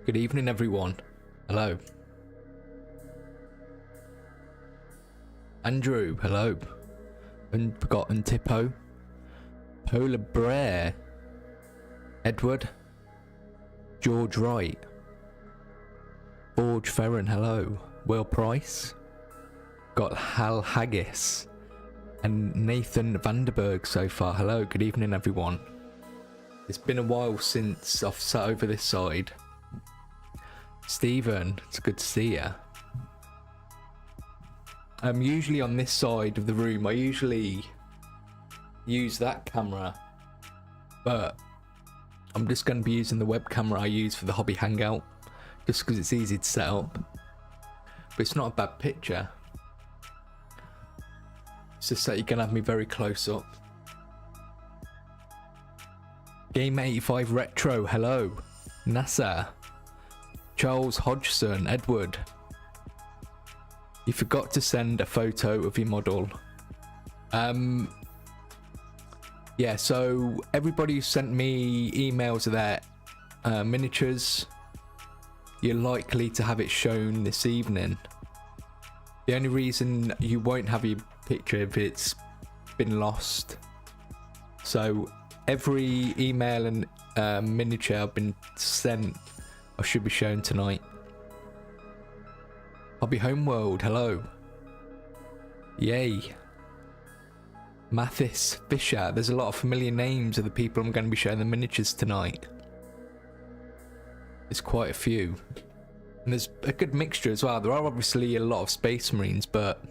Good evening, everyone. Hello. Andrew, hello. Unforgotten Tippo. Polar Bear. Edward. George Wright. Forge Ferren, hello. Will Price. Got Hal Haggis. And Nathan Vanderberg so far. Hello, good evening, everyone. It's been a while since I've sat over this side. Stephen, it's good to see you. I'm usually on this side of the room. I usually use that camera, but I'm just going to be using the web camera I use for the hobby hangout, just because it's easy to set up. But it's not a bad picture. It's just that you're going to have me very close up. Game 85 Retro, hello. NASA. Charles Hodgson, Edward. You forgot to send a photo of your model. Yeah, so everybody who sent me emails of their miniatures, you're likely to have it shown this evening. The only reason you won't have your picture if it's been lost. So every email and miniature I've been sent, I should be shown tonight. Hobby Homeworld, hello. Yay. Mathis Fisher, there's a lot of familiar names of the people I'm going to be showing the miniatures tonight. There's quite a few. And there's a good mixture as well. There are obviously a lot of Space Marines, but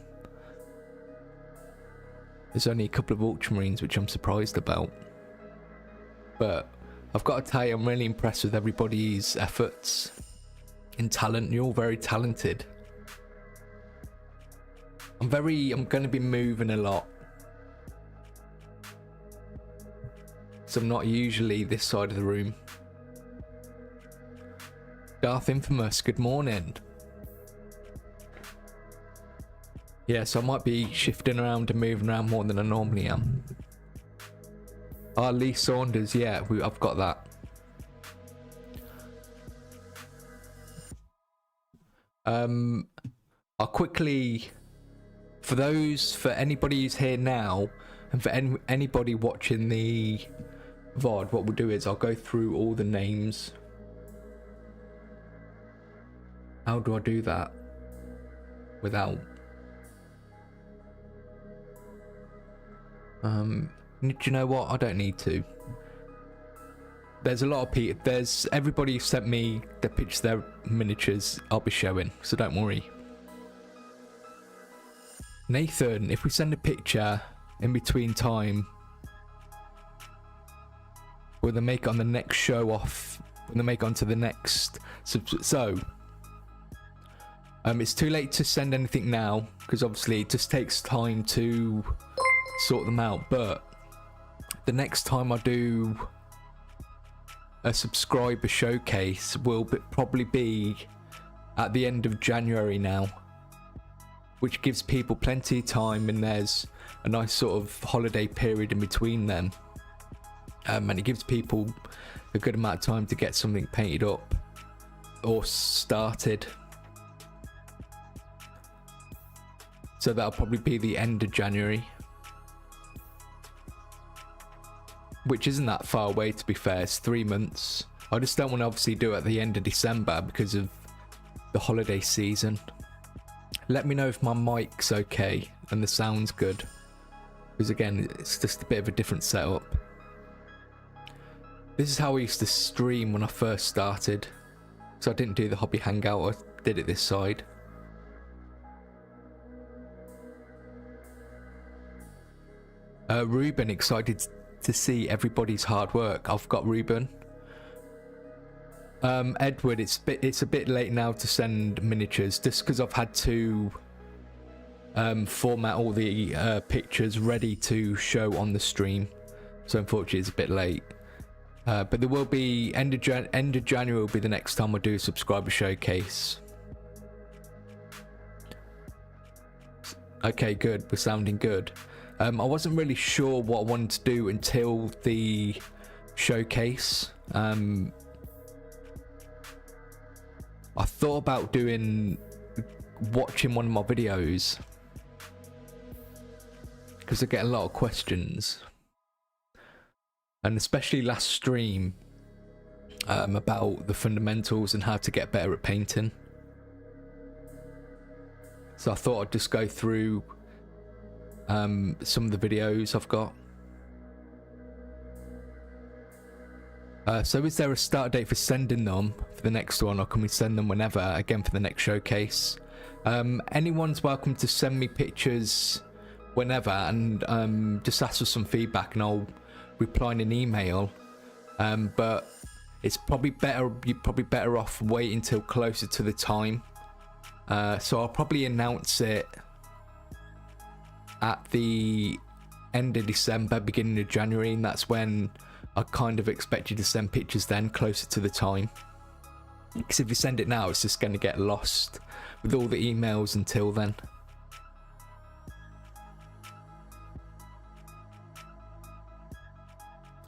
there's only a couple of Ultramarines, which I'm surprised about. But I've got to tell you, I'm really impressed with everybody's efforts and talent. You're all very talented. I'm going to be moving a lot. So I'm not usually this side of the room. Darth Infamous, good morning. Yeah, so I might be shifting around and moving around more than I normally am. Lee Saunders, yeah, I've got that. I'll quickly, for anybody who's here now, and for anybody watching the VOD, what we'll do is I'll go through all the names. How do I do that without? Do you know what? I don't need to. There's a lot of people. There's everybody who sent me the pictures of their miniatures. I'll be showing, so don't worry. Nathan, if we send a picture in between time, will they make it on the next show off? Will they make it onto the next? So, it's too late to send anything now because obviously it just takes time to sort them out. But the next time I do a subscriber showcase will probably be at the end of January now, which gives people plenty of time, and there's a nice sort of holiday period in between them, and it gives people a good amount of time to get something painted up or started. So that'll probably be the end of January, which isn't that far away, to be fair. It's 3 months. I just don't want to obviously do it at the end of December because of the holiday season. Let me know if my mic's okay and the sound's good, because again, it's just a bit of a different setup. This is how I used to stream when I first started. So I didn't do the hobby hangout, I did it this side. Ruben, excited to see everybody's hard work. I've got Ruben. Edward, it's a bit late now to send miniatures, just because I've had to format all the pictures ready to show on the stream. So unfortunately it's a bit late. But there will be end of January will be the next time I do a subscriber showcase. Okay, good. We're sounding good. I wasn't really sure what I wanted to do until the showcase. I thought about watching one of my videos, because I get a lot of questions, and especially last stream, about the fundamentals and how to get better at painting. So I thought I'd just go through some of the videos I've got. So is there a start date for sending them for the next one, or can we send them whenever, again for the next showcase? Anyone's welcome to send me pictures whenever, and just ask for some feedback and I'll reply in an email. But it's probably better, you're probably better off waiting till closer to the time. So I'll probably announce it at the end of December, beginning of January, and that's when I kind of expect you to send pictures then, closer to the time. Because if you send it now, it's just going to get lost with all the emails until then.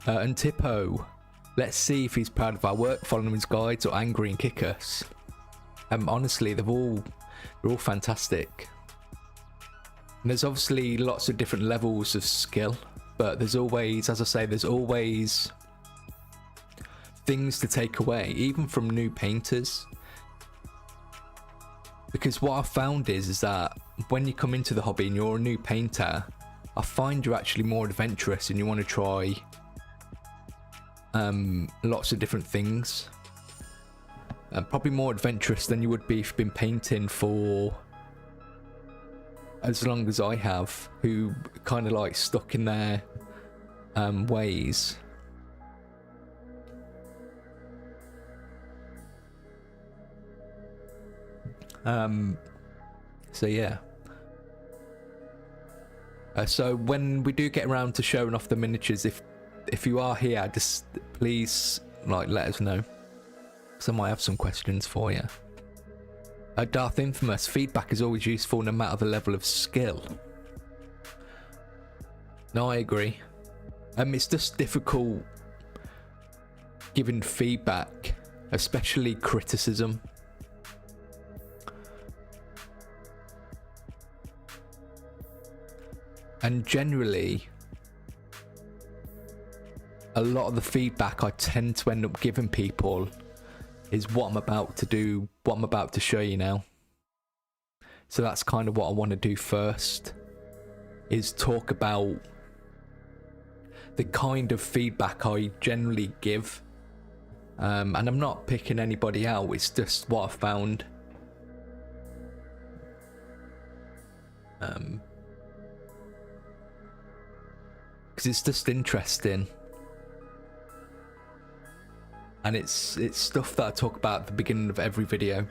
And Tippo, let's see if he's proud of our work, following his guides, or angry and kick us. Honestly, they're all fantastic. And there's obviously lots of different levels of skill, but there's always, as I say, there's always things to take away, even from new painters. Because what I've found is that when you come into the hobby and you're a new painter, I find you're actually more adventurous and you want to try lots of different things. Probably more adventurous than you would be if you've been painting for as long as I have, who kind of like stuck in their ways. So yeah. So when we do get around to showing off the miniatures, if you are here, just please like let us know, because I might have some questions for you. Darth Infamous, feedback is always useful no matter the level of skill. No, I agree. It's just difficult giving feedback, especially criticism. And generally, a lot of the feedback I tend to end up giving people is what I'm about to do, what I'm about to show you now. So that's kind of what I want to do first, is talk about the kind of feedback I generally give. And I'm not picking anybody out, it's just what I've found. Because it's just interesting. And it's stuff that I talk about at the beginning of every video.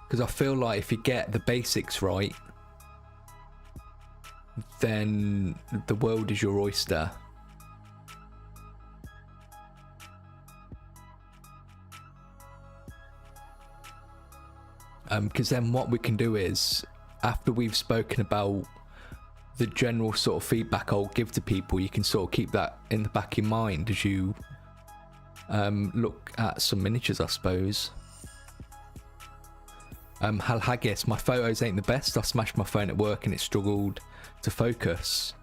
Because I feel like if you get the basics right, then the world is your oyster. Because then what we can do is, after we've spoken about the general sort of feedback I'll give to people, you can sort of keep that in the back of your mind as you look at some miniatures, I suppose. Hal Haggis, my photos ain't the best. I smashed my phone at work and it struggled to focus.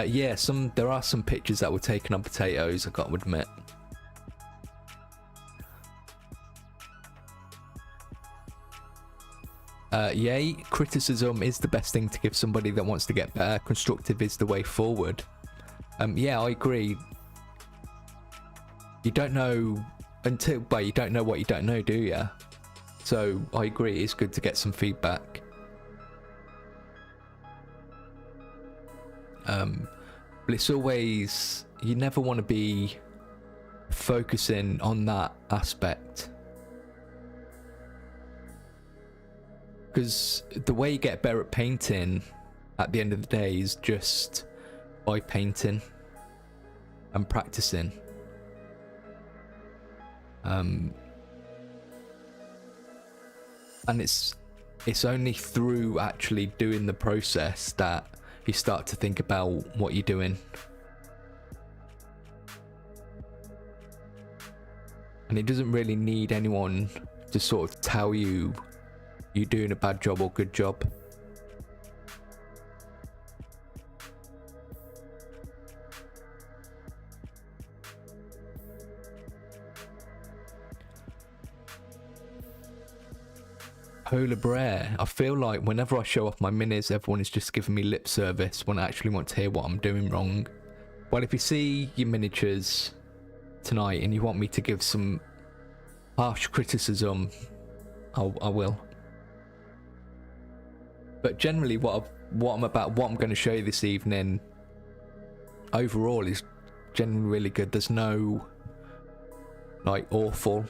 Yeah, there are some pictures that were taken on potatoes, I got to admit. Yay, criticism is the best thing to give somebody that wants to get better. Constructive is the way forward. Yeah, I agree. You don't know but you don't know what you don't know, do you? So I agree, it's good to get some feedback. But it's always, you never want to be focusing on that aspect. Because the way you get better at painting at the end of the day is just by painting and practicing. And it's only through actually doing the process that you start to think about what you're doing. and it doesn't really need anyone to sort of tell you you're doing a bad job or good job. Polar Bear. I feel like whenever I show off my minis, everyone is just giving me lip service when I actually want to hear what I'm doing wrong. Well, if you see your miniatures tonight and you want me to give some harsh criticism, I will. But generally, what I'm going to show you this evening, overall, is generally really good. There's no like awful.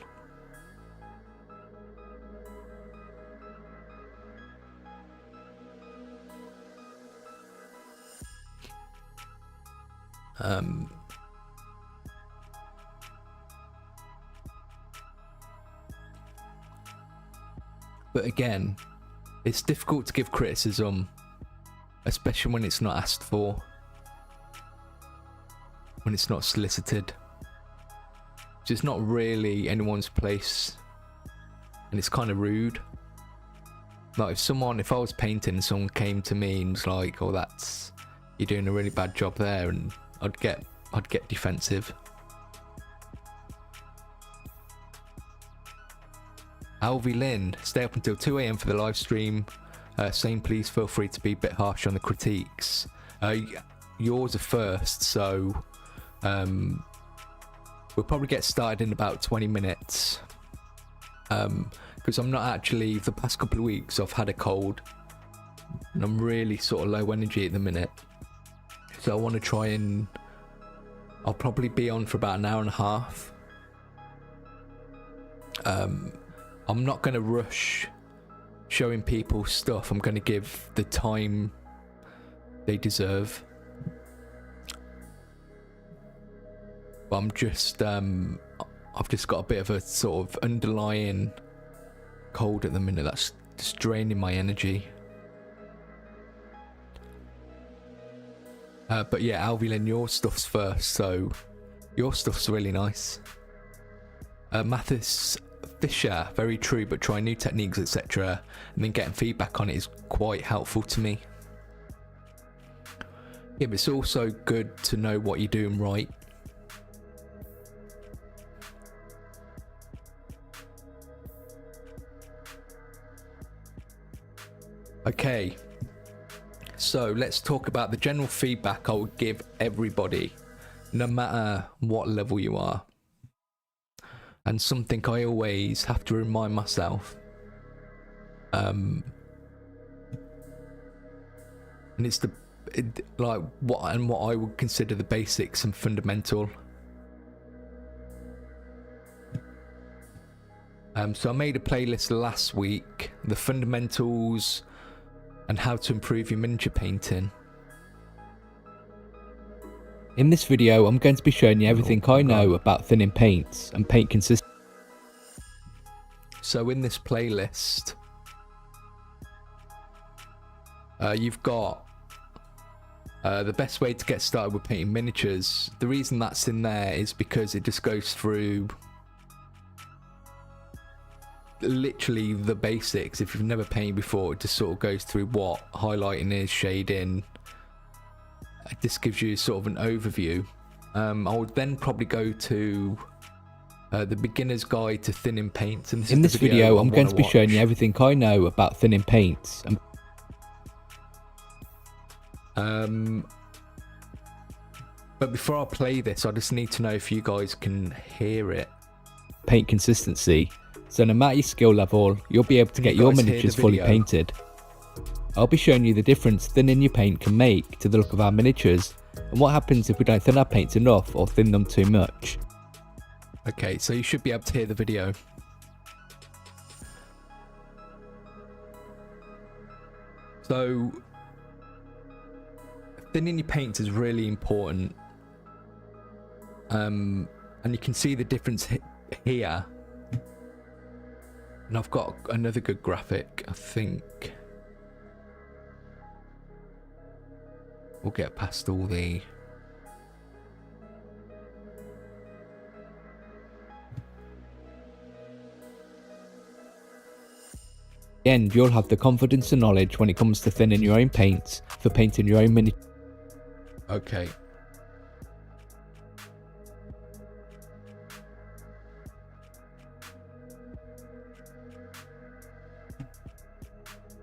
But again, it's difficult to give criticism, especially when it's not asked for, when it's not solicited. So it's not really anyone's place, and it's kind of rude. Like if I was painting and someone came to me and was like, "Oh, you're doing a really bad job there," and I'd get defensive. Alvy Lynn, stay up until 2 AM for the live stream. Saying please feel free to be a bit harsh on the critiques. Yours are first, so we'll probably get started in about 20 minutes. Because I'm not actually, the past couple of weeks I've had a cold and I'm really sort of low energy at the minute. So I want to try and I'll probably be on for about an hour and a half. I'm not going to rush showing people stuff. I'm going to give the time they deserve. But I've just got a bit of a sort of underlying cold at the minute that's just draining my energy. But yeah, Alvy, your stuff's first, so your stuff's really nice. Mathis Fisher, very true, but try new techniques, etc. And then getting feedback on it is quite helpful to me. Yeah, but it's also good to know what you're doing right. Okay, so let's talk about the general feedback I would give everybody, no matter what level you are. And something I always have to remind myself. And it's what I would consider the basics and fundamental. So I made a playlist last week, the fundamentals and how to improve your miniature painting. In this video, I'm going to be showing you everything I know about thinning paints and paint consistency. So in this playlist, you've got the best way to get started with painting miniatures. The reason that's in there is because it just goes through literally the basics. If you've never painted before, it just sort of goes through what highlighting is, shading. This gives you sort of an overview. I would then probably go to the beginner's guide to thinning paints. And in this video, I'm going to be showing you everything I know about thinning paints. But before I play this, I just need to know if you guys can hear it. Paint consistency. So no matter your skill level, you'll be able to get your miniatures fully painted. I'll be showing you the difference thinning your paint can make to the look of our miniatures, and what happens if we don't thin our paints enough or thin them too much. Okay, so you should be able to hear the video. So thinning your paints is really important, and you can see the difference here. And I've got another good graphic, I think. We'll get past all the... the end, you'll have the confidence and knowledge when it comes to thinning your own paints for painting your own mini. Okay.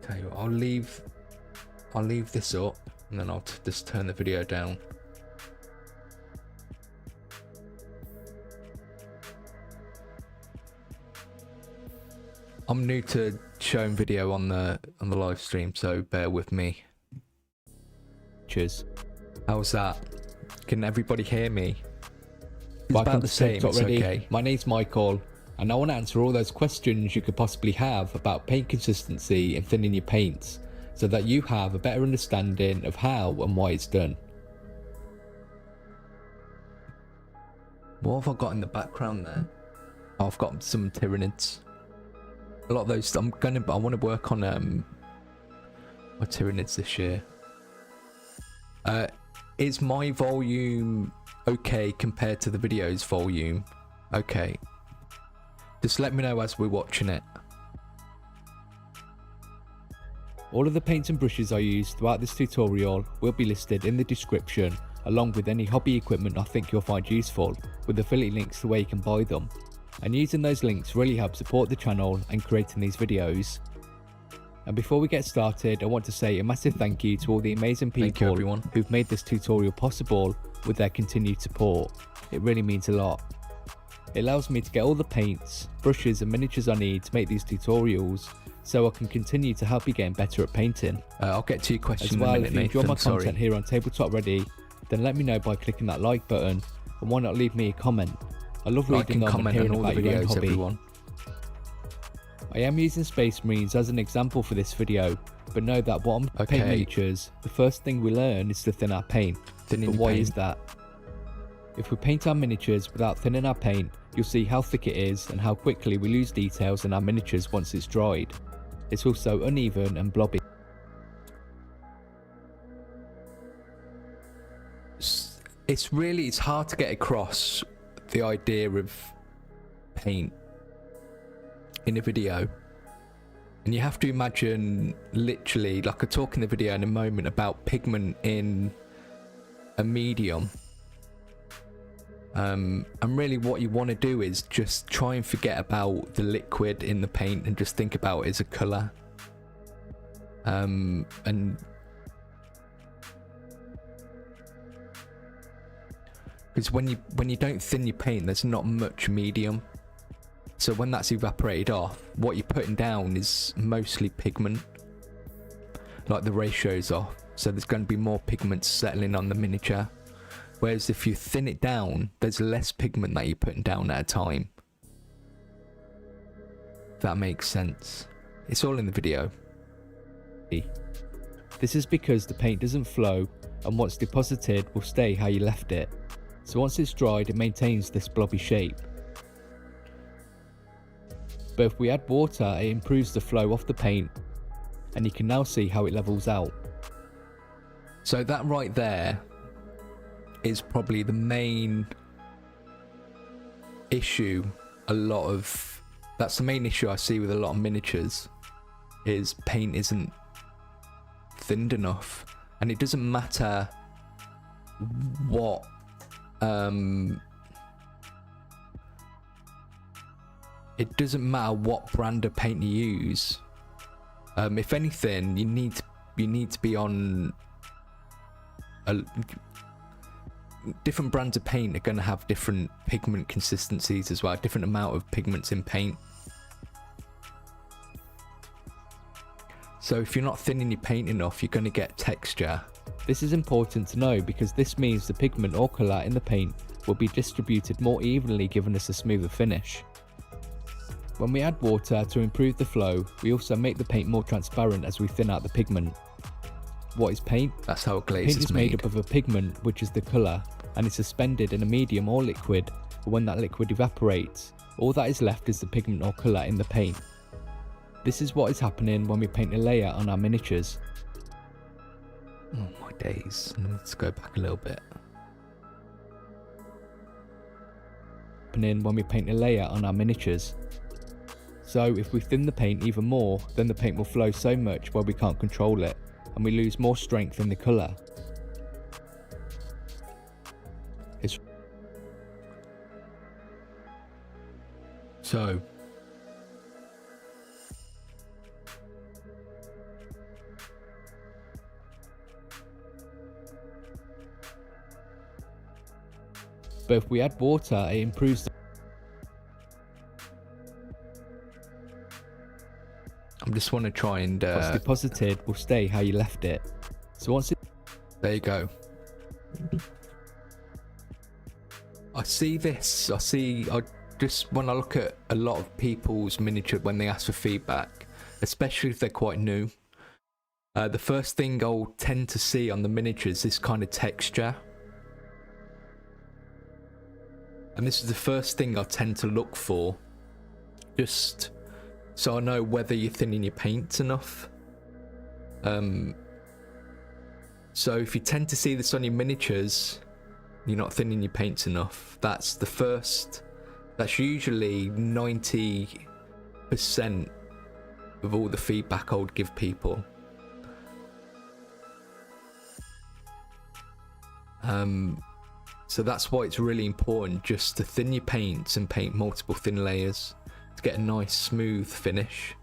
Okay, I'll leave this up and then I'll just turn the video down. I'm new to showing video on the live stream, so bear with me. Cheers. How's that? Can everybody hear me? It's Welcome about the to same. It's TableTopReady. okay. My name's Michael, and I want to answer all those questions you could possibly have about paint consistency and thinning your paints, so that you have a better understanding of how and why it's done. What have I got in the background there? Oh, I've got some Tyranids. A lot of those. I want to work on my Tyranids this year. Is my volume okay compared to the video's volume? Okay. Just let me know as we're watching it. All of the paints and brushes I use throughout this tutorial will be listed in the description, along with any hobby equipment I think you'll find useful, with affiliate links to where you can buy them. And using those links really helps support the channel and creating these videos. And before we get started, I want to say a massive thank you to all the amazing people who've made this tutorial possible with their continued support. It really means a lot. It allows me to get all the paints, brushes and miniatures I need to make these tutorials, so I can continue to help you getting better at painting. I'll get to your question as well. in a minute, if you enjoy Nathan, my content here on TableTopReady, then let me know by clicking that like button, and why not leave me a comment. I love reading them and hearing about your own hobby. Everyone. I am using Space Marines as an example for this video, but know that what I'm paint miniatures, the first thing we learn is to thin our paint. But why is that? If we paint our miniatures without thinning our paint, you'll see how thick it is and how quickly we lose details in our miniatures once it's dried. It's also uneven and blobby. It's hard to get across the idea of paint in a video, and you have to imagine literally, like I talk in the video in a moment about pigment in a medium, and really what you want to do is just try and forget about the liquid in the paint and just think about it as a colour, and because when you don't thin your paint, there's not much medium. So when that's evaporated off, what you're putting down is mostly pigment. Like the ratio's off, so there's going to be more pigment settling on the miniature. Whereas if you thin it down, there's less pigment that you're putting down at a time. If that makes sense. It's all in the video. This is because the paint doesn't flow, and once deposited will stay how you left it. So once it's dried, it maintains this blobby shape. But if we add water, it improves the flow off the paint, and you can now see how it levels out. So that right there is probably the main issue. That's the main issue I see with a lot of miniatures, is paint isn't thinned enough. And it doesn't matter what it doesn't matter what brand of paint you use. If anything, you need to be on different brands of paint are going to have different pigment consistencies as well, different amount of pigments in paint. So if you're not thinning your paint enough, you're going to get texture. This is important to know because this means the pigment or colour in the paint will be distributed more evenly, giving us a smoother finish. When we add water to improve the flow, we also make the paint more transparent as we thin out the pigment. What is paint? That's how a glaze is made. Paint is made up of a pigment, which is the colour, and is suspended in a medium or liquid, but when that liquid evaporates, all that is left is the pigment or colour in the paint. This is what is happening when we paint a layer on our miniatures. Oh my days, let's go back a little bit. When we paint a layer on our miniatures. So if we thin the paint even more, then the paint will flow so much where we can't control it, and we lose more strength in the colour. So but if we add water, it improves the I just want to try and what's deposited will stay how you left it. So once it there you go. I just when I look at a lot of people's miniature when they ask for feedback, especially if they're quite new, the first thing I'll tend to see on the miniatures is this kind of texture. And this is the first thing I tend to look for, just so I know whether you're thinning your paints enough. So if you tend to see this on your miniatures, you're not thinning your paints enough. That's usually 90% of all the feedback I would give people. So that's why it's really important just to thin your paints and paint multiple thin layers to get a nice smooth finish.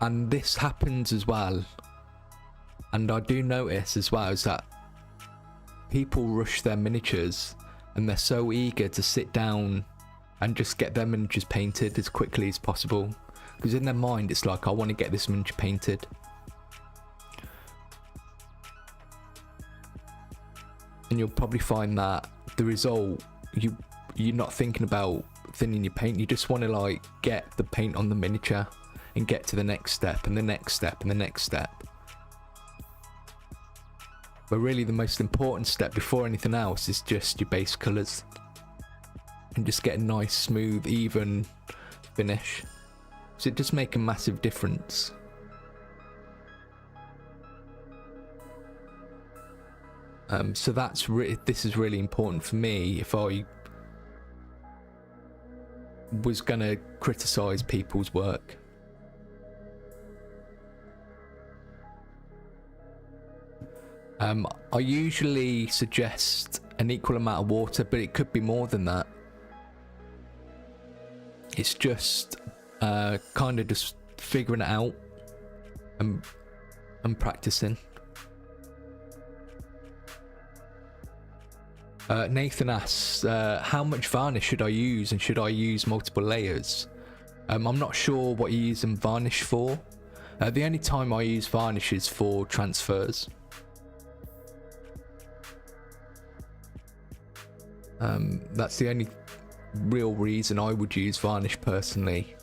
And this happens as well, and I do notice as well, is that people rush their miniatures and they're so eager to sit down and just get their miniatures painted as quickly as possible, because in their mind it's like, I want to get this miniature painted. And you'll probably find that the result, you're not thinking about thinning your paint, you just want to like get the paint on the miniature and get to the next step and the next step and the next step. But really the most important step before anything else is just your base colours, and just get a nice smooth even finish. So it does make a massive difference. So this is really important for me if I was gonna criticise people's work. I usually suggest an equal amount of water, but it could be more than that. It's just kind of just figuring it out and practicing. Nathan asks, how much varnish should I use, and should I use multiple layers? I'm not sure what you're using varnish for. The only time I use varnish is for transfers. That's the only real reason I would use varnish personally,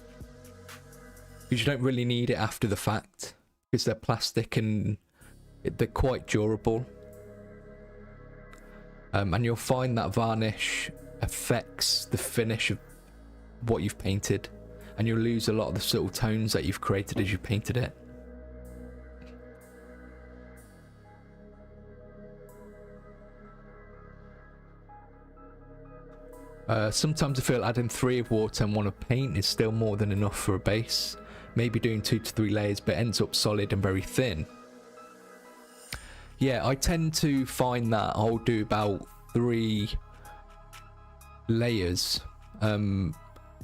because you don't really need it after the fact, because they're plastic and they're quite durable. And you'll find that varnish affects the finish of what you've painted, and you'll lose a lot of the subtle tones that you've created as you painted it. Sometimes I feel adding 3 of water and 1 of paint is still more than enough for a base. Maybe doing 2 to 3 layers, but ends up solid and very thin. Yeah, I tend to find that I'll do about 3 layers, and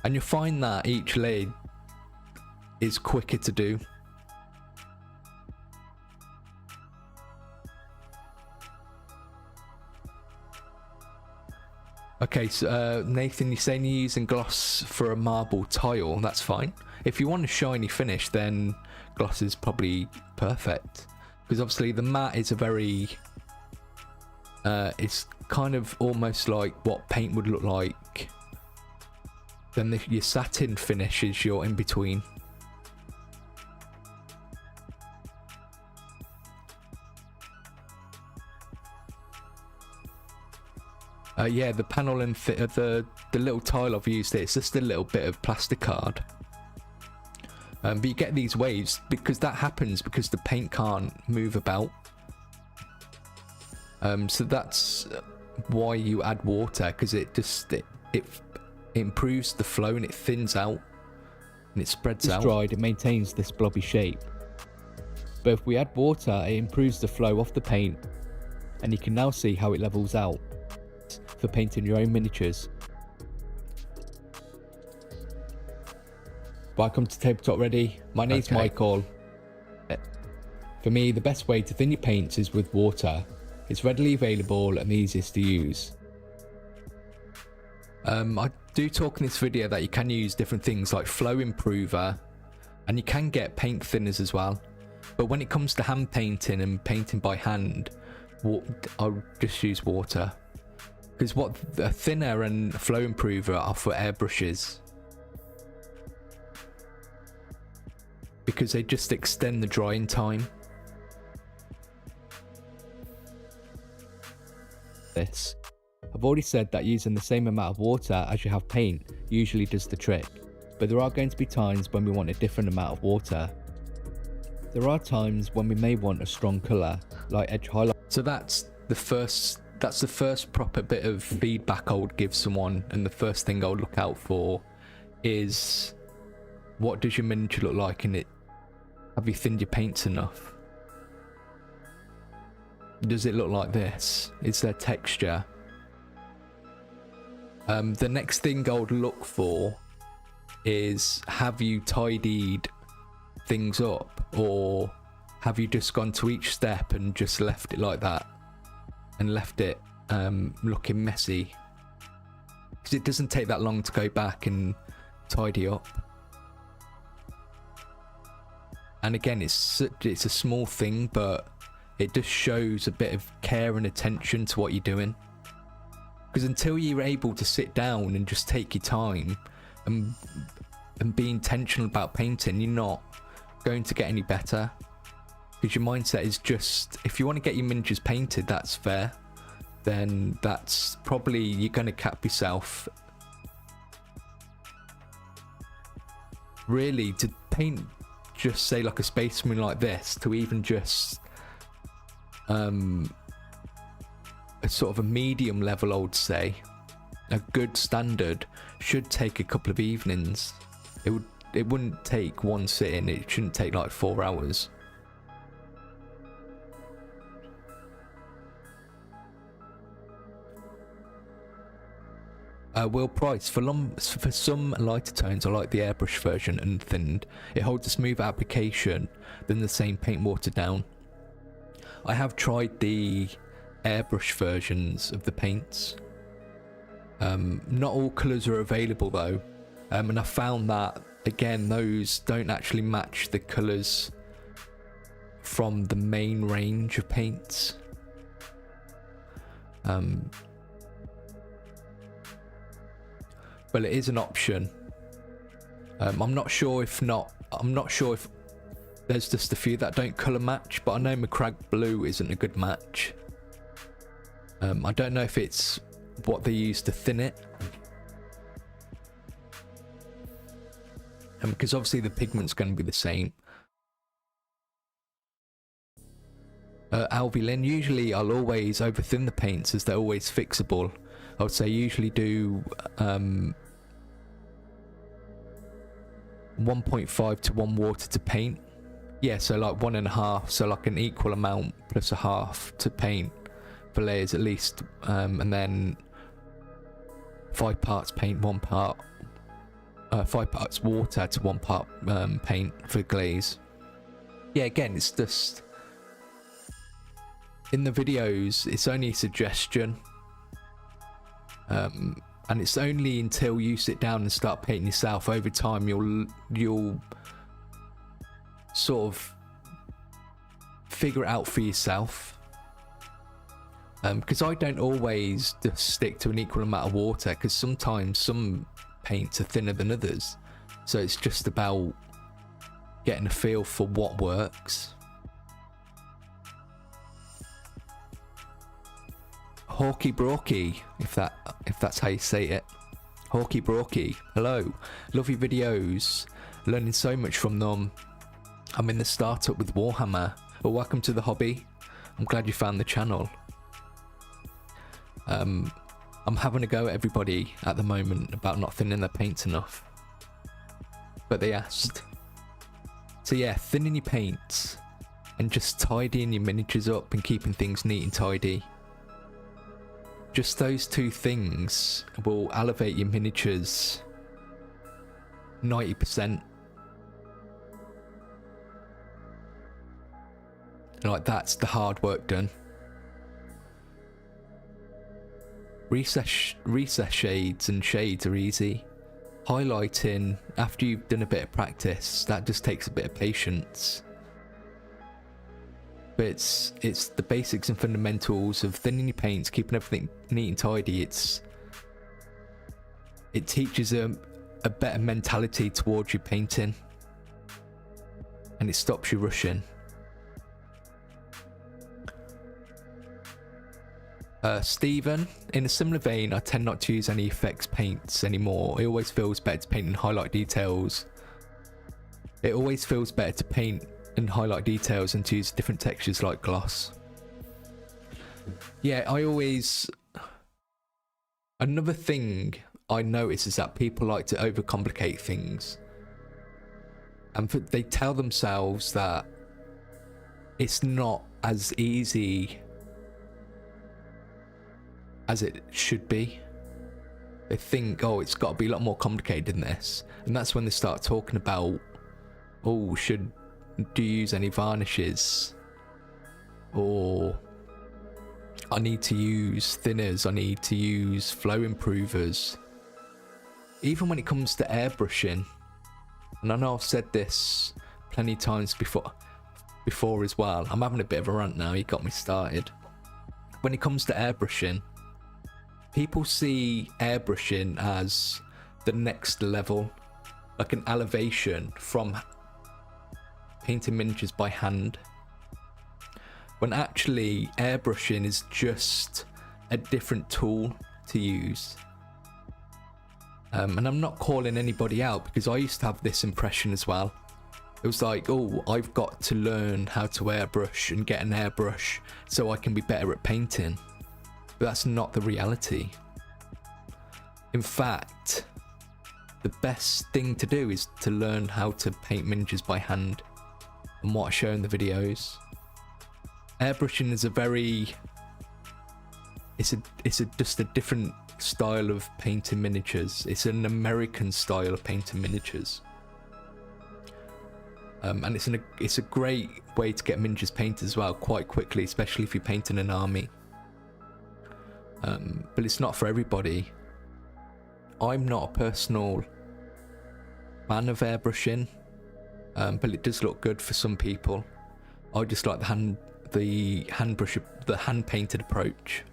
you'll find that each layer is quicker to do. Okay, so Nathan, you're saying you're using gloss for a marble tile. That's fine. If you want a shiny finish, then gloss is probably perfect, because obviously the matte is a very it's kind of almost like what paint would look like. Then your satin finish is your in between. Yeah, the panel and the little tile I've used here, it's just a little bit of plastic card. But you get these waves because that happens because the paint can't move about. So that's why you add water, because it improves the flow and it thins out and it spreads out. Dried, it maintains this blobby shape. But if we add water, it improves the flow of the paint, and you can now see how it levels out for painting your own miniatures. Welcome to TableTopReady. My name's Michael. For me, the best way to thin your paints is with water. It's readily available and the easiest to use. I do talk in this video that you can use different things like flow improver, and you can get paint thinners as well. But when it comes to hand painting and painting by hand, I'll just use water. Because what the thinner and flow improver are for airbrushes. Because they just extend the drying time. I've already said that using the same amount of water as you have paint usually does the trick, but there are going to be times when we want a different amount of water. There are times when we may want a strong colour, like edge highlight. So that's the first proper bit of feedback I would give someone, and the first thing I would look out for is, what does your miniature look like in it? Have you thinned your paints enough? Does it look like this? Is there texture? The next thing I would look for is, have you tidied things up, or have you just gone to each step and just left it like that and left it looking messy? Because it doesn't take that long to go back and tidy up. And again, it's a small thing, but it just shows a bit of care and attention to what you're doing. Because until you're able to sit down and just take your time and be intentional about painting, you're not going to get any better. Because your mindset is just, if you want to get your miniatures painted, that's fair. Then that's probably, you're going to cap yourself. Really, to paint just say like a Space Marine like this, to even just a sort of a medium level, I would say, a good standard, should take a couple of evenings. It wouldn't take one sitting. It shouldn't take like 4 hours. Will price for some lighter tones, I like the airbrush version unthinned. It holds a smoother application than the same paint watered down. I have tried the airbrush versions of the paints. Not all colours are available though, and I found that again those don't actually match the colours from the main range of paints. But it is an option. I'm not sure if there's just a few that don't colour match, but I know McCrag Blue isn't a good match. I don't know if it's what they use to thin it. Because obviously the pigment's going to be the same. Alvilin, usually I'll always over thin the paints as they're always fixable. I would say usually do 1.5 to 1 water to paint. Yeah, so like 1.5, so like an equal amount plus a half to paint for layers at least, and then 5 parts paint, 1 part, 5 parts water to 1 part paint for glaze. Yeah, again, it's just in the videos, it's only a suggestion. And it's only until you sit down and start painting yourself over time you'll sort of figure it out for yourself. Because I don't always just stick to an equal amount of water, because sometimes some paints are thinner than others, so it's just about getting a feel for what works. Hawky Brawky, if that's how you say it. Hawky Brawky, hello. Love your videos, learning so much from them. I'm in the startup with Warhammer, but welcome to the hobby. I'm glad you found the channel. I'm having a go at everybody at the moment about not thinning their paints enough, but they asked. So yeah, thinning your paints and just tidying your miniatures up and keeping things neat and tidy. Just those two things will elevate your miniatures 90%. Like, that's the hard work done. Recess shades and shades are easy. Highlighting, after you've done a bit of practice, that just takes a bit of patience. But it's the basics and fundamentals of thinning your paints, keeping everything neat and tidy. It teaches a better mentality towards your painting, and it stops you rushing. Stephen, in a similar vein, I tend not to use any effects paints anymore. It always feels better to paint and highlight details. It always feels better to paint and highlight details and to use different textures like gloss. Yeah, another thing I notice is that people like to overcomplicate things, and they tell themselves that it's not as easy as it should be. They think, oh, it's got to be a lot more complicated than this, and that's when they start talking about, oh, do you use any varnishes, or I need to use thinners, I need to use flow improvers. Even when it comes to airbrushing, and I know I've said this plenty of times before as well. I'm having a bit of a rant now, you got me started. When it comes to airbrushing, people see airbrushing as the next level, like an elevation from painting miniatures by hand, when actually airbrushing is just a different tool to use. And I'm not calling anybody out, because I used to have this impression as well. It was like, oh, I've got to learn how to airbrush and get an airbrush so I can be better at painting. But that's not the reality. In fact, the best thing to do is to learn how to paint miniatures by hand, and what I show in the videos. Airbrushing is just a different style of painting miniatures. It's an American style of painting miniatures, and it's a great way to get miniatures painted as well, quite quickly, especially if you're painting an army. But it's not for everybody. I'm not a personal fan of airbrushing, but it does look good for some people. I just like the hand painted approach.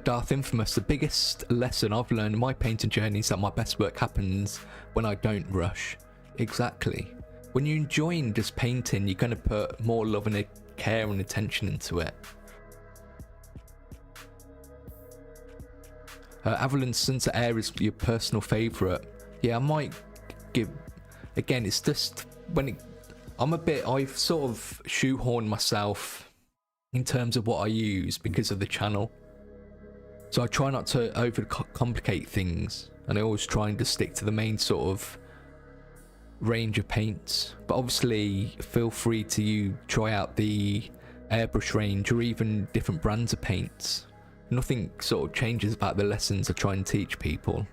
Darth Infamous, the biggest lesson I've learned in my painting journey is that my best work happens when I don't rush. Exactly. When you're enjoying just painting, you're going to put more love and care and attention into it. Avalanche Sunset Air is your personal favourite. Yeah, I might give... Again, it's just I've sort of shoehorned myself in terms of what I use because of the channel. So I try not to overcomplicate things, and I always try and just stick to the main sort of range of paints. But obviously, feel free to try out the airbrush range or even different brands of paints. Nothing sort of changes about the lessons I try and teach people.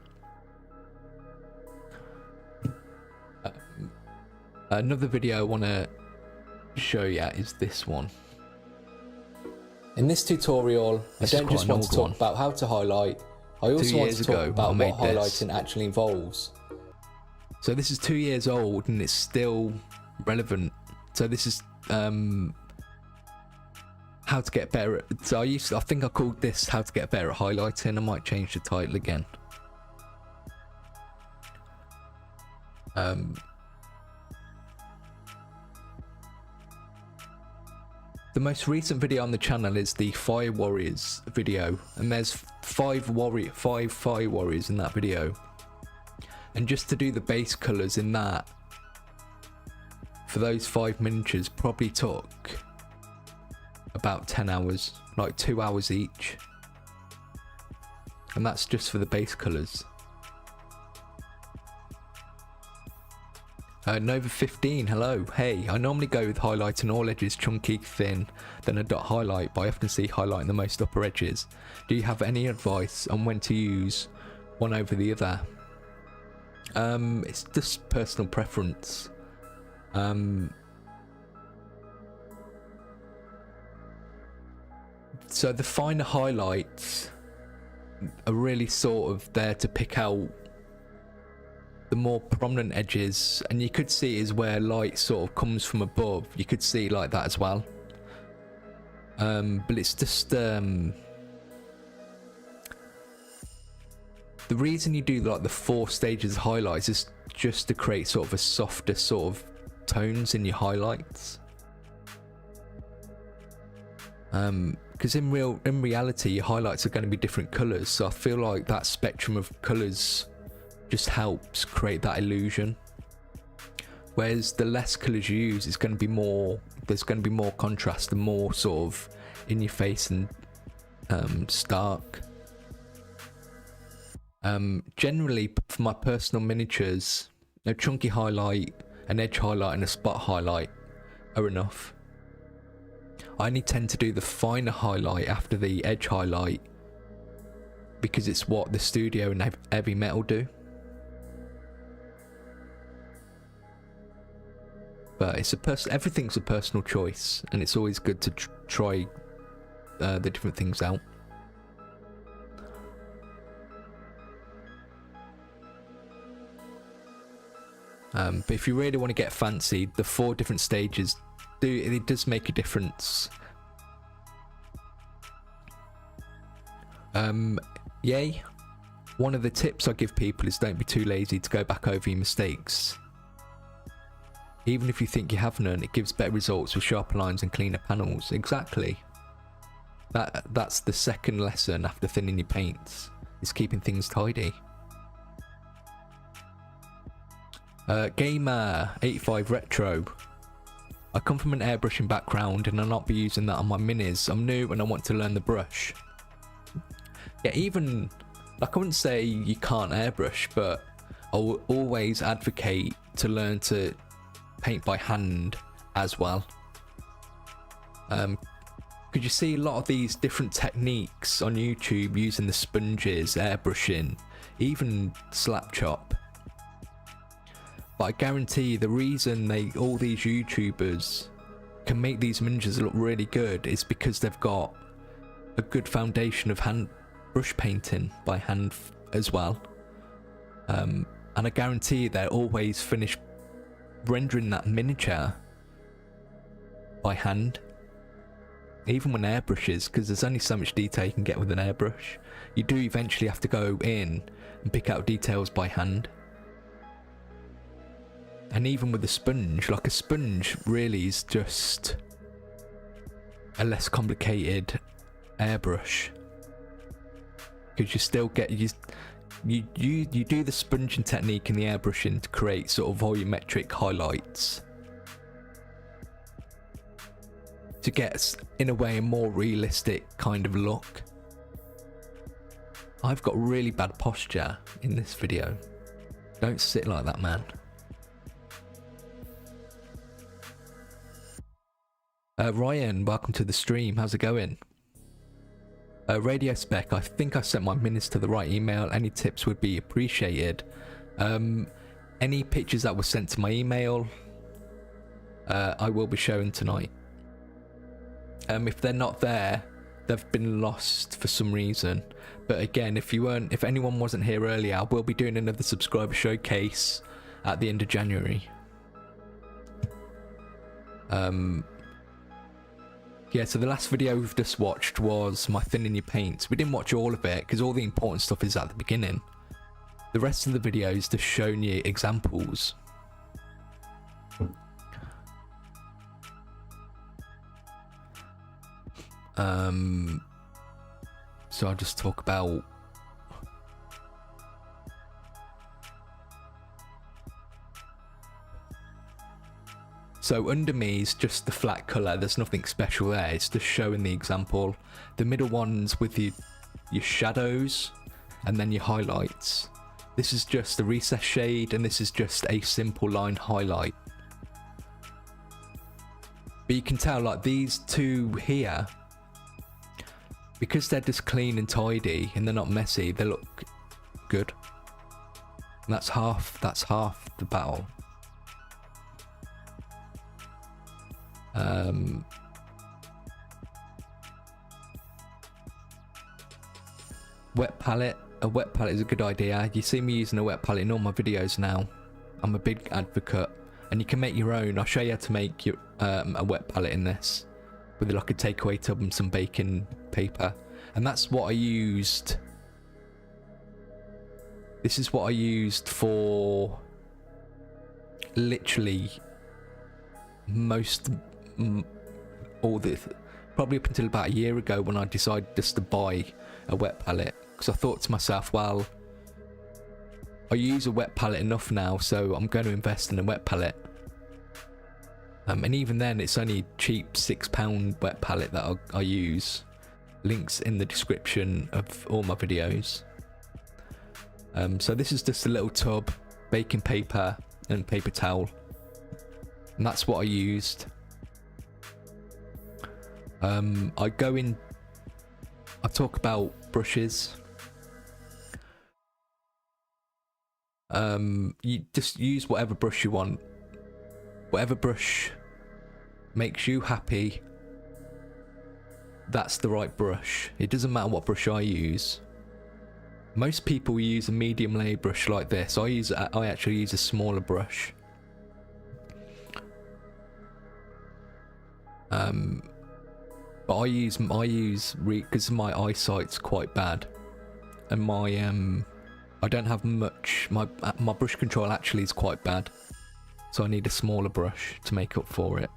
Another video I want to show you is this one. In this tutorial, I don't just want to talk about how to highlight, I also want to talk about what highlighting actually involves. So this is 2 years old and it's still relevant. So this is how to get better at, so I think I called this how to get better at highlighting. I might change the title again. The most recent video on the channel is the Fire Warriors video, and there's five fire warriors in that video, and just to do the base colors in that for those 5 miniatures probably took about 10 hours, like 2 hours each, and that's just for the base colors. Nova 15, hello. Hey, I normally go with highlighting all edges chunky, thin, then a dot highlight, but I often see highlighting the most upper edges. Do you have any advice on when to use one over the other? It's just personal preference. So the finer highlights are really sort of there to pick out the more prominent edges, and you could see is where light sort of comes from above. You could see like that as well, but it's just the reason you do like the 4 stages of highlights is just to create sort of a softer sort of tones in your highlights, because in reality your highlights are going to be different colors, so I feel like that spectrum of colors just helps create that illusion. Whereas the less colours you use, it's going to be more, there's going to be more contrast and more sort of in your face and stark. Generally, for my personal miniatures, a chunky highlight, an edge highlight and a spot highlight are enough. I only tend to do the finer highlight after the edge highlight because it's what the studio and heavy metal do. But it's everything's a personal choice, and it's always good to try the different things out. But if you really want to get fancy, the 4 different stages it does make a difference. Yay! One of the tips I give people is don't be too lazy to go back over your mistakes. Even if you think you have none, it gives better results with sharper lines and cleaner panels. Exactly. That's the second lesson after thinning your paints, is keeping things tidy. Gamer85 Retro. I come from an airbrushing background and I'll not be using that on my minis. I'm new and I want to learn the brush. Yeah, even, like, I wouldn't say you can't airbrush, but I will always advocate to learn to paint by hand as well. Could you see a lot of these different techniques on YouTube using the sponges, airbrushing, even slap chop? But I guarantee the reason all these YouTubers can make these miniatures look really good is because they've got a good foundation of hand brush painting by hand as well. And I guarantee they're always finished rendering that miniature by hand, even when airbrushes, because there's only so much detail you can get with an airbrush. You do eventually have to go in and pick out details by hand. And even with a sponge, like a sponge really is just a less complicated airbrush, because you still get you do the sponging technique in the airbrushing to create sort of volumetric highlights to get, in a way, a more realistic kind of look. I've got really bad posture in this video. Don't sit like that, man. Ryan, welcome to the stream. How's it going? Radio Spec, I think I sent my minis to the right email. Any tips would be appreciated. Any pictures that were sent to my email, I will be showing tonight. If they're not there, they've been lost for some reason. But again, if anyone wasn't here earlier, I will be doing another subscriber showcase at the end of January. Yeah, so the last video we've just watched was my thinning your paints. We didn't watch all of it because all the important stuff is at the beginning. The rest of the video is just showing you examples. So I'll just talk about so under me is just the flat colour, there's nothing special there, it's just showing the example. The middle one's with your shadows and then your highlights. This is just a recess shade and this is just a simple line highlight. But you can tell like these two here, because they're just clean and tidy and they're not messy, they look good. And that's half the battle. Wet palette. A wet palette is a good idea. You see me using a wet palette in all my videos now. I'm a big advocate, and you can make your own. I'll show you how to make your, a wet palette in this with like a takeaway tub and some baking paper, and that's what I used. This is what I used for literally probably up until about a year ago when I decided just to buy a wet palette, because I thought to myself, well, I use a wet palette enough now, so I'm going to invest in a wet palette. And even then it's only cheap £6 wet palette that I use. Links in the description of all my videos. So this is just a little tub, baking paper and paper towel, and that's what I used. I talk about brushes. You just use whatever brush you want. Whatever brush makes you happy, that's the right brush. It doesn't matter what brush I use. Most people use a medium layer brush like this. I actually use a smaller brush. But I use because my eyesight's quite bad, and my I don't have much. My brush control actually is quite bad, so I need a smaller brush to make up for it.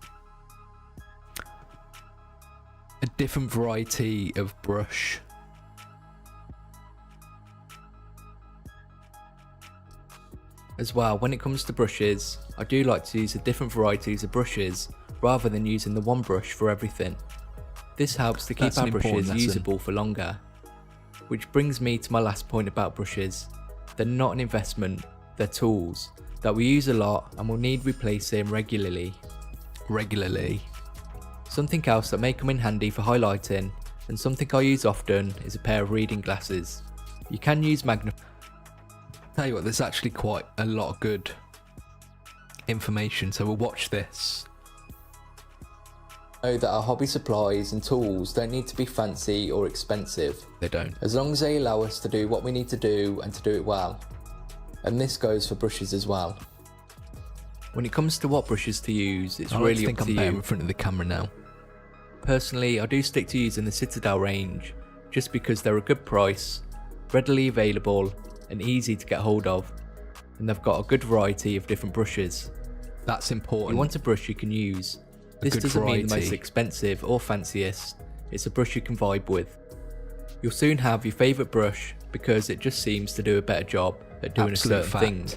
A different variety of brush. As well, when it comes to brushes, I do like to use the different varieties of brushes rather than using the one brush for everything. This helps to keep our brushes usable for longer. Which brings me to my last point about brushes. They're not an investment, they're tools that we use a lot and will need replacing regularly. Something else that may come in handy for highlighting, and something I use often, is a pair of reading glasses. You can use Tell you what, there's actually quite a lot of good information, so we'll watch this. Know that our hobby supplies and tools don't need to be fancy or expensive. They don't. As long as they allow us to do what we need to do and to do it well. And this goes for brushes as well. When it comes to what brushes to use, it's really up to you. I'm in front of the camera now. Personally, I do stick to using the Citadel range, just because they're a good price, readily available, and easy to get hold of. And they've got a good variety of different brushes. That's important. You want a brush you can use. This doesn't mean the most expensive or fanciest, it's a brush you can vibe with. You'll soon have your favourite brush because it just seems to do a better job at doing a certain thing,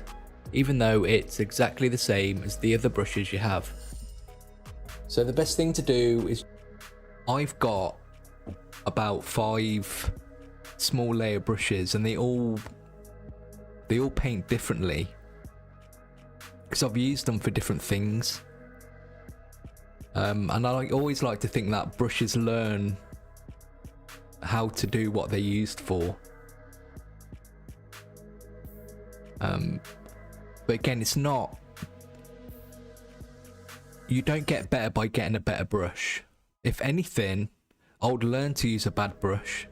even though it's exactly the same as the other brushes you have. So the best thing to do is, I've got about 5 small layer brushes and they all paint differently because I've used them for different things. And I always like to think that brushes learn how to do what they're used for. But again, it's not, you don't get better by getting a better brush. If anything, I would learn to use a bad brush.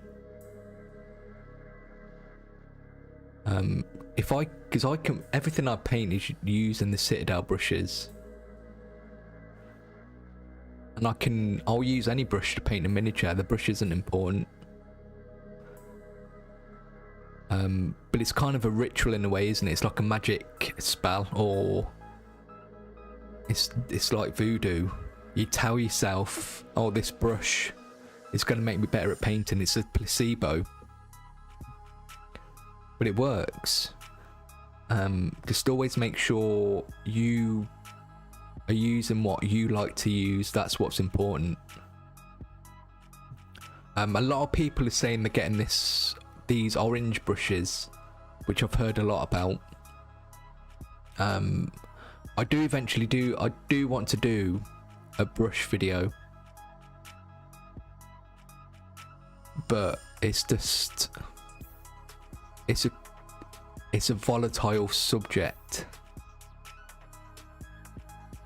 Because everything I paint is using the Citadel brushes. And I'll use any brush to paint a miniature. The brush isn't important. But it's kind of a ritual in a way, isn't it? It's like a magic spell, or it's like voodoo. You tell yourself, oh, this brush it's going to make me better at painting. It's a placebo, but it works. Just always make sure you are using what you like to use. That's what's important. A lot of people are saying they're getting these orange brushes, which I've heard a lot about. I do want to do a brush video, but it's a volatile subject.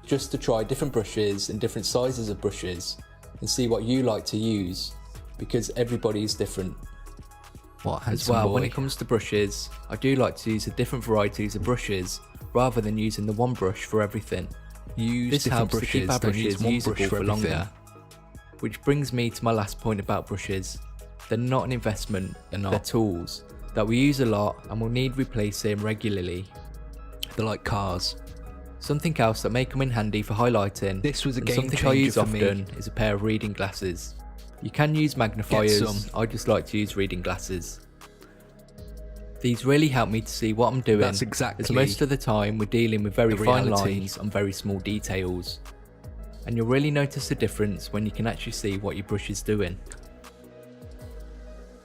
Just to try different brushes and different sizes of brushes and see what you like to use, because everybody is different. As well, when it comes to brushes, I do like to use the different varieties of brushes rather than using the one brush for everything. This helps to keep our brushes usable for longer. Which brings me to my last point about brushes. They're not an investment, they're tools that we use a lot and will need replacing regularly. They're like cars. Something else that may come in handy for highlighting, this was a game changer for me, I use often, is a pair of reading glasses. You can use magnifiers, I just like to use reading glasses. These really help me to see what I'm doing, as most of the time we're dealing with very fine lines on very small details. And you'll really notice the difference when you can actually see what your brush is doing.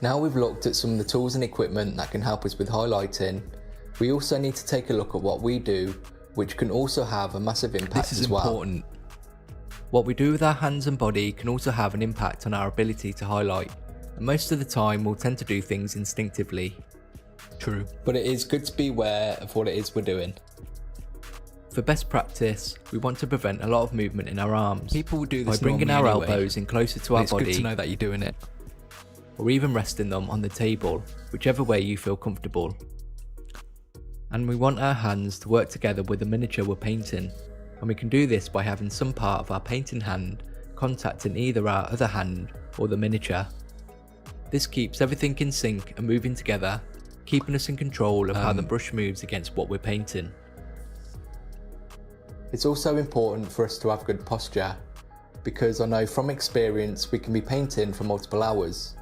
Now we've looked at some of the tools and equipment that can help us with highlighting, we also need to take a look at what we do, which can also have a massive impact as well. This is important. What we do with our hands and body can also have an impact on our ability to highlight, and most of the time we'll tend to do things instinctively. True. But it is good to be aware of what it is we're doing. For best practice, we want to prevent a lot of movement in our arms. People will do this by bringing our elbows in closer to our body. It's good to know that you're doing it. Or even resting them on the table, whichever way you feel comfortable. And we want our hands to work together with the miniature we're painting. And we can do this by having some part of our painting hand contacting either our other hand or the miniature. This keeps everything in sync and moving together, keeping us in control of how the brush moves against what we're painting. It's also important for us to have good posture, because I know from experience we can be painting for multiple hours.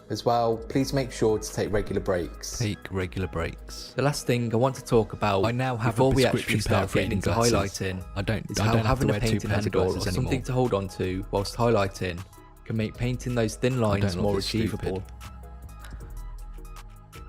As well, please make sure to take regular breaks. The last thing I want to talk about before we actually start getting into highlighting is how having a painting handle or something to hold on to whilst highlighting can make painting those thin lines more achievable.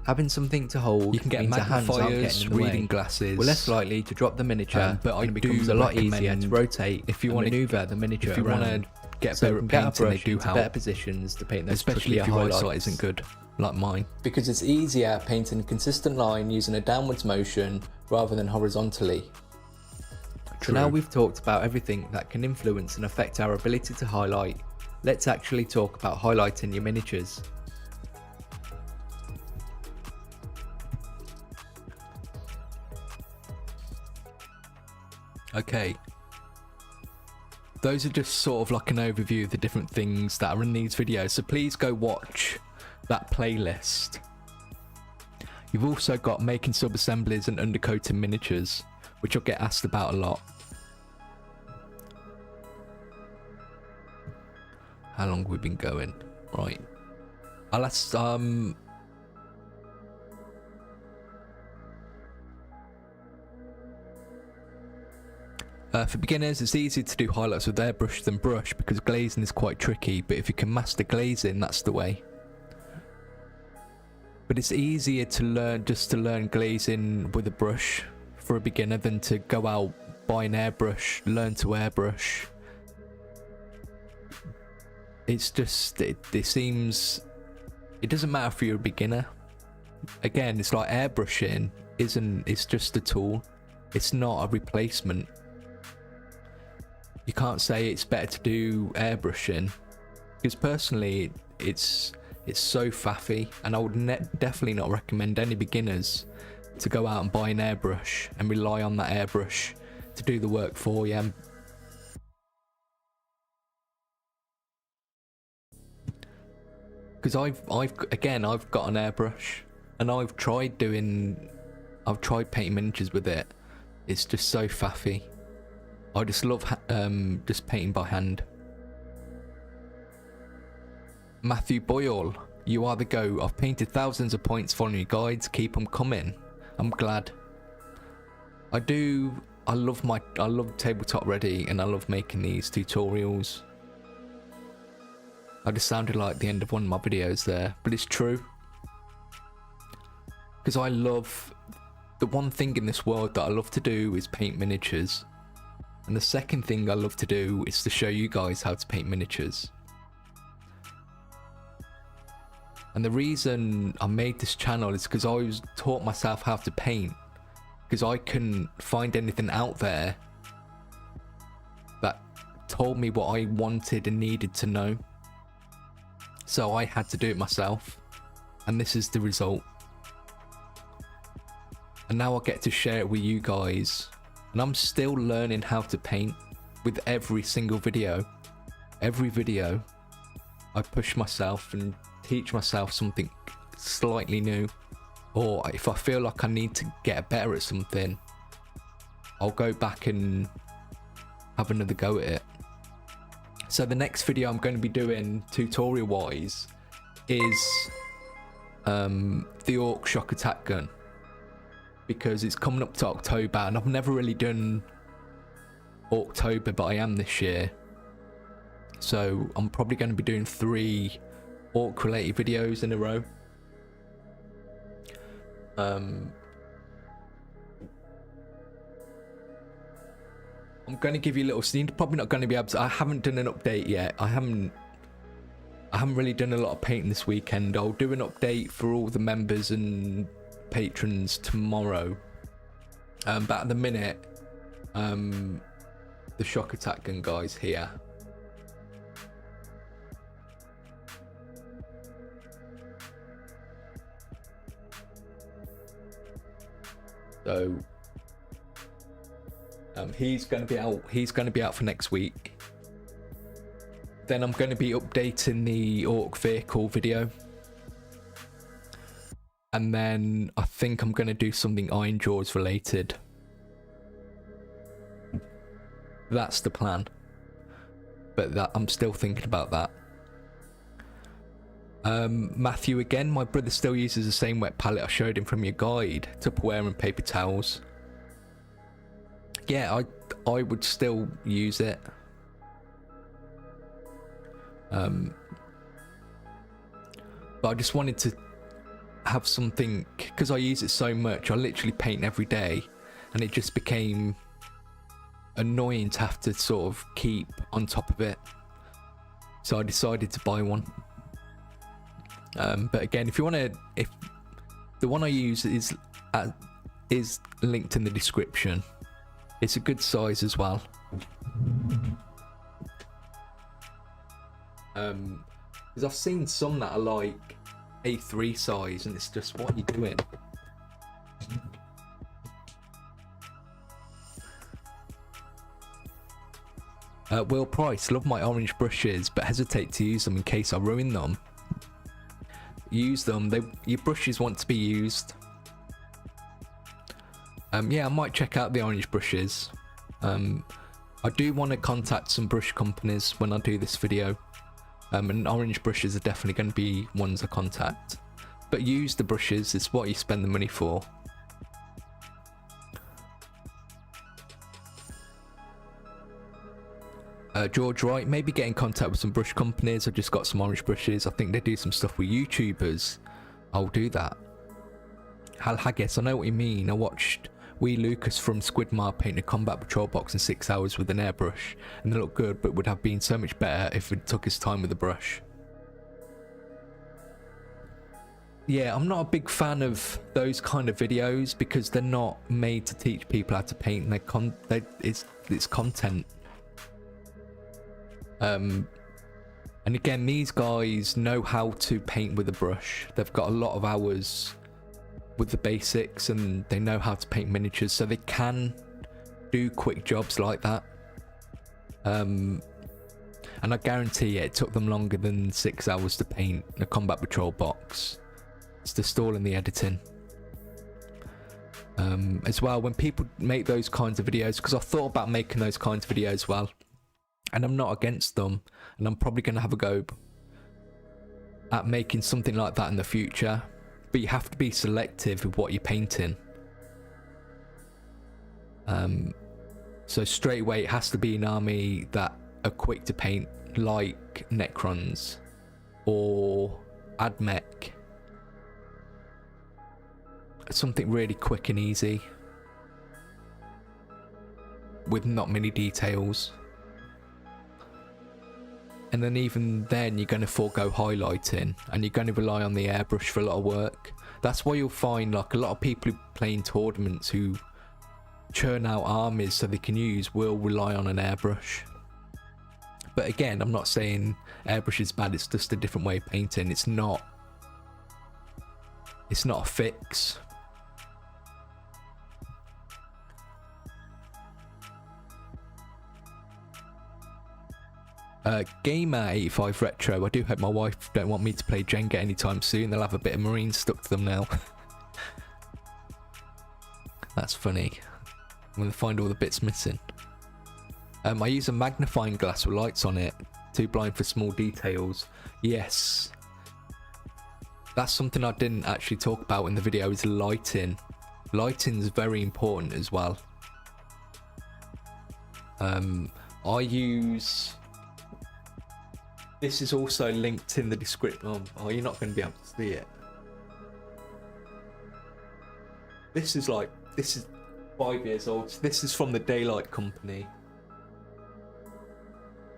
Having something to hold means our hands aren't getting in the way. Glasses. We're less likely to drop the miniature, and it becomes a lot easier to rotate if you want to maneuver the miniature around. Get better at painting, they do help. Better positions to paint those, especially if your eyesight isn't good, like mine. Because it's easier painting a consistent line using a downwards motion rather than horizontally. So now we've talked about everything that can influence and affect our ability to highlight, let's actually talk about highlighting your miniatures. Okay. Those are just sort of like an overview of the different things that are in these videos, so please go watch that playlist. You've also got making sub-assemblies and undercoating miniatures, which I'll get asked about a lot. How long have we been going? Right. I'll ask, for beginners, it's easier to do highlights with airbrush than brush because glazing is quite tricky, but if you can master glazing, that's the way. But it's easier to learn glazing with a brush for a beginner than to go out, buy an airbrush, learn to airbrush. It's just, it doesn't matter if you're a beginner. Again, it's like airbrushing it's just a tool. It's not a replacement. You can't say it's better to do airbrushing, because personally it's so faffy, and I would definitely not recommend any beginners to go out and buy an airbrush and rely on that airbrush to do the work for you. Because I've got an airbrush and I've tried painting miniatures with it. It's just so faffy. I just love just painting by hand. Matthew Boyle, you are the GOAT. I've painted thousands of points following your guides. Keep them coming. I'm glad. I love TableTopReady, and I love making these tutorials. I just sounded like the end of one of my videos there, but it's true. Because I love, the one thing in this world that I love to do is paint miniatures. And the second thing I love to do is to show you guys how to paint miniatures. And the reason I made this channel is because I taught myself how to paint. Because I couldn't find anything out there that told me what I wanted and needed to know. So I had to do it myself. And this is the result. And now I get to share it with you guys. And I'm still learning how to paint with every single video. Every video, I push myself and teach myself something slightly new. Or if I feel like I need to get better at something, I'll go back and have another go at it. So the next video I'm going to be doing tutorial wise is the Orc shock attack gun. Because it's coming up to October, and I've never really done October, but I am this year. So I'm probably going to be doing 3 Orc related videos in a row. I'm going to give you a little scene. Probably not going to be able to. I haven't done an update yet. I haven't really done a lot of painting this weekend. I'll do an update for all the members and patrons tomorrow. But at the minute, the shock attack gun guy's here. So he's going to be out. He's going to be out for next week. Then I'm going to be updating the Orc vehicle video, and then I think I'm going to do something Iron Jaws related. That's the plan, but I'm still thinking about that. Matthew again, my brother still uses the same wet palette I showed him from your guide, Tupperware and paper towels. Yeah, I would still use it. But I just wanted to have something, because I use it so much. I literally paint every day, and it just became annoying to have to sort of keep on top of it. So I decided to buy one. But again, if you want to, if the one I use is linked in the description. It's a good size as well. Because I've seen some that are like A3 size, and it's just, what are you doing? Will Price, love my orange brushes, but hesitate to use them in case I ruin them. Use them. Your brushes want to be used. Yeah, I might check out the orange brushes. I do want to contact some brush companies when I do this video. And orange brushes are definitely going to be ones I contact. But use the brushes, it's what you spend the money for. George Wright, maybe get in contact with some brush companies. I've just got some orange brushes. I think they do some stuff with YouTubers. I'll do that. Hal Haggis, I know what you mean. I watched Wee Lucas from Squidmar paint a combat patrol box in 6 hours with an airbrush, and they look good, but would have been so much better if it took his time with the brush. Yeah, I'm not a big fan of those kind of videos because they're not made to teach people how to paint. It's content. And again, these guys know how to paint with a brush. They've got a lot of hours with the basics, and they know how to paint miniatures, so they can do quick jobs like that. And I guarantee it took them longer than 6 hours to paint a combat patrol box. It's the stall in the editing. As well, when people make those kinds of videos, because I thought about making those kinds of videos as well, and I'm not against them, and I'm probably going to have a go. at making something like that in the future, but you have to be selective with what you're painting. So straight away it has to be an army that are quick to paint, like Necrons or Admech. Something really quick and easy with not many details. And then even then you're going to forego highlighting and you're going to rely on the airbrush for a lot of work. That's why you'll find like a lot of people who play in tournaments who churn out armies so they can use will rely on an airbrush. But again, I'm not saying airbrush is bad, it's just a different way of painting. It's not a fix. Gamer85 Retro, I do hope my wife don't want me to play Jenga anytime soon. They'll have a bit of marine stuck to them now. That's funny. I'm going to find all the bits missing. I use a magnifying glass with lights on it, too blind for small details. Yes. That's something I didn't actually talk about in the video, is lighting. Lighting's very important as well. I use... This is also linked in the description. Oh, you're not going to be able to see it. This is 5 years old. This is from the Daylight Company.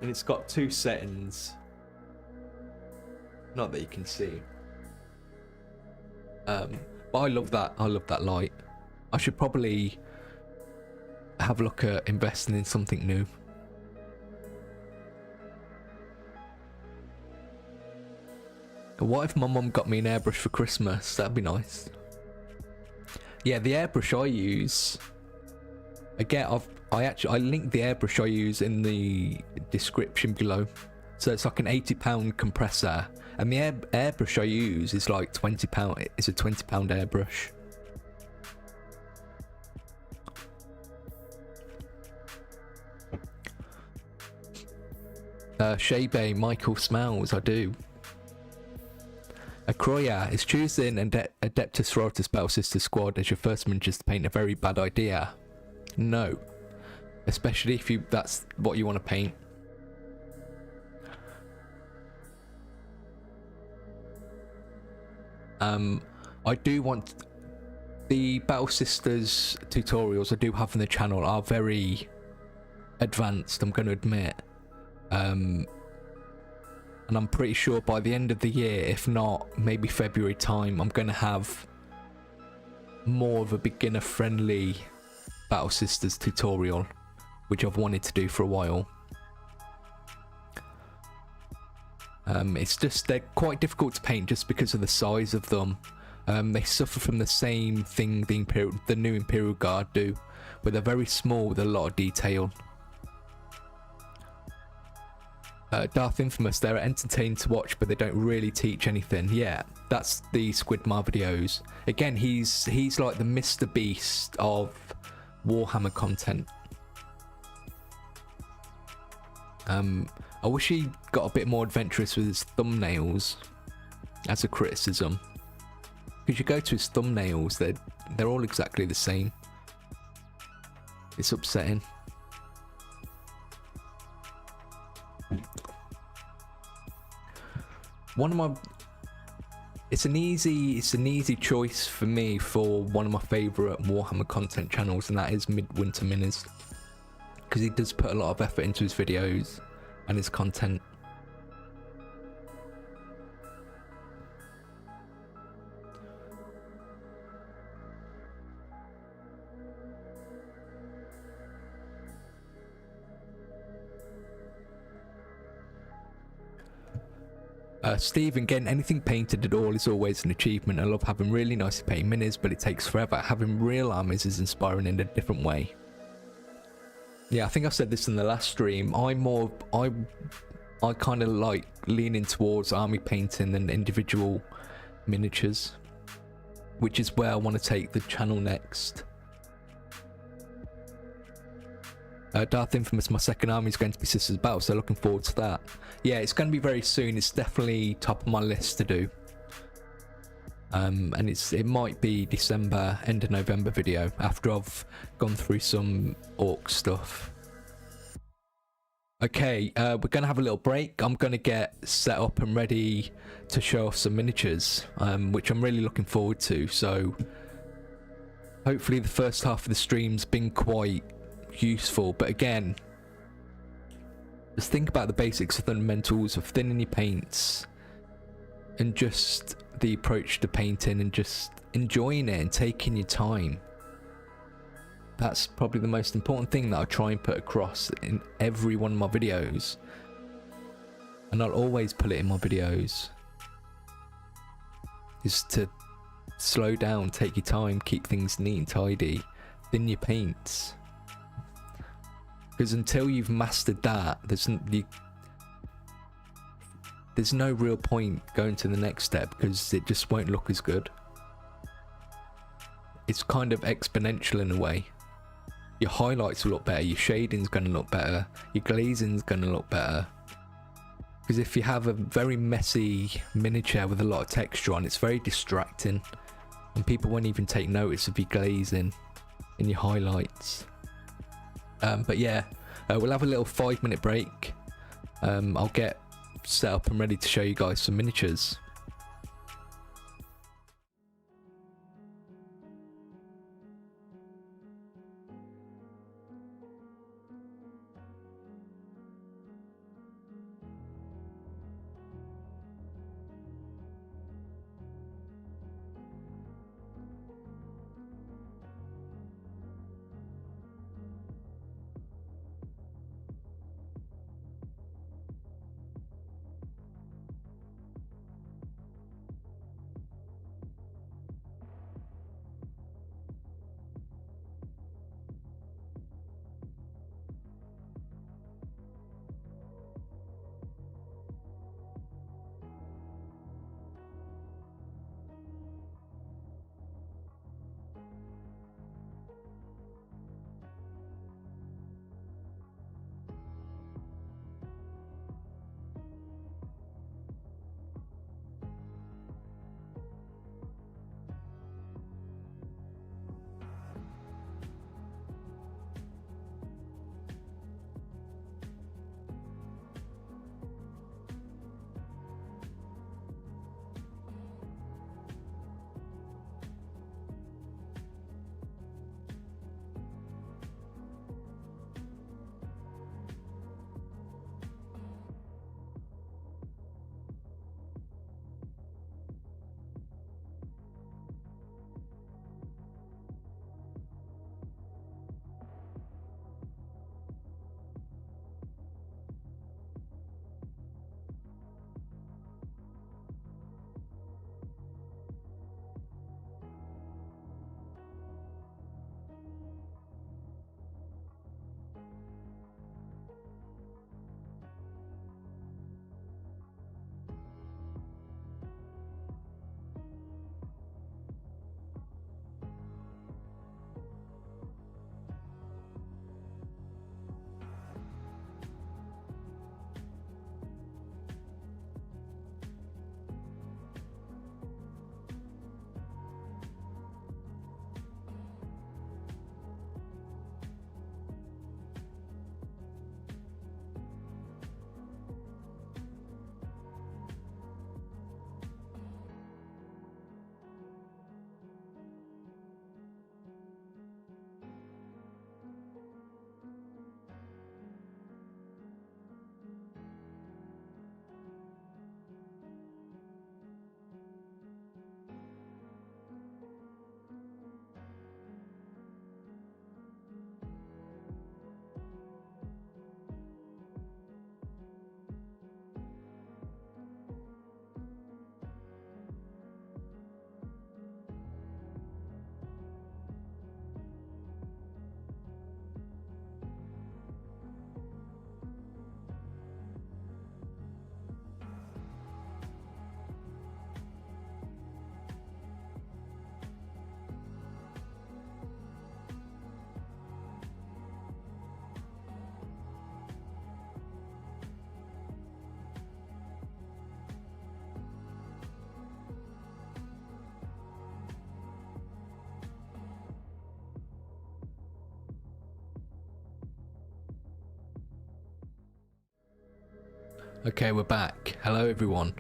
And it's got 2 settings. Not that you can see. But I love that. I love that light. I should probably have a look at investing in something new. What if my mum got me an airbrush for Christmas? That'd be nice. Yeah, the airbrush I use, again, I linked the airbrush I use in the description below. So it's like an £80 compressor, and the airbrush I use is like £20. It's a £20 airbrush. Shebe Michael Smells, I do. Akroya, is choosing Adeptus Sororitas Battle Sister Squad as your first miniatures to paint a very bad idea? No. Especially if that's what you want to paint. I do want... The Battle Sisters tutorials I do have on the channel are very advanced, I'm going to admit. And I'm pretty sure by the end of the year, if not maybe February time, I'm going to have more of a beginner friendly Battle Sisters tutorial, which I've wanted to do for a while. It's just they're quite difficult to paint just because of the size of them. They suffer from the same thing the new Imperial Guard do, where they're very small with a lot of detail. Darth Infamous, they're entertaining to watch, but they don't really teach anything. Yeah, that's the Squidmar videos. Again, he's like the Mr. Beast of Warhammer content. I wish he got a bit more adventurous with his thumbnails as a criticism. Because you go to his thumbnails, they're all exactly the same. It's upsetting. It's an easy choice for me for one of my favourite Warhammer content channels, and that is Midwinter Minis, because he does put a lot of effort into his videos and his content. Stephen, getting anything painted at all is always an achievement. I love having really nicely painted minis, but it takes forever. Having real armies is inspiring in a different way. Yeah, I think I said this in the last stream. I kind of like leaning towards army painting than individual miniatures, which is where I want to take the channel next. Darth Infamous, my second army is going to be Sisters Battle, so looking forward to that. Yeah, it's going to be very soon. It's definitely top of my list to do. And it might be December, end of November video after I've gone through some orc stuff. Okay, we're going to have a little break. I'm going to get set up and ready to show off some miniatures, which I'm really looking forward to. So hopefully the first half of the stream's been quite useful, but again, just think about the basics, fundamentals of thinning your paints and just the approach to painting and just enjoying it and taking your time. That's probably the most important thing that I try and put across in every one of my videos, and I'll always put it in my videos, is to slow down, take your time, keep things neat and tidy, thin your paints. Because until you've mastered that, there's no real point going to the next step, because it just won't look as good. It's kind of exponential in a way. Your highlights will look better, your shading's going to look better, your glazing's going to look better. Because if you have a very messy miniature with a lot of texture on, it's very distracting, and people won't even take notice of your glazing and your highlights. But yeah, we'll have a little 5-minute break. I'll get set up and ready to show you guys some miniatures. Okay, we're back. Hello everyone.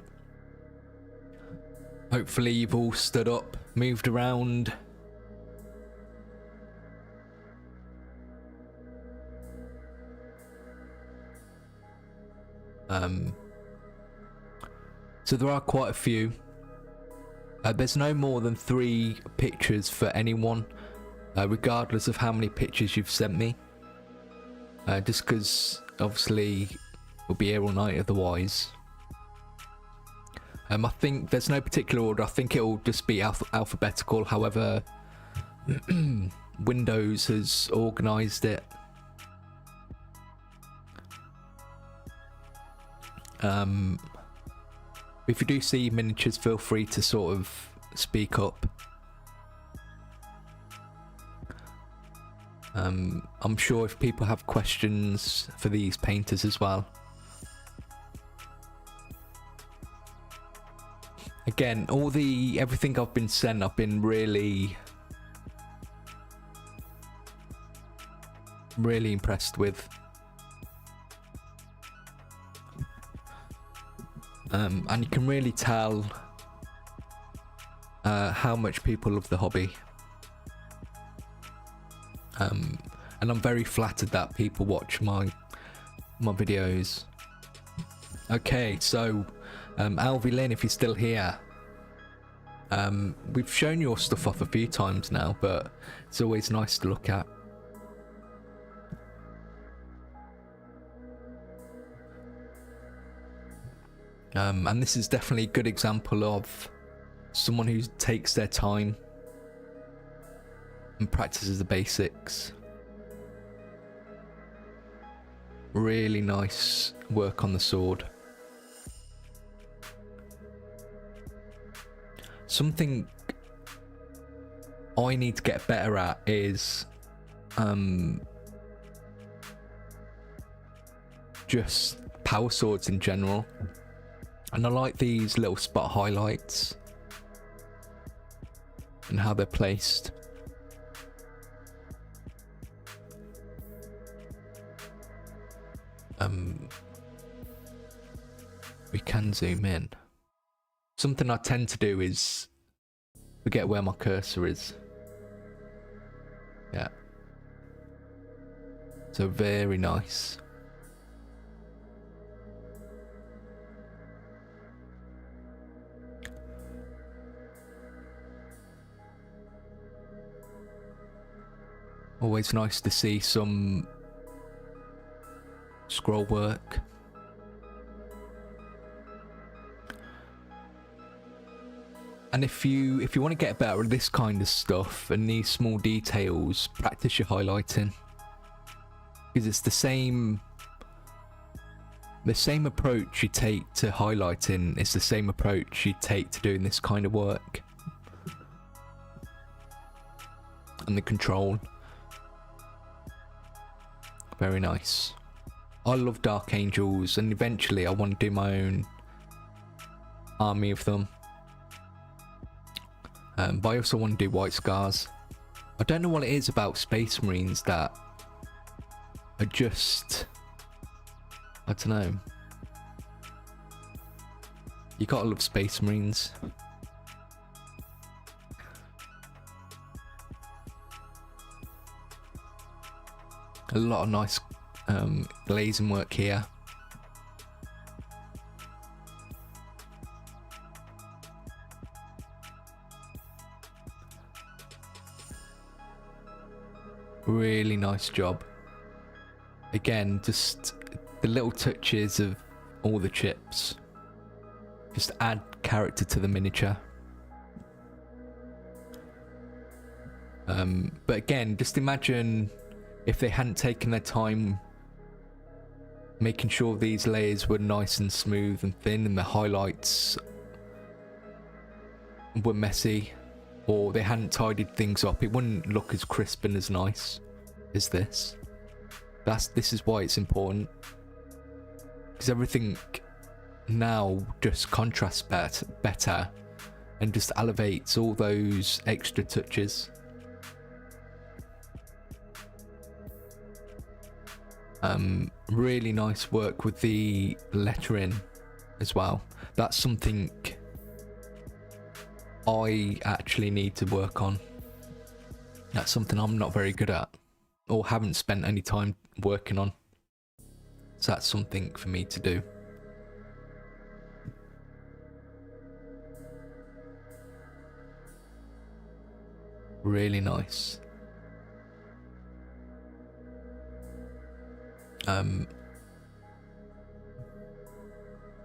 Hopefully you've all stood up, moved around. So there are quite a few. There's no more than 3 pictures for anyone, regardless of how many pictures you've sent me. Just because obviously we'll be here all night otherwise. I think there's no particular order. I think it'll just be alphabetical. However, Windows has organised it. If you do see miniatures, feel free to sort of speak up. I'm sure if people have questions for these painters as well. Again, everything I've been sent, I've been really impressed with. And you can really tell how much people love the hobby. And I'm very flattered that people watch my videos. Okay, so Alvy Lynn, if you're still here, we've shown your stuff off a few times now, but it's always nice to look at. And this is definitely a good example of someone who takes their time and practices the basics. Really nice work on the sword. Something I need to get better at is just power swords in general. And I like these little spot highlights and how they're placed. We can zoom in. Something I tend to do is forget where my cursor is. Yeah. So very nice. Always nice to see some scroll work. And if you want to get better at this kind of stuff and these small details, practice your highlighting. Because it's the same approach you take to highlighting, it's the same approach you take to doing this kind of work. And the control. Very nice. I love Dark Angels, and eventually I want to do my own army of them. But I also want to do White Scars. I don't know what it is about Space Marines that are just... I don't know. You gotta love Space Marines. A lot of nice glazing work here. Really nice job. Again, just the little touches of all the chips. Just add character to the miniature. But again, just imagine if they hadn't taken their time making sure these layers were nice and smooth and thin and the highlights were messy, or they hadn't tidied things up, it wouldn't look as crisp and as nice as this. This is why it's important, because everything now just contrasts better and just elevates all those extra touches. Really nice work with the lettering as well. That's something I actually need to work on. That's something I'm not very good at, or haven't spent any time working on. So that's something for me to do. Really nice.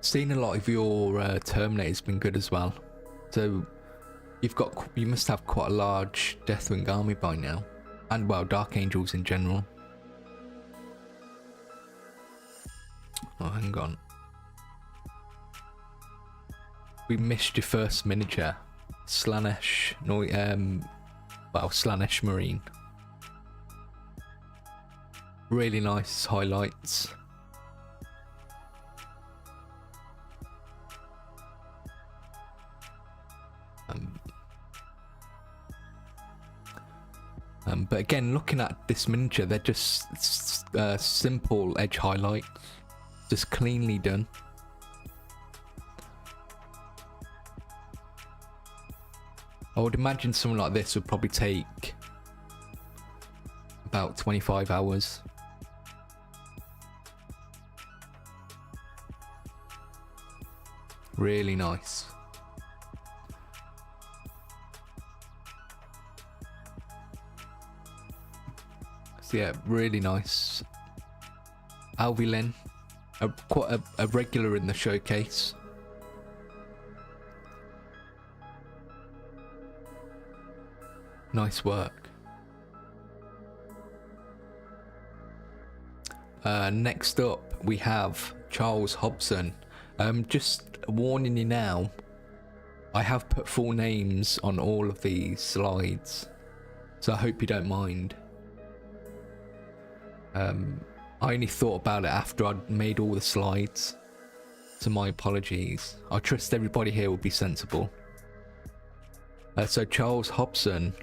Seeing a lot of your Terminator's been good as well. So you must have quite a large Deathwing army by now, and well, Dark Angels in general. Oh, hang on. We missed your first miniature, Slanesh. No, Slanesh Marine. Really nice highlights. But again, looking at this miniature, they're just simple edge highlights, just cleanly done. I would imagine something like this would probably take about 25 hours. Really nice. So yeah, really nice. Alvilin, quite a regular in the showcase. Nice work. Next up, we have Charles Hobson. Just warning you now, I have put full names on all of these slides, so I hope you don't mind. I only thought about it after I'd made all the slides, so my apologies. I trust everybody here will be sensible. So Charles Hobson,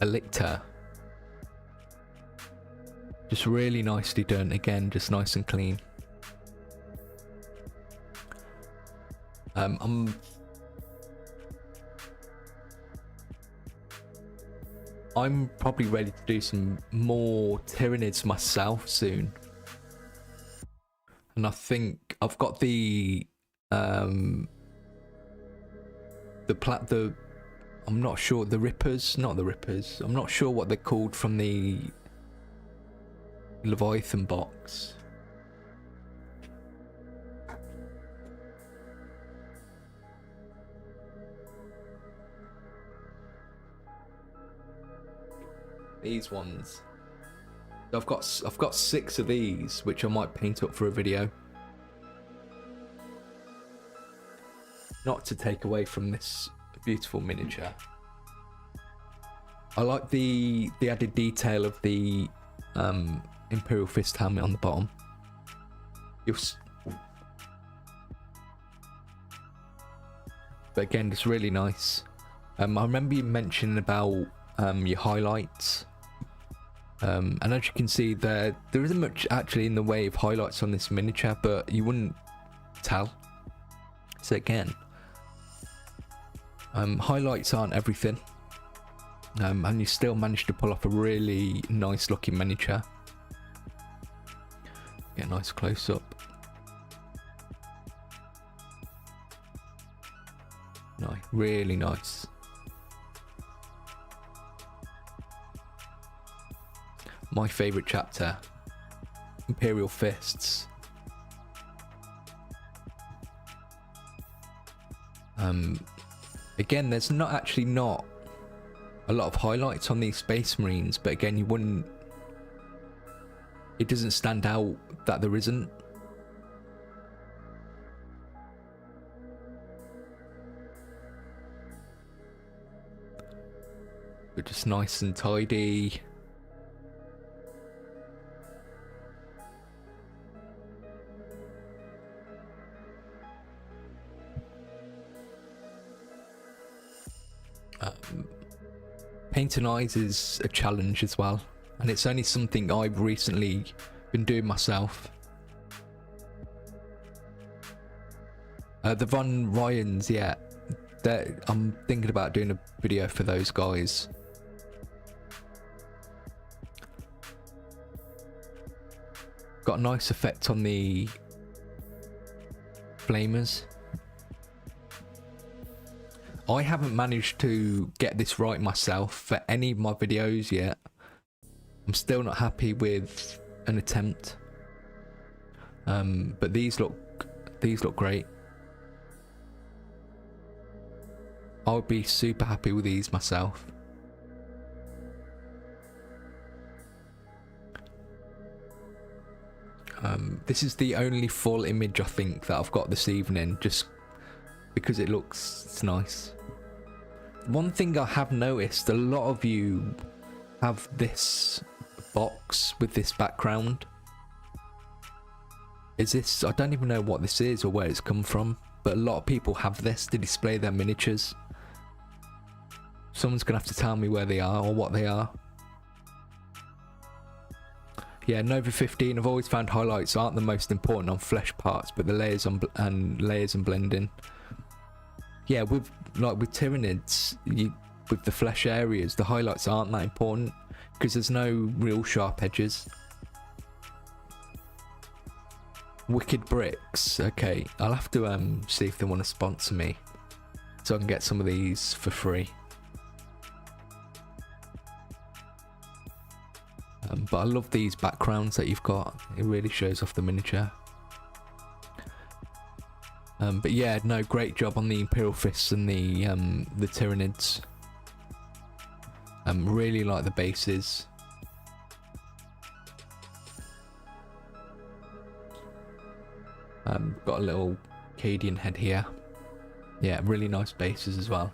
Elictor, just really nicely done. Again, just nice and clean. I'm probably ready to do some more Tyranids myself soon, and I think I've got the I'm not sure, the Rippers, not the Rippers. I'm not sure what they're called from the Leviathan box. These ones. I've got 6 of these, which I might paint up for a video. Not to take away from this beautiful miniature. I like the added detail of the Imperial Fist helmet on the bottom. But again, it's really nice. I remember you mentioning about your highlights. And as you can see, there isn't much actually in the way of highlights on this miniature, but you wouldn't tell. So again, highlights aren't everything, and you still managed to pull off a really nice looking miniature. Get a nice close up. Nice, really nice. My favourite chapter, Imperial Fists. Again, there's not a lot of highlights on these Space Marines, but again, it doesn't stand out that there isn't. But just nice and tidy. Painting eyes is a challenge as well, and it's only something I've recently been doing myself. The Von Ryans, yeah, I'm thinking about doing a video for those guys. Got a nice effect on the flamers. I haven't managed to get this right myself for any of my videos yet. I'm still not happy with an attempt. But these look great. I would be super happy with these myself. This is the only full image I think that I've got this evening, just because it's nice. One thing I have noticed, a lot of you have this box with this background. Is this, I don't even know what this is or where it's come from, but a lot of people have this to display their miniatures. Someone's gonna have to tell me where they are or what they are. Yeah, Nova 15, I've always found highlights aren't the most important on flesh parts, but the layers and blending. Yeah, with Tyranids, with the flesh areas, the highlights aren't that important because there's no real sharp edges. Wicked Bricks, okay, I'll have to see if they want to sponsor me so I can get some of these for free. But I love these backgrounds that you've got. It really shows off the miniature. But yeah, no, great job on the Imperial Fists and the Tyranids. Really like the bases. Got a little Cadian head here. Yeah, really nice bases as well.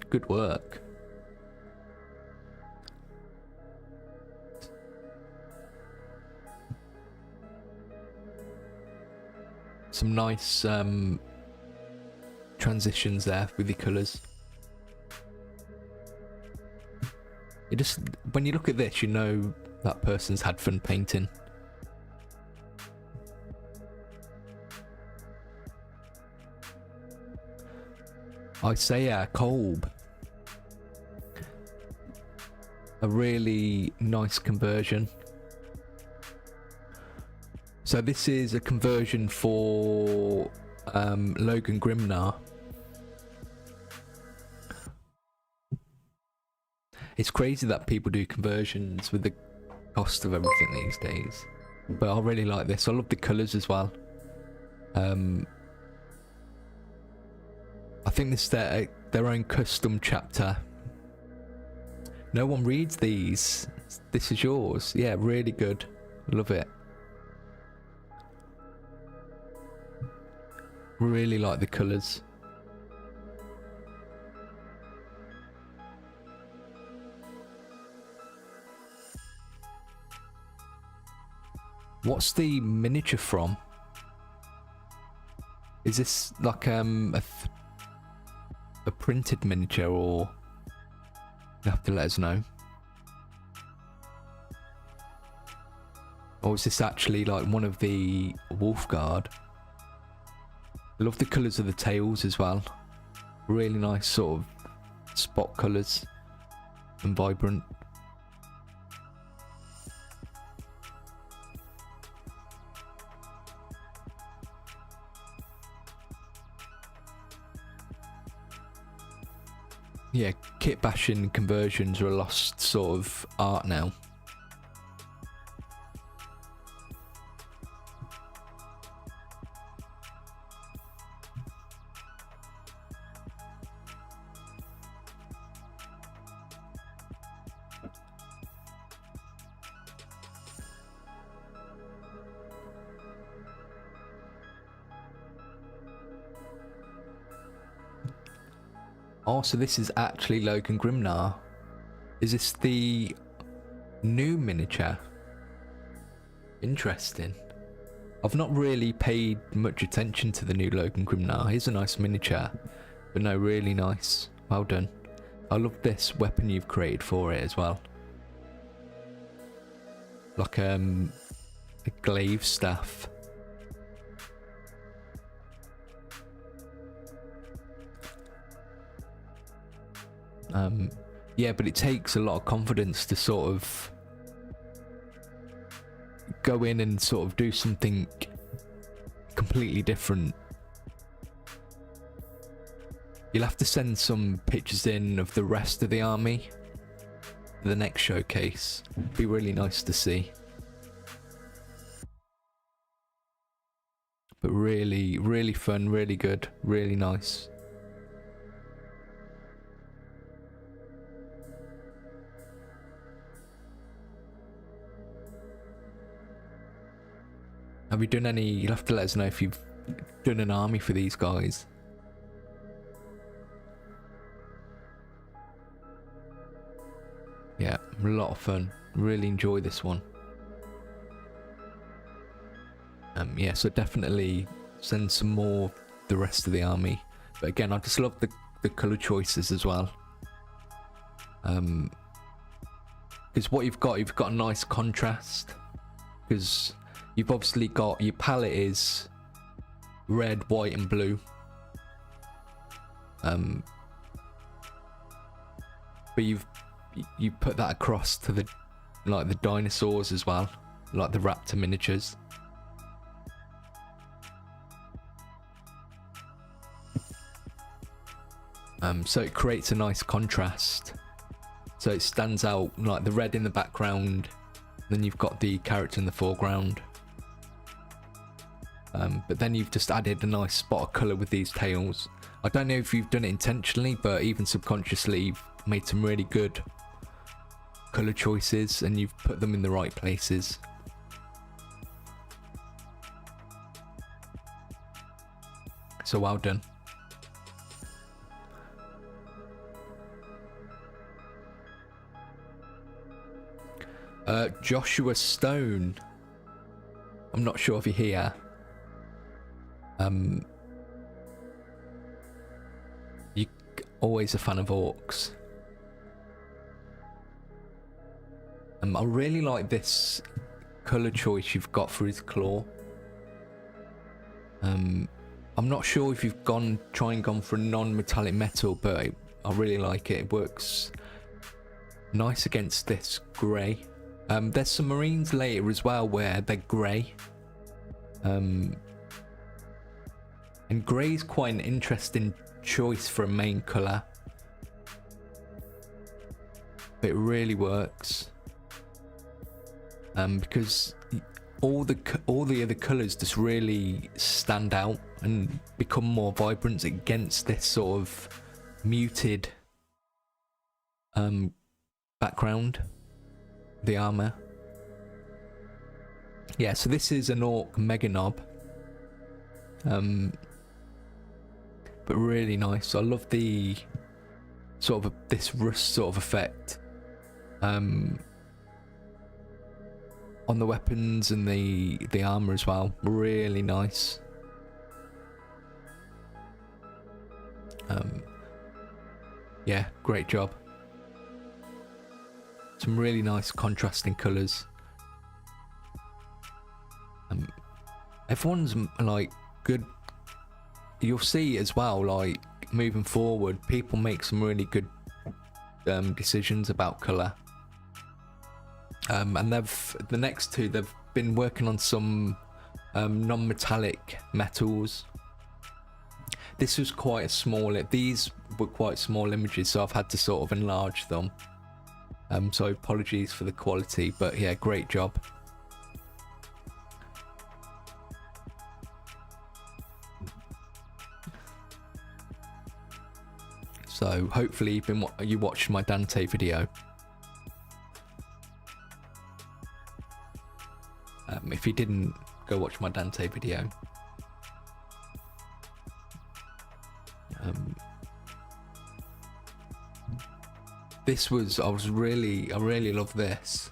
Good work. Some nice transitions there with the colours. It just, when you look at this, you know that person's had fun painting. Isaiah Kolb. A really nice conversion. So this is a conversion for Logan Grimnar. It's crazy that people do conversions with the cost of everything these days. But I really like this. I love the colours as well. I think this is their own custom chapter. No one reads these. This is yours. Yeah, really good. Love it. Really like the colours. What's the miniature from? Is this like a printed miniature, or you have to let us know? Or is this actually like one of the Wolf Guard? I love the colours of the tails as well. Really nice sort of spot colours and vibrant. Yeah, kit bashing conversions are a lost sort of art now. Oh, so this is actually Logan Grimnar. Is this the new miniature? Interesting. I've not really paid much attention to the new Logan Grimnar. Here's a nice miniature, but no, really nice. Well done. I love this weapon you've created for it as well. Like a glaive staff. Yeah, but it takes a lot of confidence to sort of go in and sort of do something completely different. You'll have to send some pictures in of the rest of the army for the next showcase. Be really nice to see. But really, really fun, really good, really nice. Have you done any? You'll have to let us know if you've done an army for these guys. Yeah, a lot of fun. Really enjoy this one. Yeah, so definitely send some more of the rest of the army. But again, I just love the colour choices as well. Because what you've got a nice contrast. Because you've obviously got, your palette is red, white and blue. But you put that across to the dinosaurs as well, like the raptor miniatures. So it creates a nice contrast. So it stands out, like the red in the background, then you've got the character in the foreground. But then you've just added a nice spot of colour with these tails. I don't know if you've done it intentionally, but even subconsciously you've made some really good colour choices and you've put them in the right places. So well done. Joshua Stone. I'm not sure if you're here. You're always a fan of orcs. I really like this colour choice you've got for his claw. I'm not sure if you've gone for a non-metallic metal, but I really like it. It works nice against this grey. There's some marines later as well where they're grey. And grey is quite an interesting choice for a main colour. But it really works. Because all the other colours just really stand out and become more vibrant against this sort of muted background, the armour. Yeah, so this is an orc mega knob. But really nice. I love the sort of this rust sort of effect on the weapons and the armor as well. Really nice. Yeah, great job. Some really nice contrasting colors. Everyone's like good. You'll see as well, like moving forward, people make some really good decisions about color. And the next two, they've been working on some non-metallic metals. This was quite a small. These were quite small images, so I've had to sort of enlarge them. So apologies for the quality, but yeah, great job. So hopefully you watched my Dante video. If you didn't, go watch my Dante video. I really love this.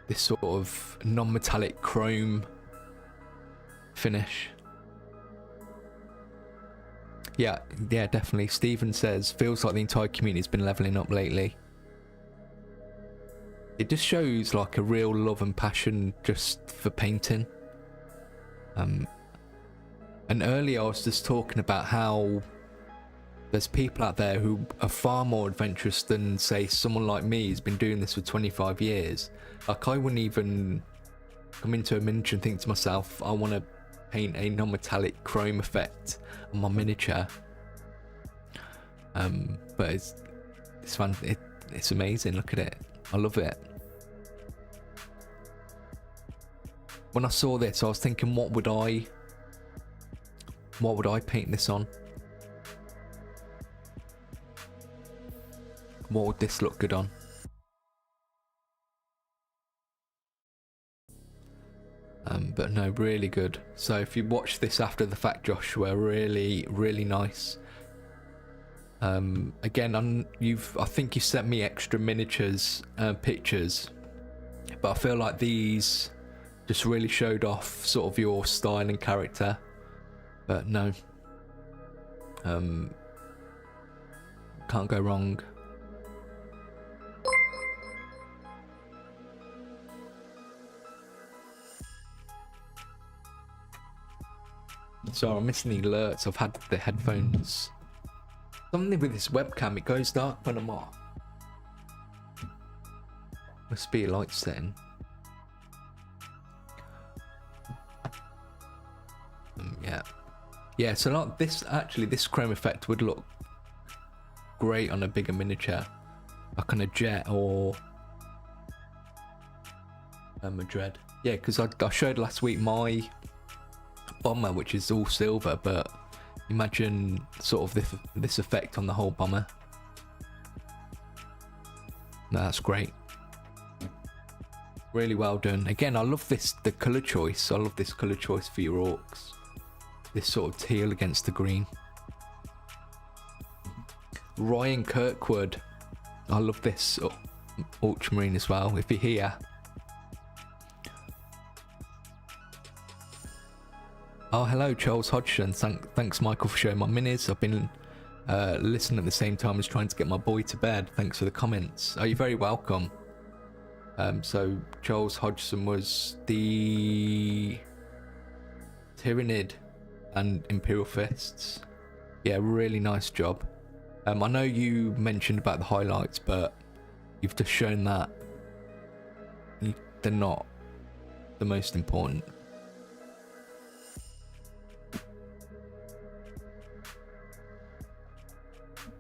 this sort of non-metallic chrome finish. Yeah, definitely. Stephen says, feels like the entire community's been leveling up lately. It just shows like a real love and passion just for painting. And earlier I was just talking about how there's people out there who are far more adventurous than, say, someone like me who's been doing this for 25 years. Like, I wouldn't even come into a miniature and think to myself, I want to paint a non-metallic chrome effect on my miniature. But it's fun. It's amazing. Look at it. I love it. When I saw this, I was thinking, what would I paint this on? What would this look good on? But no, really good. So if you watch this after the fact, Joshua, really, really nice. Again, I think you sent me extra miniatures, pictures, but I feel like these just really showed off sort of your style and character. But no, can't go wrong. So I'm missing the alerts. I've had the headphones. Something with this webcam, it goes dark when I'm off. Must be a light setting. Yeah, so like this, actually this chrome effect would look great on a bigger miniature, like on a jet or a Madrid. Yeah, because I showed last week my bomber, which is all silver, but imagine sort of this effect on the whole bomber. No, that's great. Really well done. Again, I love the colour choice. I love this colour choice for your orcs. This sort of teal against the green. Ryan Kirkwood. I love this ultramarine as well. If you're here. Oh, hello, Charles Hodgson. Thanks, Michael, for showing my minis. I've been listening at the same time as trying to get my boy to bed. Thanks for the comments. Oh, you're very welcome. So Charles Hodgson was the Tyrannid and Imperial Fists. Yeah, really nice job. I know you mentioned about the highlights, but you've just shown that they're not the most important.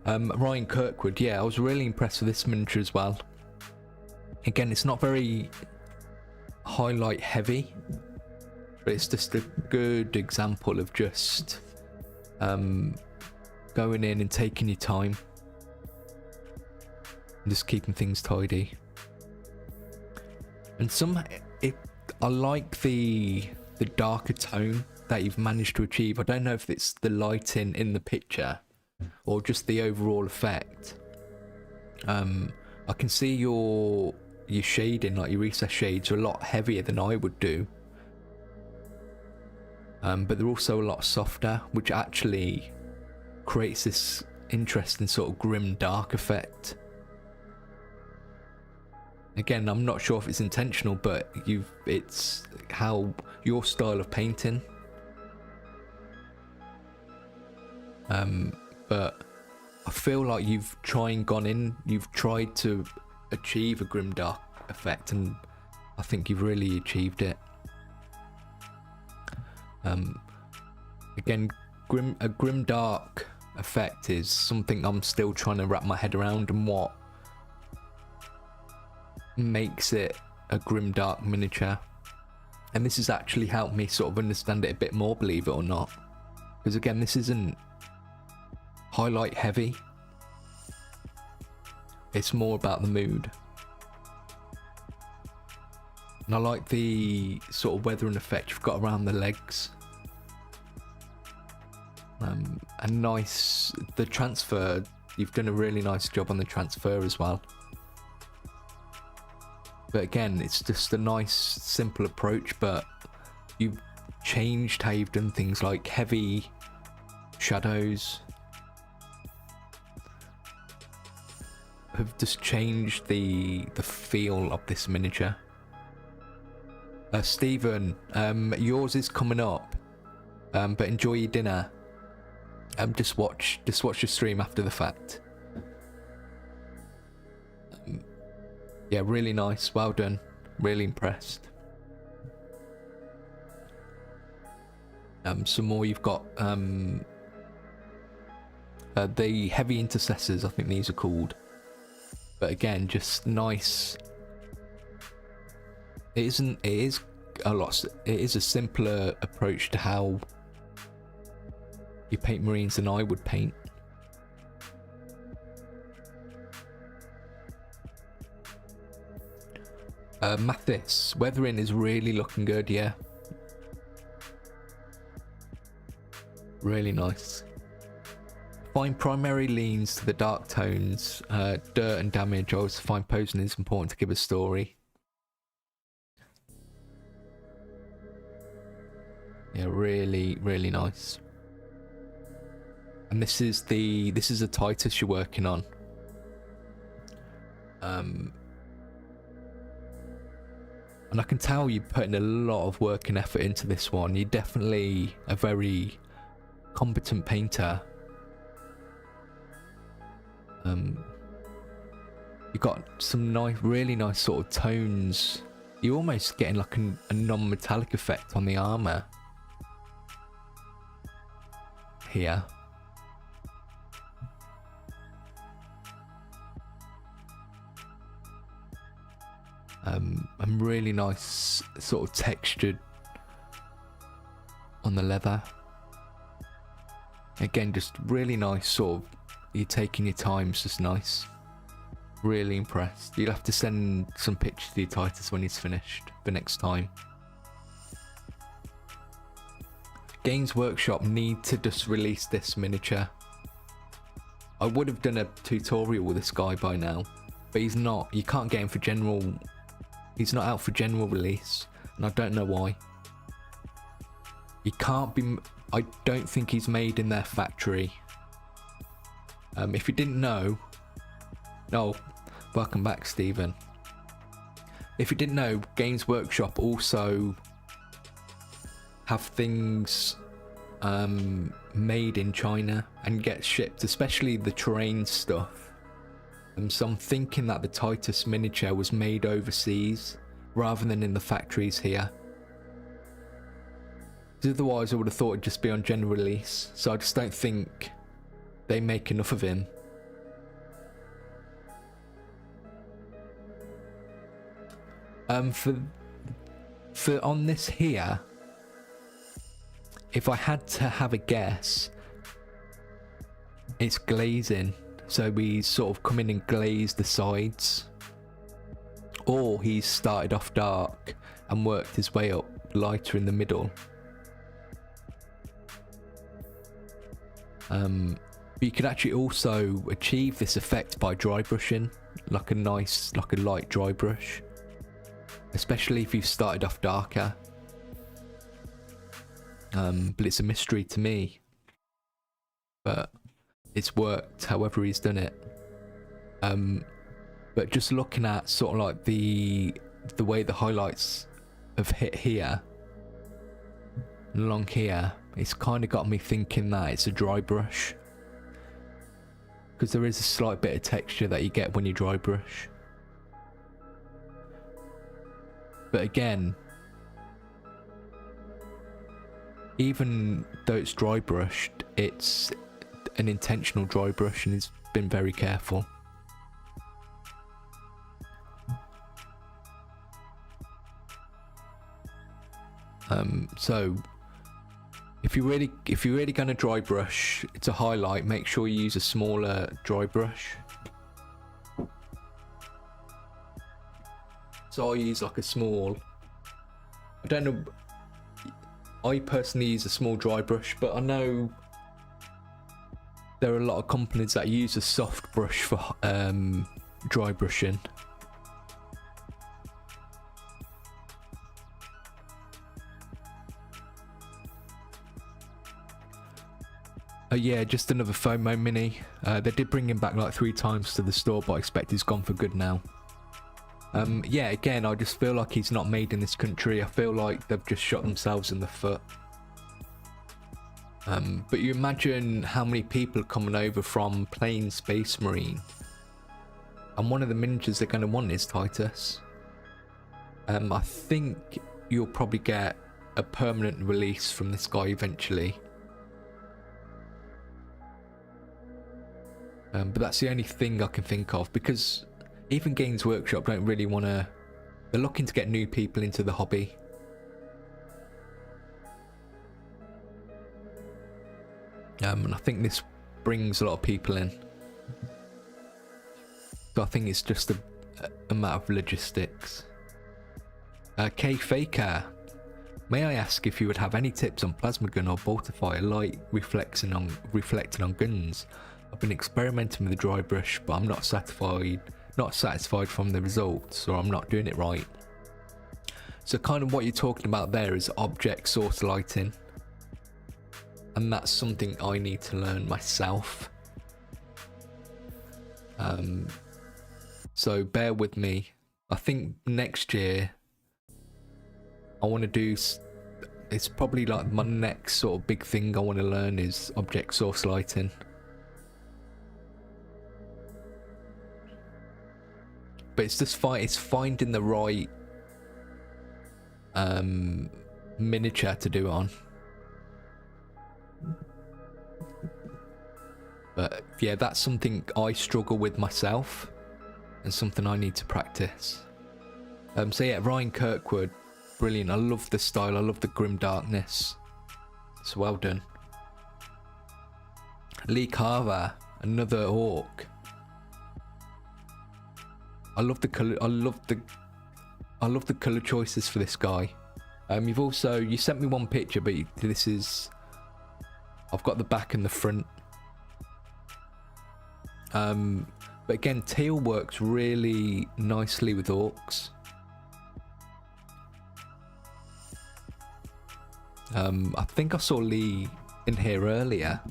Ryan Kirkwood, yeah, I was really impressed with this miniature as well. Again, it's not very highlight heavy, but it's just a good example of just going in and taking your time and just keeping things tidy. And I like the darker tone that you've managed to achieve. I don't know if it's the lighting in the picture or just the overall effect. I can see your shading, like your recess shades, are a lot heavier than I would do, but they're also a lot softer, which actually creates this interesting sort of grim dark effect. Again, I'm not sure if it's intentional, but it's how your style of painting. But I feel like you've tried to achieve a grim dark effect, and I think you've really achieved it. Again, a grim dark effect is something I'm still trying to wrap my head around, and what makes it a grim dark miniature. And this has actually helped me sort of understand it a bit more, believe it or not, because again, this isn't highlight heavy. It's more about the mood. And I like the sort of weathering effect you've got around the legs. And nice, the transfer, you've done a really nice job on the transfer as well. But again, it's just a nice, simple approach, but you've changed how you've done things like heavy shadows. Have just changed the feel of this miniature. Stephen, yours is coming up, but enjoy your dinner. Just watch the stream after the fact. Yeah, really nice. Well done. Really impressed. Some more you've got. The heavy intercessors, I think these are called. But again, just nice. It is a simpler approach to how you paint Marines than I would paint. Mathis, weathering is really looking good, yeah. Really nice. Fine primary leans to the dark tones, dirt and damage. I also find posing is important to give a story. Yeah, really, really nice. And this is a Titus you're working on. And I can tell you're putting a lot of work and effort into this one. You're definitely a very competent painter. You got some nice, really nice sort of tones. You're almost getting like a non-metallic effect on the armor here. And really nice sort of textured on the leather. Again, just really nice sort of, you're taking your time, it's just nice. Really impressed. You'll have to send some pictures to your Titus when he's finished for next time. Games Workshop need to just release this miniature. I would have done a tutorial with this guy by now, but he's not. You can't get him for general. He's not out for general release, and I don't know why. He can't be. I don't think he's made in their factory. If you didn't know, oh, welcome back, Stephen. If you didn't know, Games Workshop also have things made in China and get shipped, especially the terrain stuff. So I'm thinking that the Titus miniature was made overseas rather than in the factories here. Otherwise I would have thought it'd just be on general release, so I just don't think they make enough of him. For on this here, if I had to have a guess, it's glazing. So he's sort of come in and glazed the sides, or he's started off dark and worked his way up lighter in the middle. But you could actually also achieve this effect by dry brushing, like a light dry brush, especially if you've started off darker. But it's a mystery to me, but it's worked however he's done it. But just looking at sort of like the way the highlights have hit here and along here, it's kind of got me thinking that it's a dry brush, because there is a slight bit of texture that you get when you dry brush. But again, even though it's dry brushed, it's an intentional dry brush and he's been very careful. So if you're really going to dry brush to highlight, make sure you use a smaller dry brush. So I use like a small, I don't know, I personally use a small dry brush, but I know there are a lot of companies that use a soft brush for dry brushing. Oh yeah, just another FOMO mini. They did bring him back like 3 times to the store, but I expect he's gone for good now. Yeah, again, I just feel like he's not made in this country. I feel like they've just shot themselves in the foot. But you imagine how many people are coming over from playing Space Marine, and one of the miniatures they're going to want is Titus. I think you'll probably get a permanent release from this guy eventually. But that's the only thing I can think of, because even Games Workshop don't really want to... They're looking to get new people into the hobby. And I think this brings a lot of people in. So I think it's just a matter of logistics. K Faker, may I ask if you would have any tips on plasma gun or boltify light reflecting on guns? I've been experimenting with the dry brush, but I'm not satisfied from the results, or I'm not doing it right. So kind of what you're talking about there is object source lighting, and that's something I need to learn myself. So bear with me. I think next year I want to do, it's probably like my next sort of big thing I want to learn is object source lighting. But it's just it's finding the right miniature to do it on. But yeah, that's something I struggle with myself, and something I need to practice. So yeah, Ryan Kirkwood, brilliant. I love the style, I love the grim darkness. It's well done. Lee Carver, another orc. I love the color. I love the color choices for this guy. You sent me one picture, but this is. I've got the back and the front. But again, teal works really nicely with orcs. I think I saw Lee in here earlier.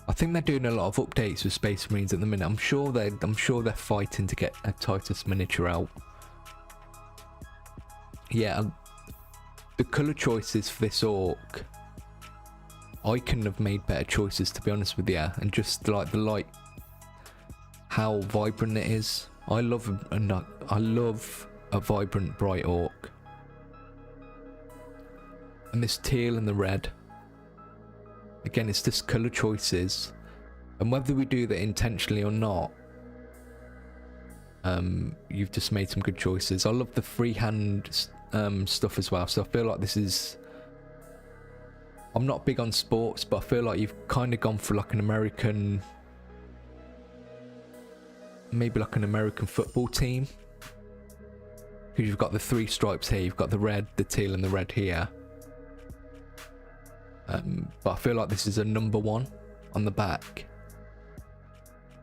I think they're doing a lot of updates with Space Marines at the minute. I'm sure they're fighting to get a Titus miniature out. Yeah, the colour choices for this orc, I couldn't have made better choices, to be honest with you. And just like the light, how vibrant it is. I love a vibrant, bright orc. And this teal and the red. Again, it's just colour choices, and whether we do that intentionally or not, you've just made some good choices. I love the freehand stuff as well, so I feel like this is... I'm not big on sports, but I feel like you've kind of gone for like an American... maybe like an American football team. Because you've got the 3 stripes here, you've got the red, the teal and the red here. But I feel like this is a number 1 on the back.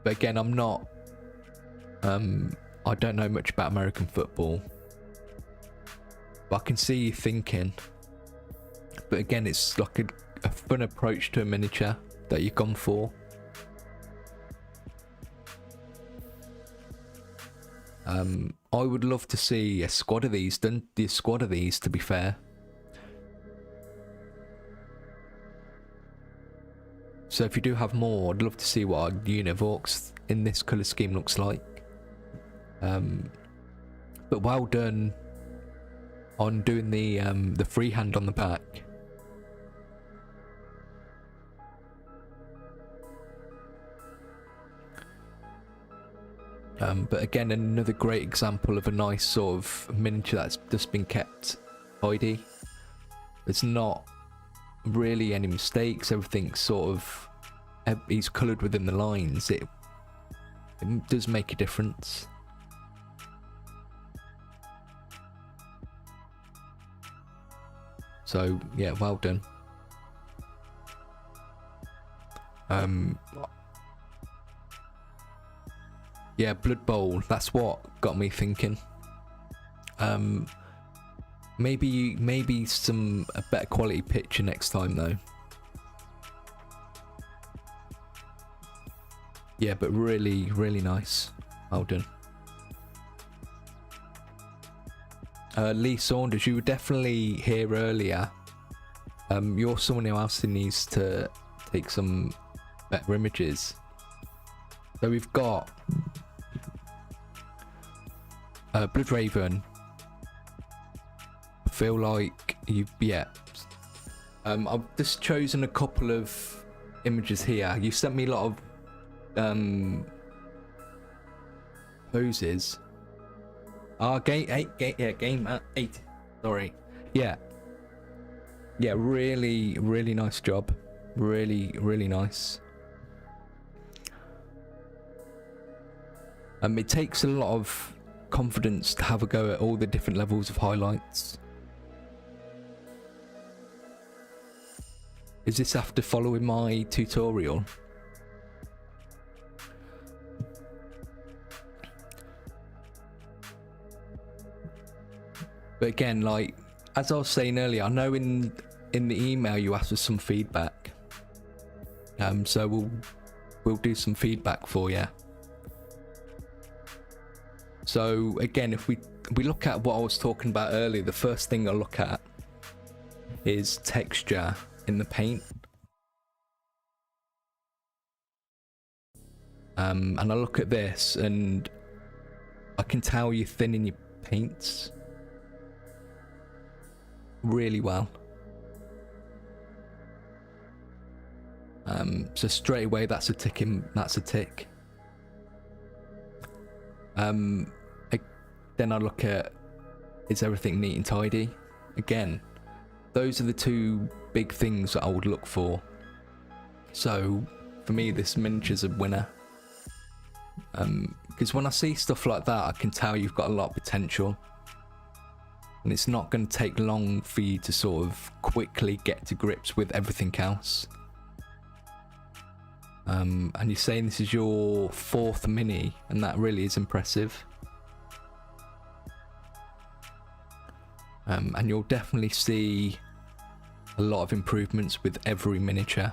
But again, I'm not... I don't know much about American football. But I can see you thinking. But again, it's like a fun approach to a miniature that you've gone for. I would love to see a squad of these, to be fair. So if you do have more, I'd love to see what our unit of orcs in this colour scheme looks like. But well done on doing the freehand on the back. But again, another great example of a nice sort of miniature that's just been kept tidy. There's not really any mistakes. Everything's sort of, he's coloured within the lines. It does make a difference. So yeah, well done. Yeah, Blood Bowl, that's what got me thinking. Maybe a better quality picture next time though. Yeah, but really, really nice. Well done. Lee Saunders, you were definitely here earlier. You're someone who else needs to take some better images. So we've got Bloodraven. I feel like I've just chosen a couple of images here. You sent me a lot of poses. Game 8. Sorry. Yeah, really, really nice job. Really, really nice. It takes a lot of confidence to have a go at all the different levels of highlights. Is this after following my tutorial? But again, like as I was saying earlier, I know in the email you asked for some feedback. So we'll do some feedback for you. So again, if we look at what I was talking about earlier, the first thing I look at is texture in the paint. And I look at this and I can tell you're thinning your paints really well. So straight away that's a tick. Then I look at, is everything neat and tidy? Again, those are the two big things that I would look for. So for me, this miniature's a winner. Because when I see stuff like that, I can tell you've got a lot of potential. And it's not going to take long for you to sort of quickly get to grips with everything else. And you're saying this is your 4th mini, and that really is impressive. And you'll definitely see a lot of improvements with every miniature.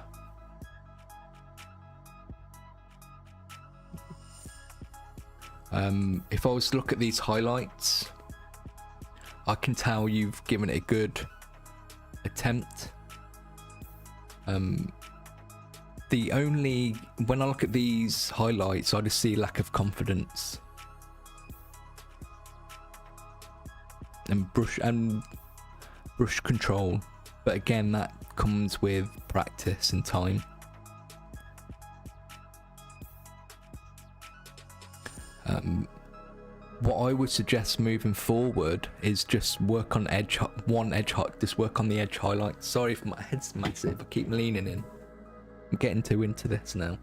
If I was to look at these highlights, I can tell you've given it a good attempt. When I look at these highlights, I just see lack of confidence. And brush control, but again that comes with practice and time. What I would suggest moving forward is just work on just work on the edge highlights. Sorry if my head's massive, I keep leaning in. I'm getting too into this now.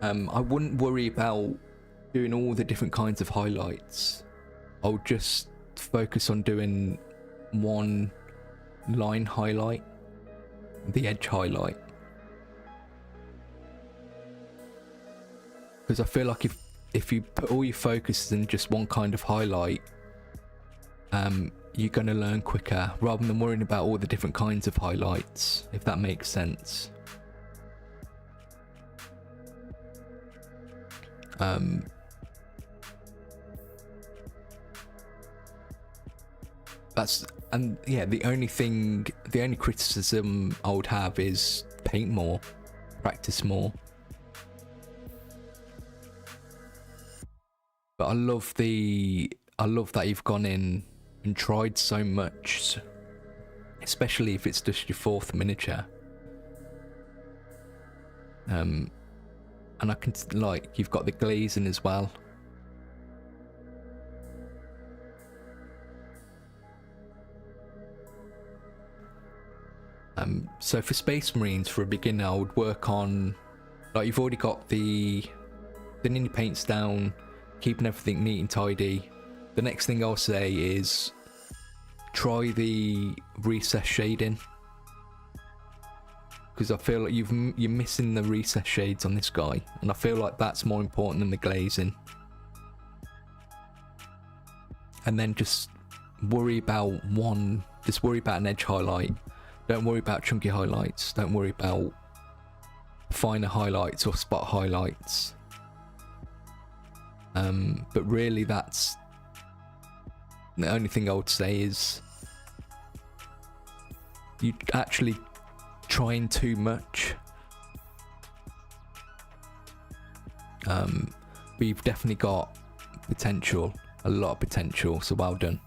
I wouldn't worry about doing all the different kinds of highlights. I'll just focus on doing one line highlight, the edge highlight. Because I feel like if you put all your focus in just one kind of highlight, you're going to learn quicker rather than worrying about all the different kinds of highlights, if that makes sense. The only criticism I would have is paint more, practice more. But I love that you've gone in and tried so much, especially if it's just your 4th miniature. And I can you've got the glazing as well. So for Space Marines, for a beginner, I would work on, you've already got the thinning your paints down, keeping everything neat and tidy. The next thing I'll say is try the recess shading, because I feel like you're missing the recess shades on this guy, and I feel like that's more important than the glazing. And then just worry about just worry about an edge highlight. Don't worry about chunky highlights. Don't worry about finer highlights or spot highlights. But really that's the only thing I would say is you actually trying too much. But you've definitely got potential, a lot of potential, so well done.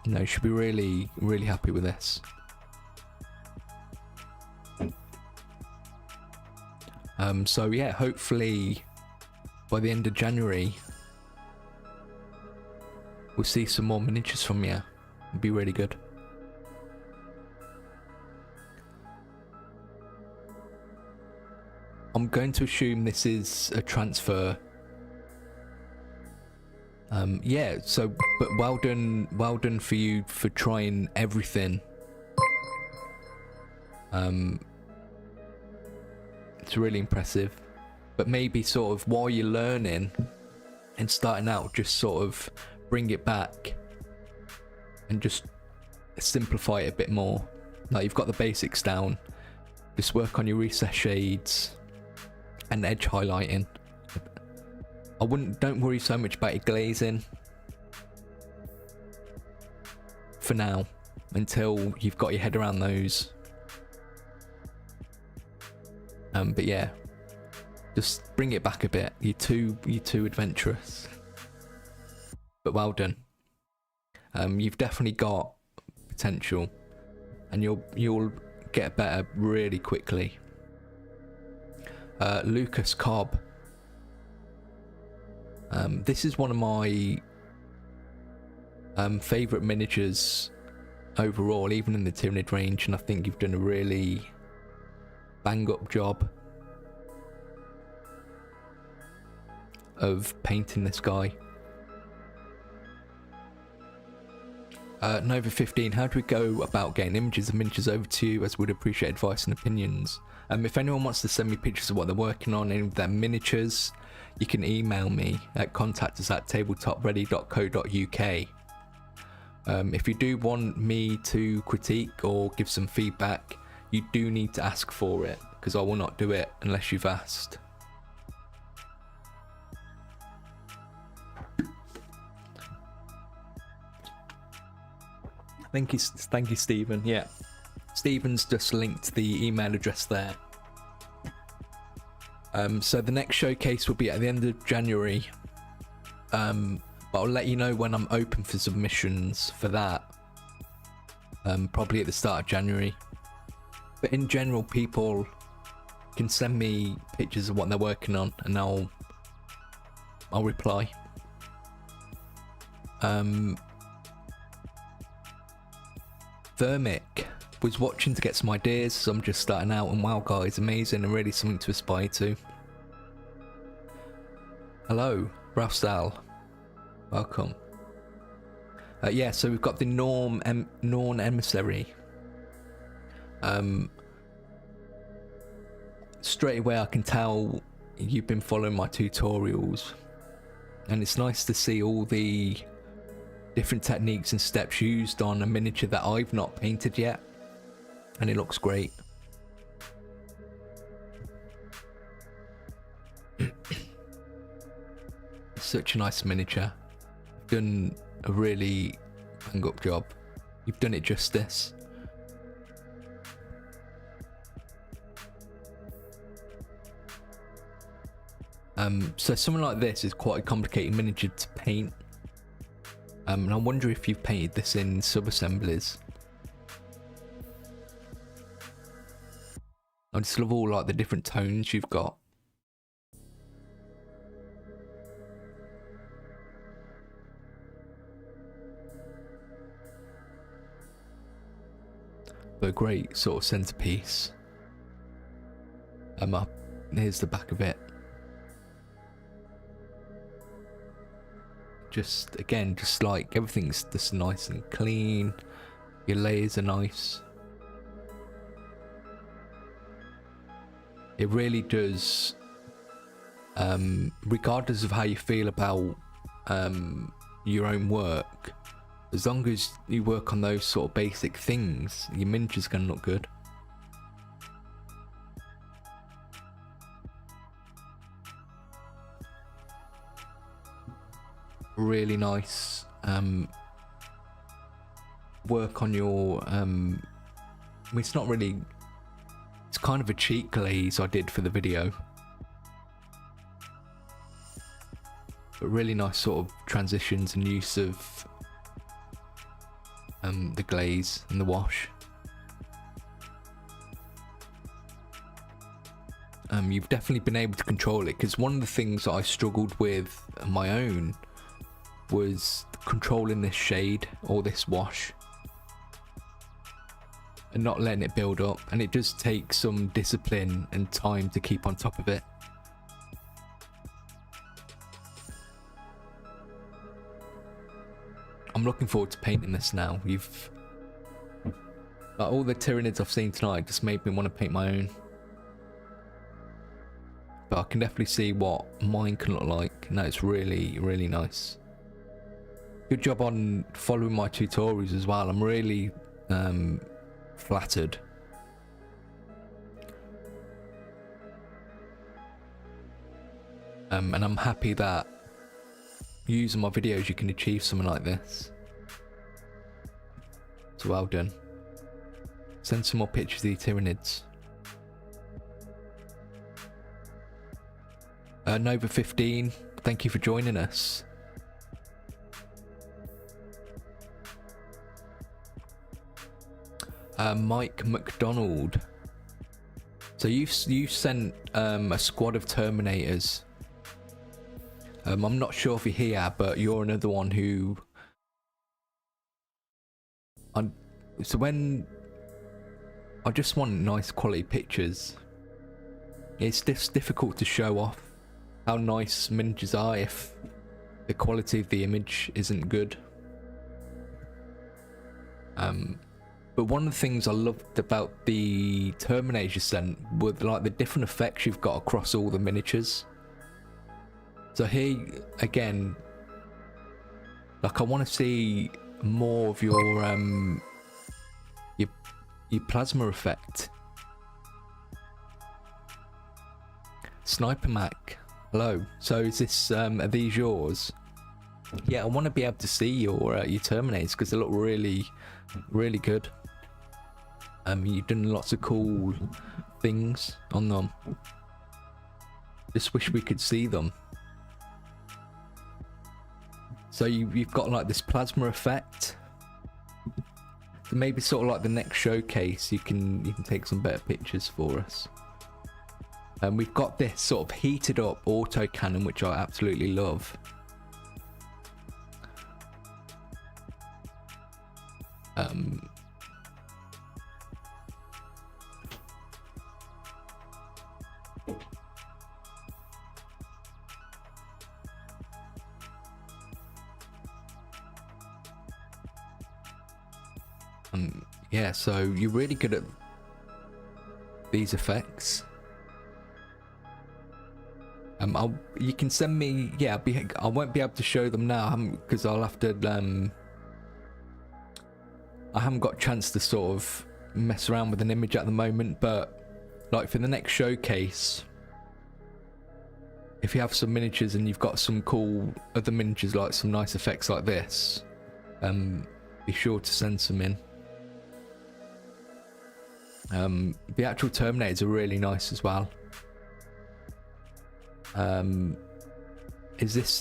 You know, you should be really, really happy with this. So yeah, hopefully by the end of January we'll see some more miniatures from you. It'd be really good. I'm going to assume this is a transfer. Yeah, so but well done for you for trying everything. It's really impressive. But maybe sort of while you're learning and starting out, just sort of bring it back and just simplify it a bit more. Like, you've got the basics down, just work on your recess shades and edge highlighting. Don't worry so much about your glazing for now, until you've got your head around those. But yeah, just bring it back a bit. You're too adventurous. But well done. You've definitely got potential, and you'll get better really quickly. Lucas Cobb. This is one of my favourite miniatures overall, even in the Tyranid range, and I think you've done a really bang up job of painting this guy. Nova 15, how do we go about getting images and miniatures over to you, as would appreciate advice and opinions. If anyone wants to send me pictures of what they're working on, any of their miniatures, you can email me at contact@tabletopready.co.uk. If you do want me to critique or give some feedback, you do need to ask for it, because I will not do it unless you've asked. Thank you, Stephen. Yeah, Stephen's just linked the email address there. So the next showcase will be at the end of January. But I'll let you know when I'm open for submissions for that. Probably at the start of January. But in general, people can send me pictures of what they're working on, and I'll reply. Vermic was watching to get some ideas, so I'm just starting out, and wow guys, amazing and really something to aspire to. Hello, Rafsal. Welcome. Yeah, so we've got the Norn Emissary. Straight away I can tell you've been following my tutorials, and it's nice to see all the different techniques and steps used on a miniature that I've not painted yet, and it looks great. Such a nice miniature. You've done a really bang up job. You've done it justice. So something like this is quite a complicated miniature to paint. And I wonder if you've painted this in sub-assemblies. I just love all like the different tones you've got. But a great sort of centrepiece. Here's the back of it. Just again, just like everything's just nice and clean. Your layers are nice. It really does regardless of how you feel about your own work, as long as you work on those sort of basic things, your miniature's gonna look good. Really nice work on your it's not really, it's kind of a cheat glaze I did for the video, but really nice sort of transitions and use of the glaze and the wash. You've definitely been able to control it, because one of the things that I struggled with on my own was controlling this shade or this wash and not letting it build up, and it does take some discipline and time to keep on top of it. I'm looking forward to painting this now. Like, all the Tyranids I've seen tonight just made me want to paint my own, but I can definitely see what mine can look like, and that's really, really nice. Good job on following my tutorials as well. I'm really flattered. And I'm happy that using my videos you can achieve something like this. So well done. Send some more pictures of the Tyranids. Nova 15, thank you for joining us. Mike McDonald. So you sent a squad of Terminators. I'm not sure if you're here, but you're another one who. So when I just want nice quality pictures, it's difficult to show off how nice miniatures are if the quality of the image isn't good. But one of the things I loved about the Terminators you sent were like the different effects you've got across all the miniatures. So here again, like, I want to see more of your plasma effect. Sniper Mac, hello. So is this are these yours? Yeah, I want to be able to see your Terminators because they look really, really good. You've done lots of cool things on them. Just wish we could see them. So you've got like this plasma effect. So maybe sort of like the next showcase, you can take some better pictures for us. And we've got this sort of heated up auto cannon, which I absolutely love. Yeah, so you're really good at these effects. You can send me. Yeah, I won't be able to show them now because I'll have to. I haven't got a chance to sort of mess around with an image at the moment, but like for the next showcase, if you have some miniatures and you've got some cool other miniatures, like some nice effects like this, be sure to send some in. The actual Terminators are really nice as well. Is this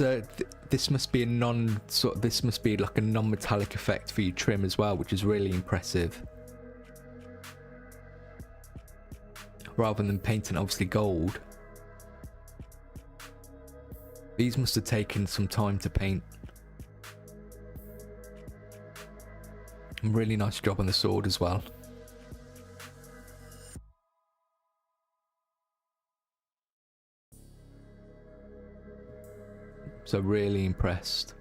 this must be a this must be like a non-metallic effect for your trim as well, which is really impressive. Rather than painting obviously gold, these must have taken some time to paint. Really nice job on the sword as well. So really impressed.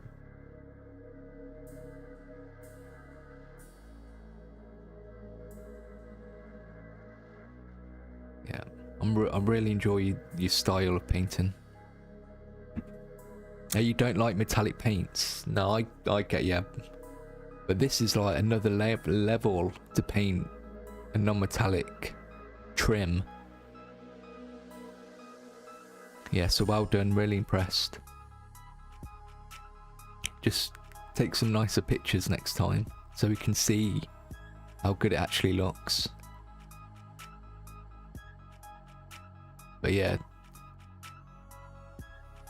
Yeah, I really enjoy your style of painting. Oh, you don't like metallic paints? No, I get you. But this is like another level to paint a non-metallic trim. Yeah, so well done, really impressed. Just take some nicer pictures next time so we can see how good it actually looks. But yeah.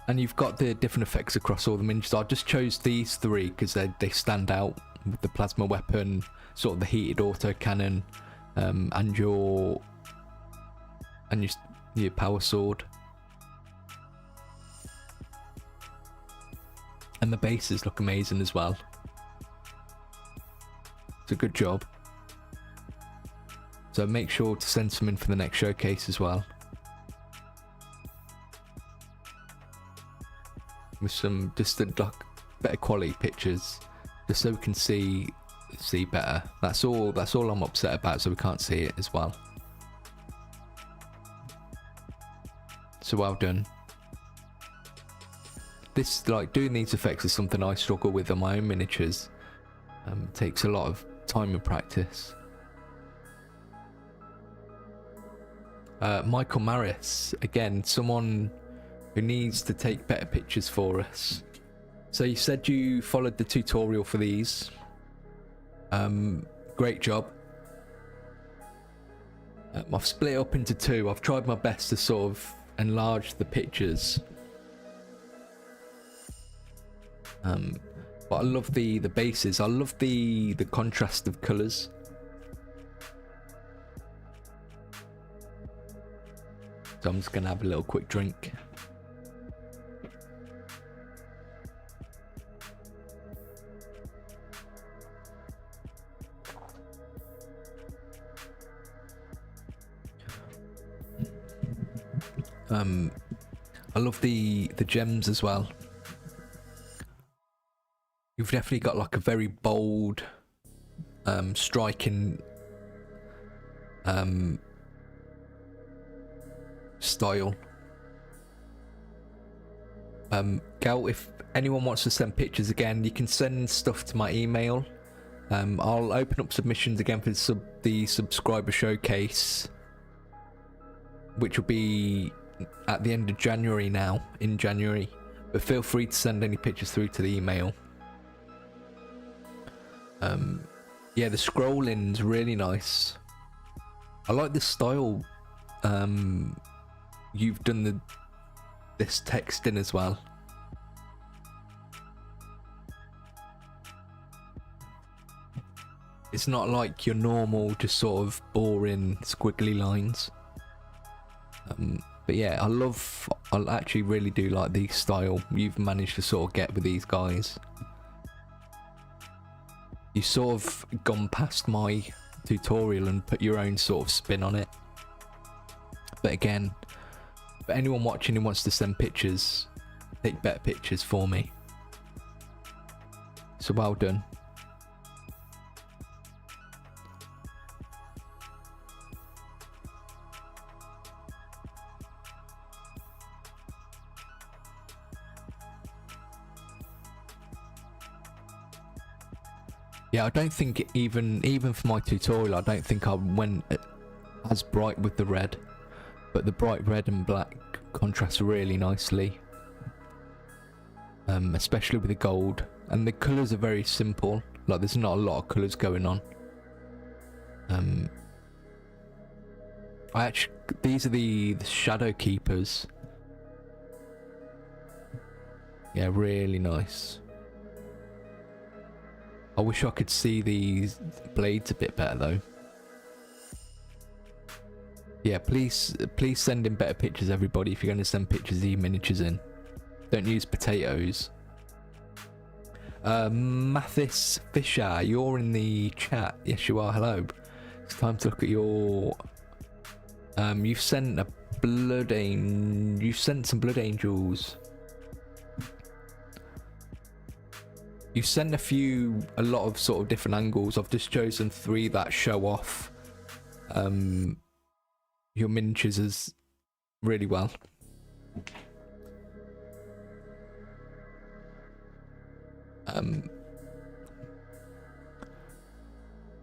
And you've got the different effects across all the miniatures. I just chose these three because they stand out with the plasma weapon, sort of the heated autocannon, and your power sword. And the bases look amazing as well. It's a good job. So make sure to send some in for the next showcase as well. With some just like better quality pictures, just so we can see better. That's all I'm upset about, so we can't see it as well. So well done. This, like, doing these effects is something I struggle with on my own miniatures. Takes a lot of time and practice. Michael Maris, again, someone who needs to take better pictures for us. So you said you followed the tutorial for these. Great job. I've split it up into two. I've tried my best to sort of enlarge the pictures. But I love the bases. I love the contrast of colours. So I'm just gonna have a little quick drink. I love the gems as well. You've definitely got like a very bold, striking style. Gal, if anyone wants to send pictures again, you can send stuff to my email. I'll open up submissions again for the subscriber showcase, which will be at the end of January now, in January. But feel free to send any pictures through to the email. Yeah, the scrolling's really nice. I like the style you've done this text in as well. It's not like your normal, just sort of boring, squiggly lines. But yeah, I actually really do like the style you've managed to sort of get with these guys. You sort of gone past my tutorial and put your own sort of spin on it. But again, for anyone watching who wants to send pictures, take better pictures for me. So well done. Yeah, I don't think even for my tutorial, I don't think I went as bright with the red, but the bright red and black contrast really nicely, especially with the gold, and the colours are very simple. Like, there's not a lot of colours going on. These are the shadow keepers. Yeah, really nice. I wish I could see these blades a bit better though. Yeah, please send in better pictures, everybody, if you're going to send pictures of your miniatures in. Don't use potatoes. Mathis Fisher, you're in the chat. Yes, you are. Hello. It's time to look at your... you've sent some blood angels. You sent a lot of sort of different angles. I've just chosen 3 that show off your miniatures as really well.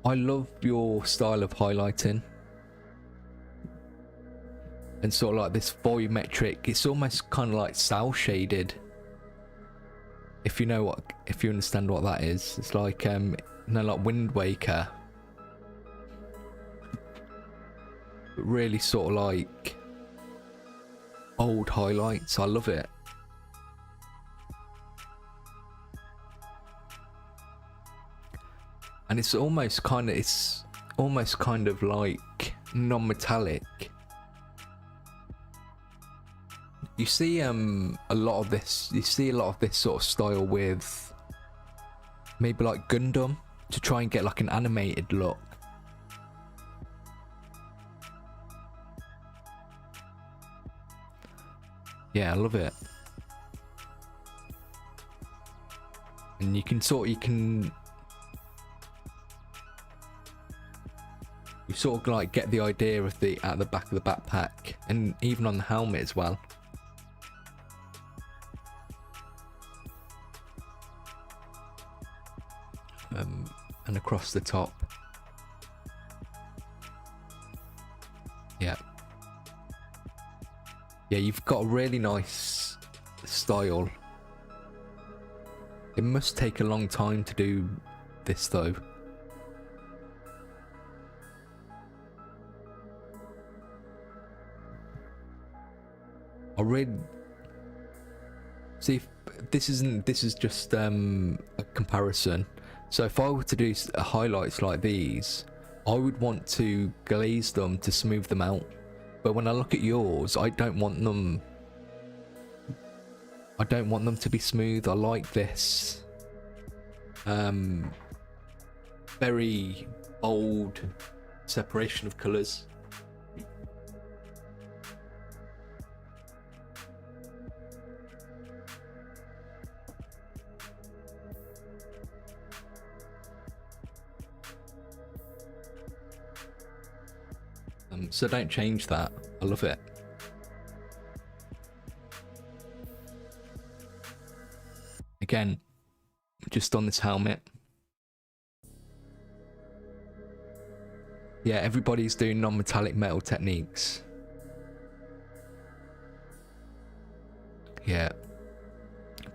I love your style of highlighting. And sort of like this volumetric, it's almost kind of like cell shaded. If you understand what that is. It's like, like Wind Waker. But really sort of like old highlights. I love it. And it's almost kind of like non-metallic. You see a lot of this sort of style with maybe like Gundam, to try and get like an animated look. Yeah, I love it. And you can sort of like get the idea of at the back of the backpack, and even on the helmet as well. And across the top. Yeah, you've got a really nice style. It must take a long time to do this though. I really see if this is just a comparison. So if I were to do highlights like these, I would want to glaze them to smooth them out. But when I look at yours, I don't want them to be smooth. I like this very bold separation of colours. So don't change that. I love it. Again, just on this helmet. Yeah, everybody's doing non-metallic metal techniques. Yeah.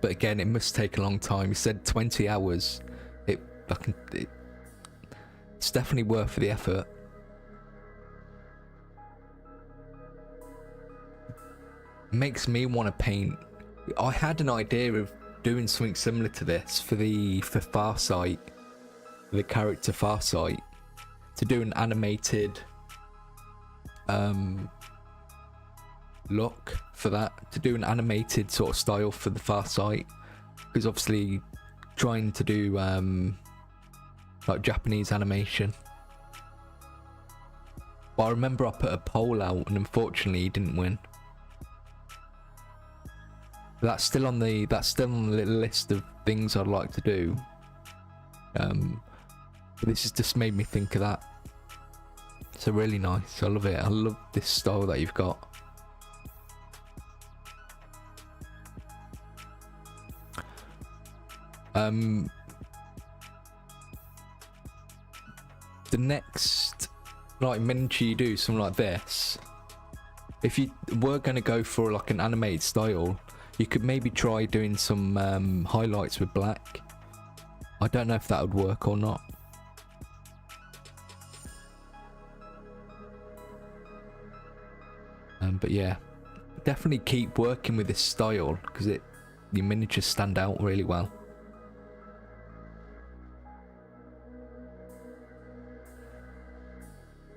But again, it must take a long time. You said 20 hours. It's definitely worth the effort. Makes me want to paint. I had an idea of doing something similar to this for Farsight, the character Farsight, to do an animated look for that, to do an animated sort of style for the Farsight, because obviously trying to do like Japanese animation. But I remember I put a poll out and unfortunately he didn't win. That's still on the little list of things I'd like to do. But this has just made me think of that. So really nice. I love it. I love this style that you've got. The next like miniature you do, something like this, if you were going to go for like an animated style, you could maybe try doing some highlights with black. I don't know if that would work or not. But yeah, definitely keep working with this style because your miniatures stand out really well.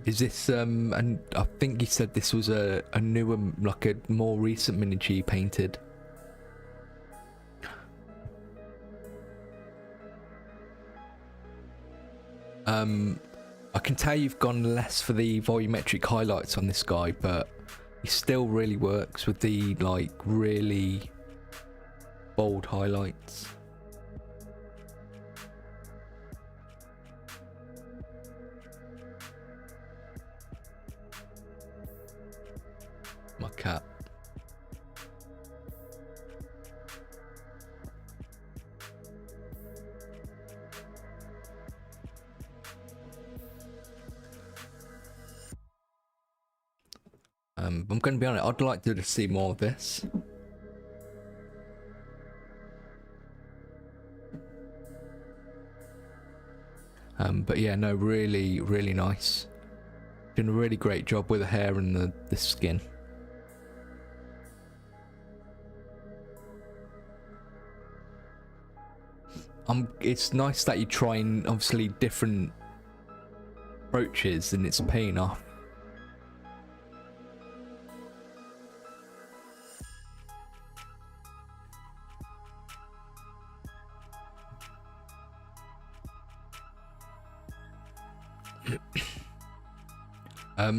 Is this and I think you said this was a newer, like a more recent miniature you painted? I can tell you've gone less for the volumetric highlights on this guy, but he still really works with the like really bold highlights. My cat. I'm going to be honest, I'd like to see more of this. But yeah, no, really, really nice. Doing a really great job with the hair and the skin. It's nice that you're trying, obviously, different approaches, and it's paying off.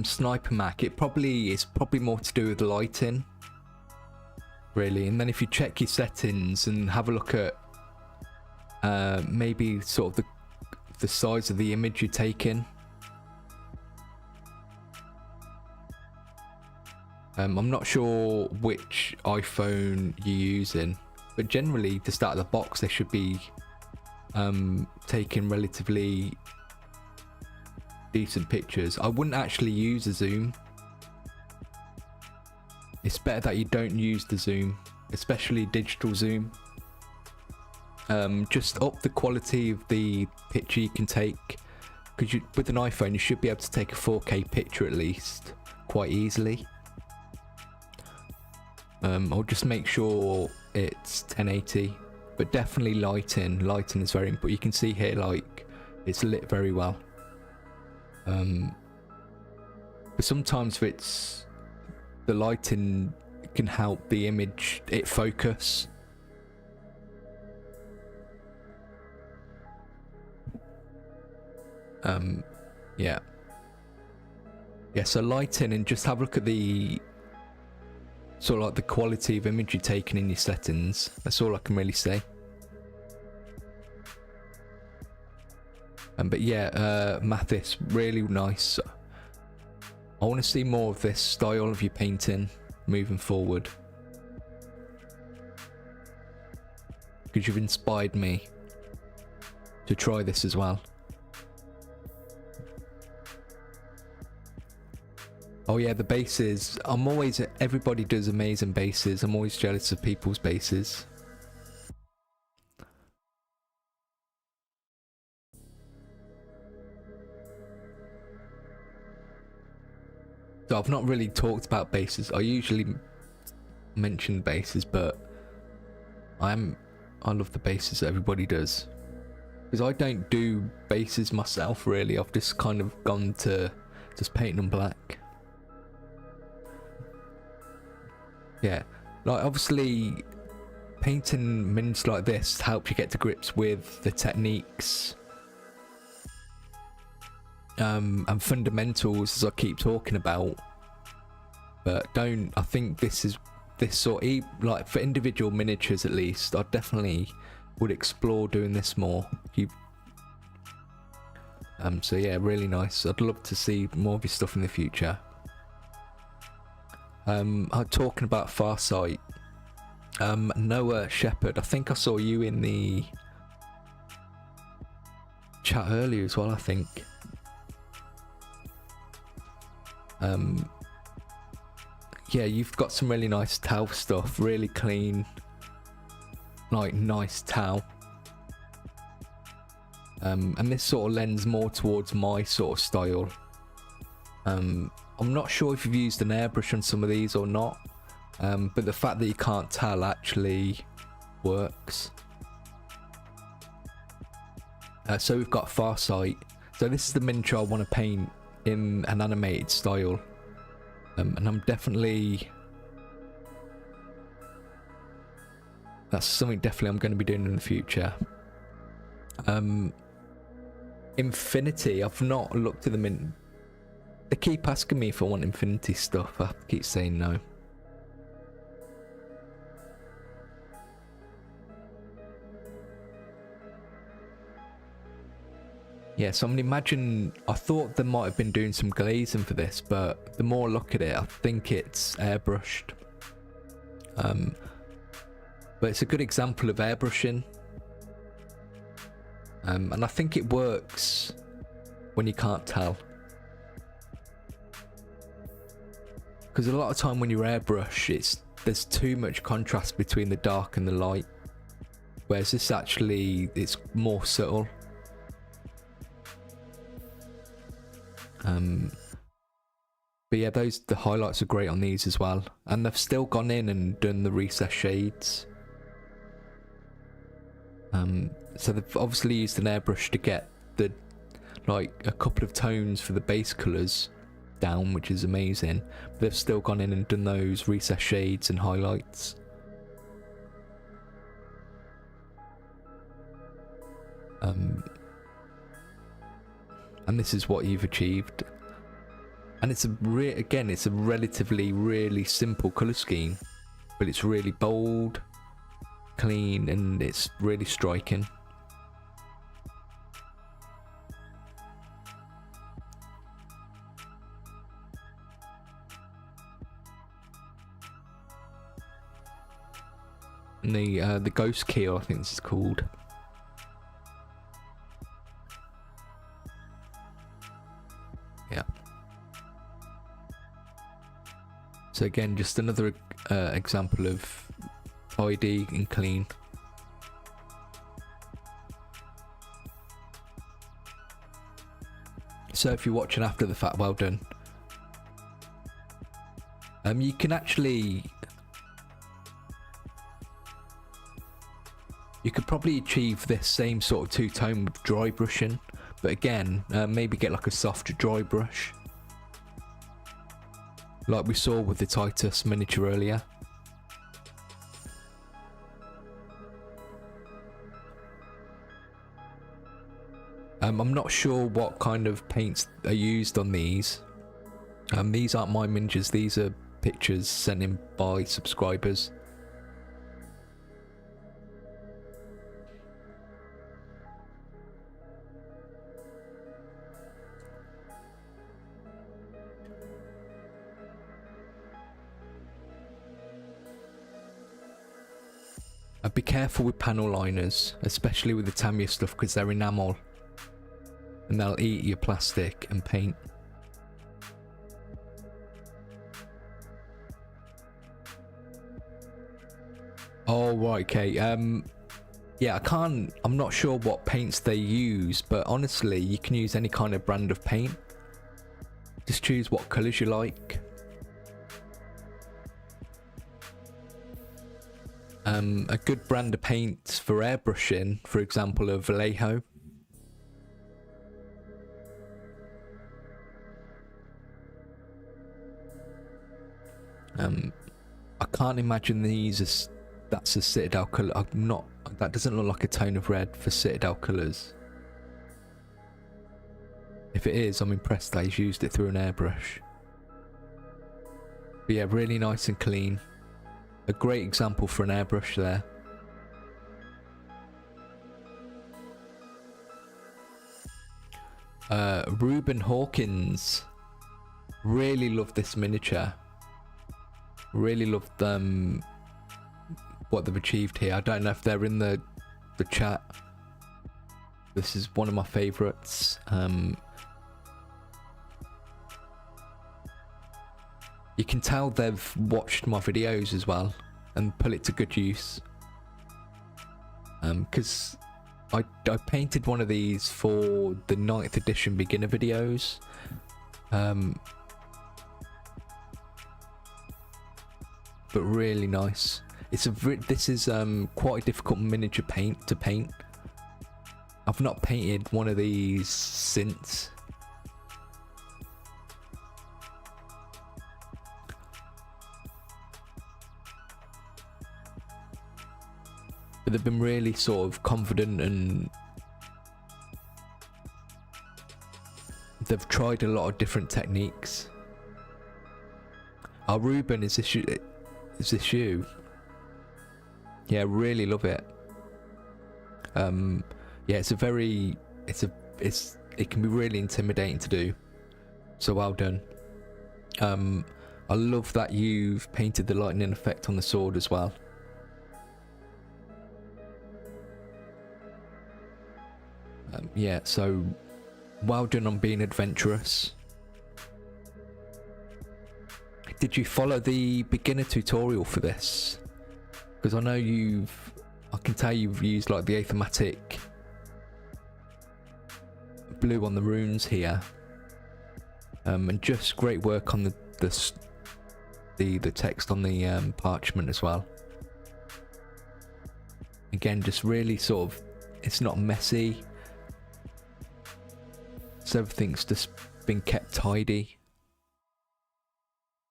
Sniper Mac, it's probably more to do with lighting, really. And then if you check your settings and have a look at maybe sort of the size of the image you're taking. I'm not sure which iPhone you're using, but generally just out of the box they should be taking relatively decent pictures. I wouldn't actually use a zoom. It's better that you don't use the zoom, especially digital zoom. Just up the quality of the picture you can take, because with an iPhone you should be able to take a 4K picture at least quite easily. I'll just make sure it's 1080, but definitely lighting is very important. You can see here, like, it's lit very well. But sometimes if the lighting can help the image focus. Yeah, so lighting, and just have a look at the sort of like the quality of image you're taking in your settings. That's all I can really say. But yeah, Mathis, really nice. I want to see more of this style of your painting moving forward, because you've inspired me to try this as well. Oh yeah, the bases. Everybody does amazing bases. I'm always jealous of people's bases. So I've not really talked about bases. I usually mention bases, but I love the bases that everybody does. Because I don't do bases myself really. I've just kind of gone to just painting them black. Yeah, like obviously painting miniatures like this helps you get to grips with the techniques and fundamentals, as I keep talking about. But I think this sort of, like for individual miniatures at least, I definitely would explore doing this more. So yeah, really nice. I'd love to see more of your stuff in the future. I'm talking about Farsight. Noah Shepherd, I think I saw you in the chat earlier as well, I think. Yeah, you've got some really nice towel stuff, really clean, like nice towel. And this sort of lends more towards my sort of style. I'm not sure if you've used an airbrush on some of these or not, but the fact that you can't tell actually works. So we've got Farsight. So this is the miniature I want to paint in an animated style, and I'm definitely, that's something definitely I'm going to be doing in the future. Infinity, I've not looked at them in. They keep asking me if I want Infinity stuff. I keep saying no. Yeah, so I mean, imagine, I thought they might have been doing some glazing for this, but the more I look at it, I think it's airbrushed. But it's a good example of airbrushing. And I think it works when you can't tell. Because a lot of time when you airbrush, there's too much contrast between the dark and the light, whereas this actually, it's more subtle. But yeah, the highlights are great on these as well, and they've still gone in and done the recessed shades. So they've obviously used an airbrush to get a couple of tones for the base colours down, which is amazing. But they've still gone in and done those recessed shades and highlights. And this is what you've achieved. And it's it's a relatively really simple colour scheme, but it's really bold, clean, and it's really striking. And the ghost keel, I think this is called. Yeah. So again, just another example of tidy and clean. So if you're watching after the fact, well done. You can actually, you could probably achieve this same sort of two-tone with dry brushing, but again, maybe get like a soft dry brush, like we saw with the Titus miniature earlier. I'm not sure what kind of paints are used on these. These aren't my miniatures, these are pictures sent in by subscribers. Be careful with panel liners, especially with the Tamiya stuff, because they're enamel and they'll eat your plastic and paint. Oh right, okay. Yeah, I'm not sure what paints they use, but honestly you can use any kind of brand of paint. Just choose what colours you like. A good brand of paint for airbrushing, for example, a Vallejo. I can't imagine these as that's a Citadel colour. That doesn't look like a tone of red for Citadel colours. If it is, I'm impressed that he's used it through an airbrush. But yeah, really nice and clean. A great example for an airbrush there. Reuben Hawkins. Really love this miniature. Really love what they've achieved here. I don't know if they're in the chat. This is one of my favourites. You can tell they've watched my videos as well and put it to good use. Because I painted one of these for the 9th edition beginner videos. But really nice. This is quite a difficult miniature paint to paint. I've not painted one of these since. But they've been really sort of confident and they've tried a lot of different techniques. Oh, Ruben, is this you? Yeah, really love it. Yeah, it can be really intimidating to do. So well done. I love that you've painted the lightning effect on the sword as well. Yeah, so well done on being adventurous. Did you follow the beginner tutorial for this? Because I know I can tell you've used like the athematic blue on the runes here, and just great work on the text on the parchment as well. Again, just really sort of, it's not messy, so everything's just been kept tidy.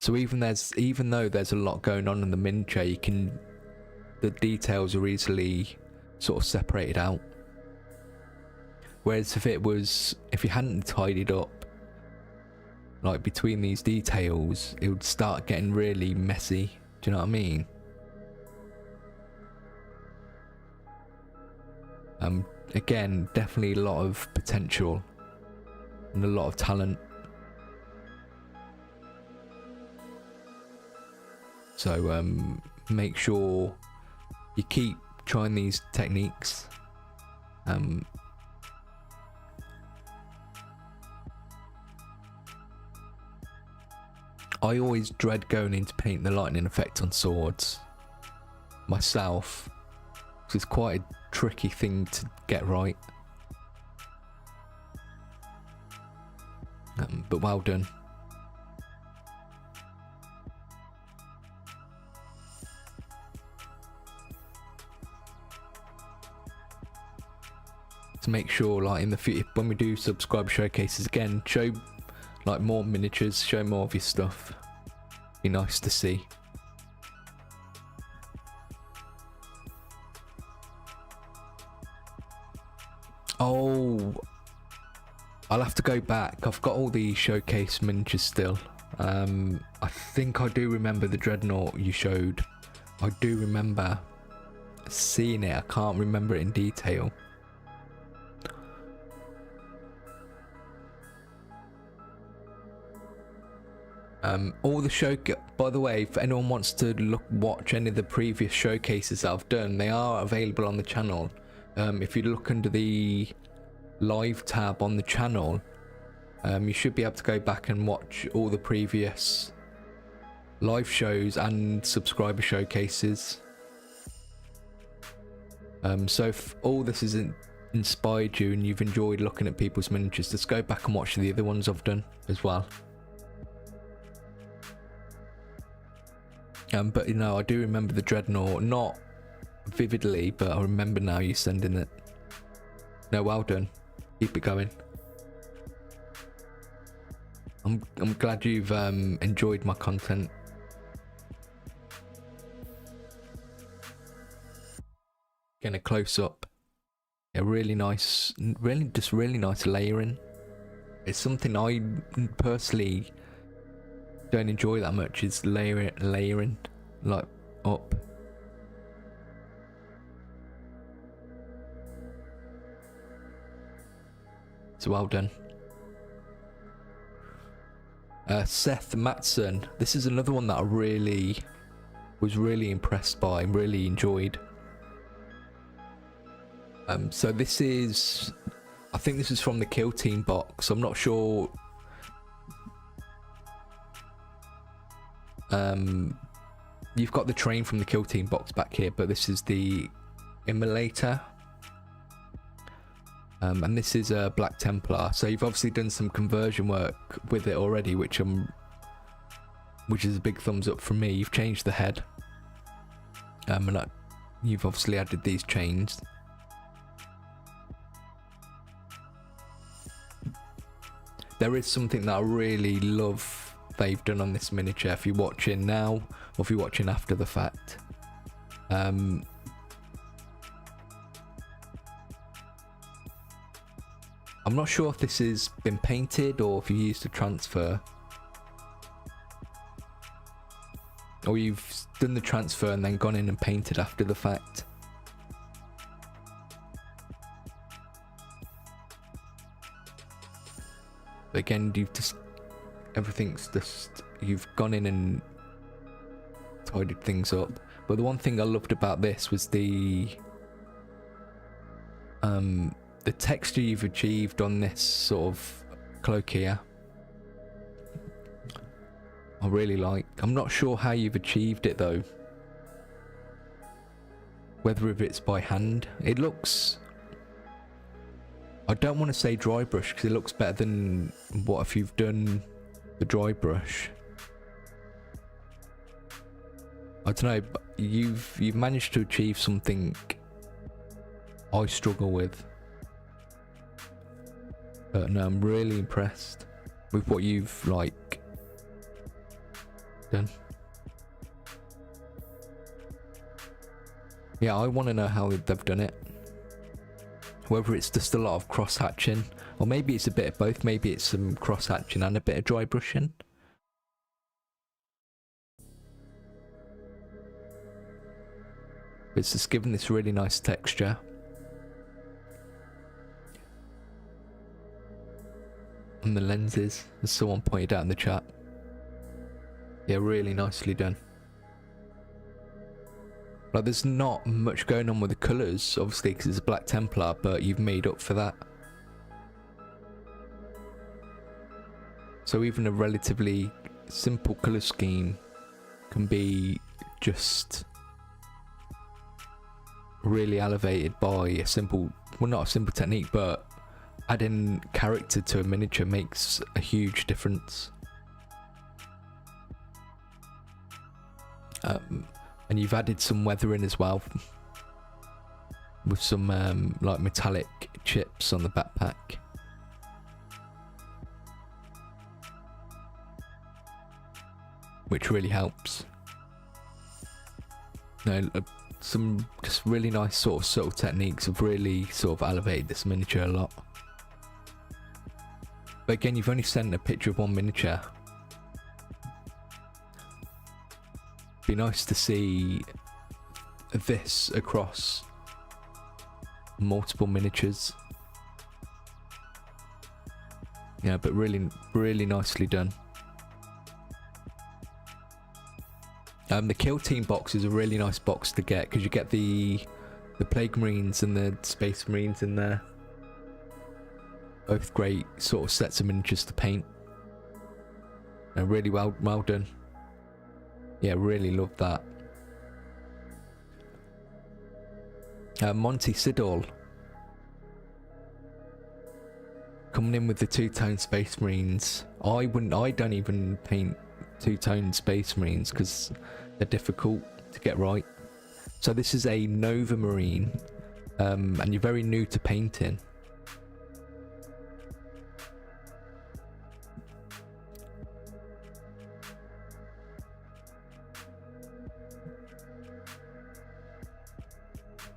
So even though there's a lot going on in the miniature, the details are easily sort of separated out. Whereas if you hadn't tidied up, like between these details, it would start getting really messy. Do you know what I mean? Again, definitely a lot of potential and a lot of talent. So make sure you keep trying these techniques. I always dread going in to paint the lightning effect on swords myself, because it's quite a tricky thing to get right. But well done. To make sure, like in the future, when we do subscriber showcases again, show like more miniatures, show more of your stuff. Be nice to see. Oh, I'll have to go back. I've got all the showcase miniatures still. I think I do remember the Dreadnought you showed. I do remember seeing it. I can't remember it in detail. All the by the way, if anyone wants to watch any of the previous showcases that I've done, they are available on the channel. If you look under the live tab on the channel, you should be able to go back and watch all the previous live shows and subscriber showcases. So if all this has inspired you and you've enjoyed looking at people's miniatures, just go back and watch the other ones I've done as well. But you know, I do remember the Dreadnought, not vividly, but I remember now you sending it. No, well done. Keep it going. I'm glad you've enjoyed my content. Getting a close up. Yeah, really nice, really nice layering. It's something I personally don't enjoy that much, is layering like up. So well done. Seth Matson, this is another one that I was really impressed by and really enjoyed. So this is, I think this is from the Kill Team box. I'm not sure. You've got the train from the Kill Team box back here, but this is the Immolator. And this is a Black Templar. So you've obviously done some conversion work with it already, which is a big thumbs up from me. You've changed the head, and you've obviously added these chains. There is something that I really love they've done on this miniature. If you're watching now, or if you're watching after the fact, I'm not sure if this has been painted or if you used a transfer, or you've done the transfer and then gone in and painted after the fact. But again, you've gone in and tidied things up. But the one thing I loved about this was the texture you've achieved on this sort of cloak here. I really like. I'm not sure how you've achieved it though. Whether if it's by hand. It looks... I don't want to say dry brush because it looks better than what if you've done the dry brush. I don't know, but you've managed to achieve something I struggle with. But no, I'm really impressed with what you've like done. Yeah, I want to know how they've done it. Whether it's just a lot of cross hatching, or maybe it's a bit of both. Maybe it's some cross hatching and a bit of dry brushing. It's just given this really nice texture. And the lenses, as someone pointed out in the chat. Yeah, really nicely done. Like, there's not much going on with the colours, obviously, because it's a Black Templar, but you've made up for that. So even a relatively simple colour scheme can be just really elevated by a simple, well, not a simple technique, but adding character to a miniature makes a huge difference. And you've added some weathering as well, with some like metallic chips on the backpack. Which really helps. No, some just really nice sort of subtle techniques have really sort of elevated this miniature a lot. But again, you've only sent a picture of one miniature. Be nice to see this across multiple miniatures. Yeah, but really, really nicely done. The Kill Team box is a really nice box to get because you get the Plague Marines and the Space Marines in there. Both great sort of sets of miniatures to paint. Really well done. Yeah, really love that. Monty Siddall coming in with the two-tone Space Marines. I don't even paint two-tone Space Marines because they're difficult to get right. So this is a Nova Marine, and you're very new to painting.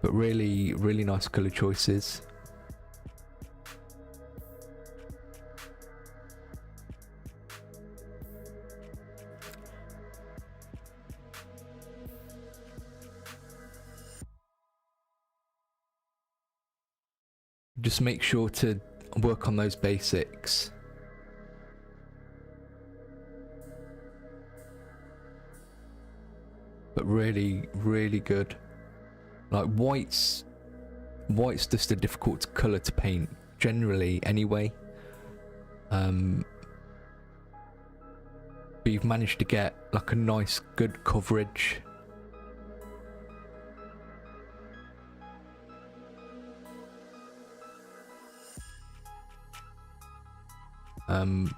But really, really nice colour choices. Just make sure to work on those basics. But really, really good. Like white's just a difficult colour to paint generally anyway. But you've managed to get like a nice good coverage. And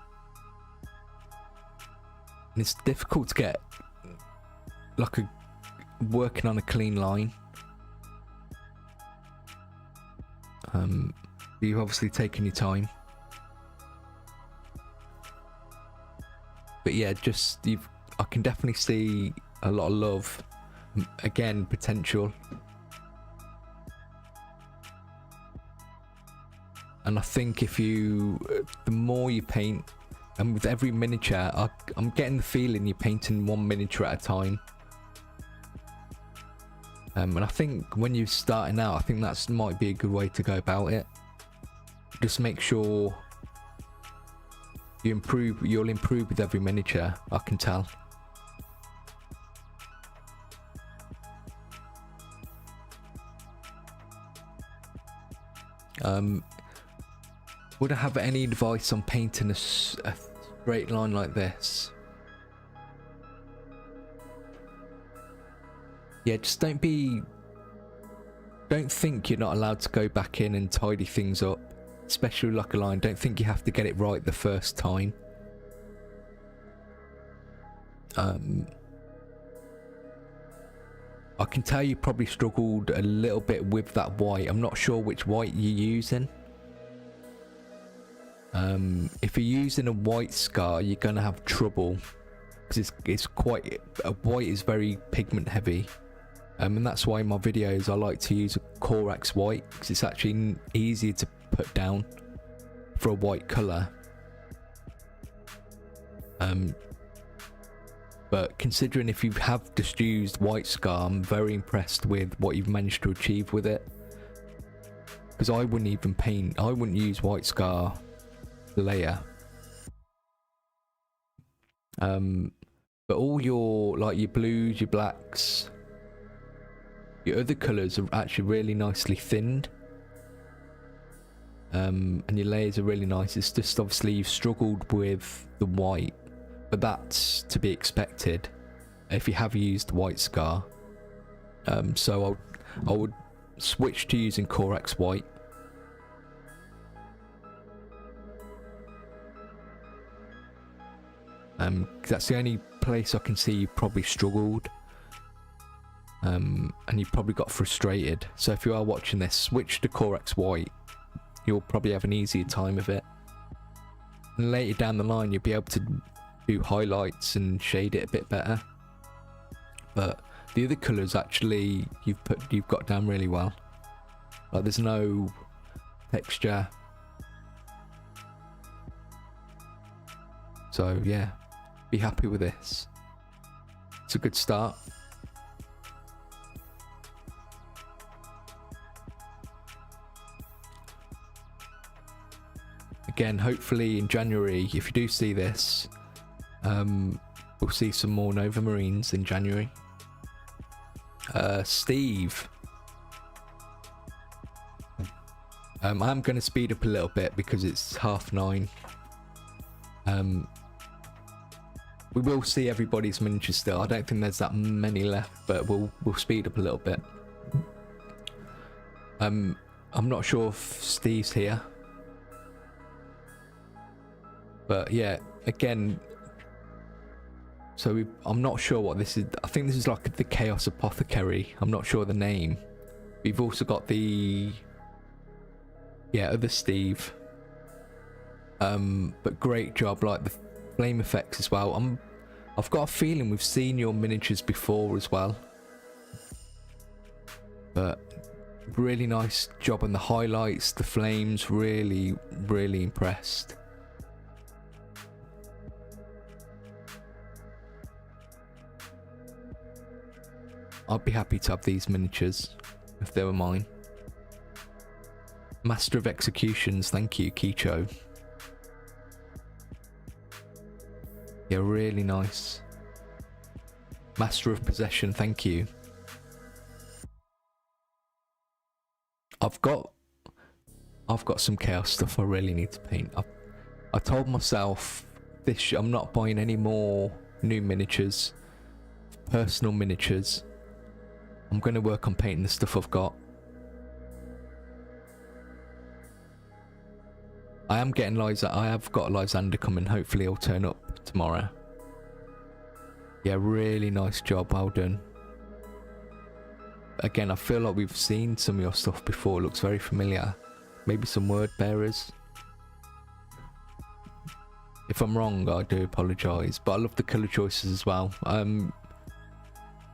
it's difficult to get like working on a clean line. You've obviously taken your time, but yeah, I can definitely see a lot of love, again, potential, and I think the more you paint, and with every miniature, I'm getting the feeling you're painting one miniature at a time. And I think when you're starting out, I think that might be a good way to go about it. Just make sure you'll improve with every miniature, I can tell. Would I have any advice on painting a straight line like this? yeah, just don't think you're not allowed to go back in and tidy things up, especially like a line. Don't think you have to get it right the first time. I can tell you probably struggled a little bit with that white. I'm not sure which white you're using. If you're using a white scar, you're gonna have trouble because it's quite white is very pigment heavy, and that's why in my videos I like to use a Corax white, because it's actually easier to put down for a white color. But considering if you have just used white scar, I'm very impressed with what you've managed to achieve with it, because I wouldn't use white scar layer. But all your your blues, your blacks, your other colours are actually really nicely thinned, and your layers are really nice. It's just obviously you've struggled with the white, but that's to be expected if you have used white scar. So I would switch to using Corax white. That's the only place I can see you probably struggled, and you probably got frustrated. So if you are watching this, switch to Corax white. You'll probably have an easier time of it, and later down the line you'll be able to do highlights and shade it a bit better. But the other colours actually you've got down really well. Like there's no texture. So yeah, be happy with this. It's a good start. Again, hopefully in January, if you do see this, we'll see some more Nova Marines in January. Steve. I'm going to speed up a little bit because it's 9:30. We will see everybody's miniatures still. I don't think there's that many left, but we'll speed up a little bit. I'm not sure if Steve's here, but yeah, again, so I'm not sure what this is. I think this is like the Chaos Apothecary. I'm not sure the name. We've also got the other Steve. But great job, like the flame effects as well. I've got a feeling we've seen your miniatures before as well, but really nice job on the highlights, the flames. Really impressed. I'd be happy to have these miniatures if they were mine. Master of Executions, thank you, Kicho. Yeah, really nice. Master of Possession, thank you. I've got some chaos stuff I really need to paint. I told myself I'm not buying any more new miniatures, personal miniatures. I'm going to work on painting the stuff I've got. I have got Lysander coming. Hopefully he'll turn up tomorrow. Yeah, really nice job, well done. Again, I feel like we've seen some of your stuff before. It looks very familiar. Maybe some word bearers. If I'm wrong, I do apologise, but I love the colour choices as well. I'm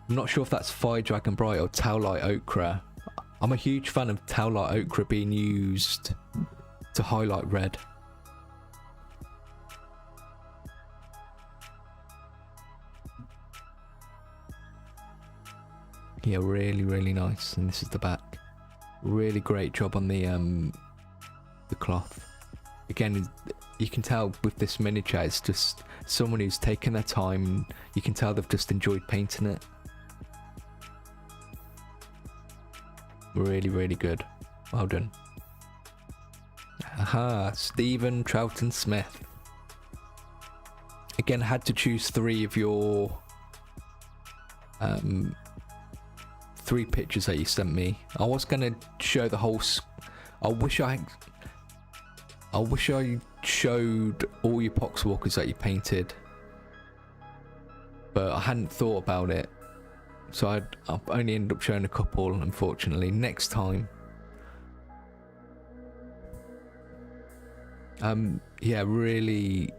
not sure if that's Fire Dragon Bright or Towlight Ochre. I'm a huge fan of Towlight Ochre being used to highlight red. Yeah, really nice. And this is the back. Really great job on the cloth. Again, you can tell with this miniature, it's just someone who's taken their time. You can tell they've just enjoyed painting it. Really good. Well done. Aha, Stephen Troughton Smith. Again, had to choose 3 of your 3 pictures that you sent me. I was gonna show the whole. I wish I showed all your poxwalkers that you painted, but I hadn't thought about it, so I've only ended up showing a couple. Unfortunately, next time. Yeah, really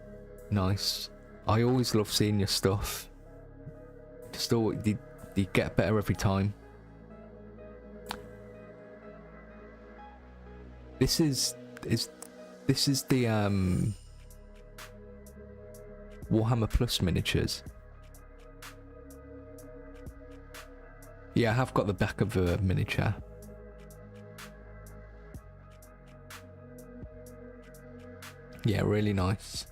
nice. I always love seeing your stuff. Just you get better every time. This is the Warhammer Plus miniatures. Yeah, I have got the back of a miniature. Yeah, really nice.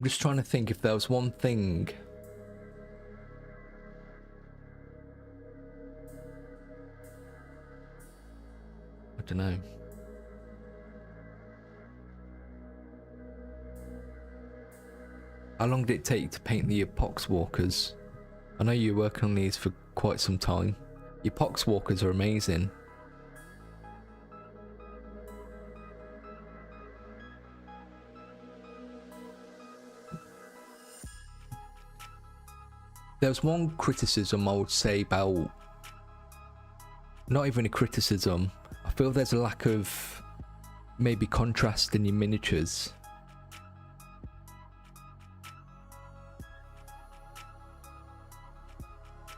I'm just trying to think if there was one thing. I don't know. How long did it take to paint the poxwalkers? I know you're working on these for quite some time. Your poxwalkers are amazing. There's one criticism I would say about, not even a criticism, I feel there's a lack of maybe contrast in your miniatures.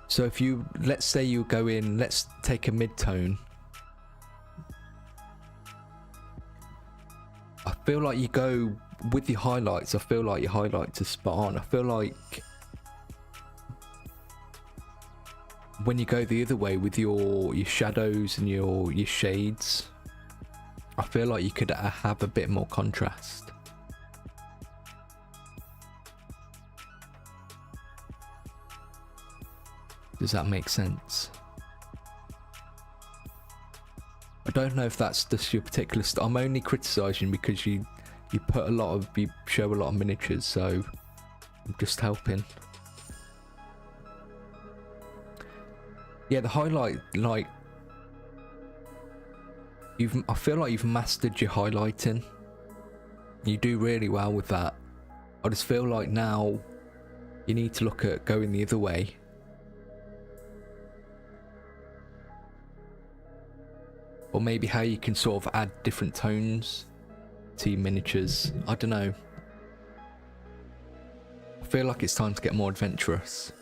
So if you, let's say you go in, let's take a mid-tone. I feel like you go with your highlights, I feel like your highlights are spot on. I feel like when you go the other way with your shadows and your shades, I feel like you could have a bit more contrast. Does that make sense? I don't know if that's just your particular I'm only criticising because you show a lot of miniatures, so I'm just helping. Yeah, the highlight, like, I feel like you've mastered your highlighting. You do really well with that. I just feel like now you need to look at going the other way. Or maybe how you can sort of add different tones to your miniatures. I don't know. I feel like it's time to get more adventurous.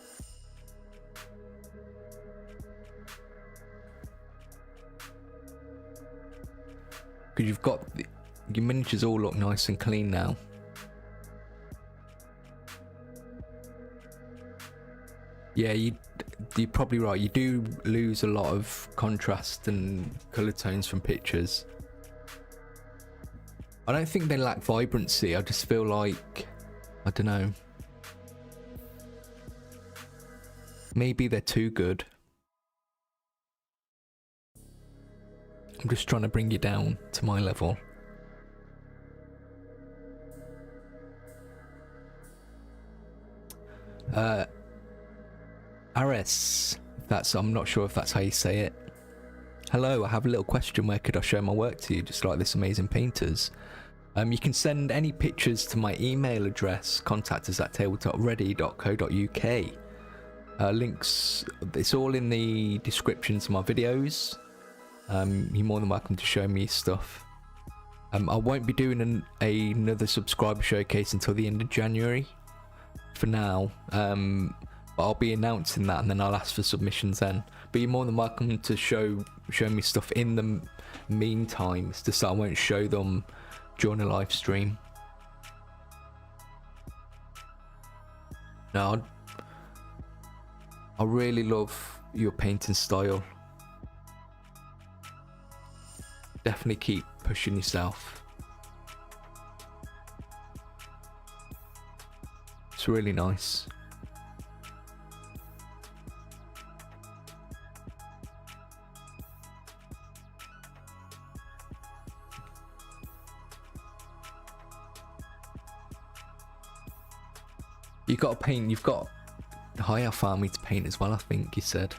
Because you've got your miniatures all look nice and clean now. Yeah, you're probably right. You do lose a lot of contrast and colour tones from pictures. I don't think they lack vibrancy. I just feel like, I don't know. Maybe they're too good. I'm just trying to bring you down to my level. Ares, I'm not sure if that's how you say it. Hello, I have a little question. Where could I show my work to you, just like this amazing painters? You can send any pictures to my email address, contact us at tabletopready.co.uk. Links, it's all in the descriptions of my videos. You're more than welcome to show me stuff. I won't be doing another subscriber showcase until the end of January for now. But I'll be announcing that, and then I'll ask for submissions then. But you're more than welcome to show me stuff in the meantime. It's just that I won't show them during a live stream. No, I really love your painting style. Definitely keep pushing yourself. It's really nice. You got to paint. You've got high elf army to paint as well. I think you said.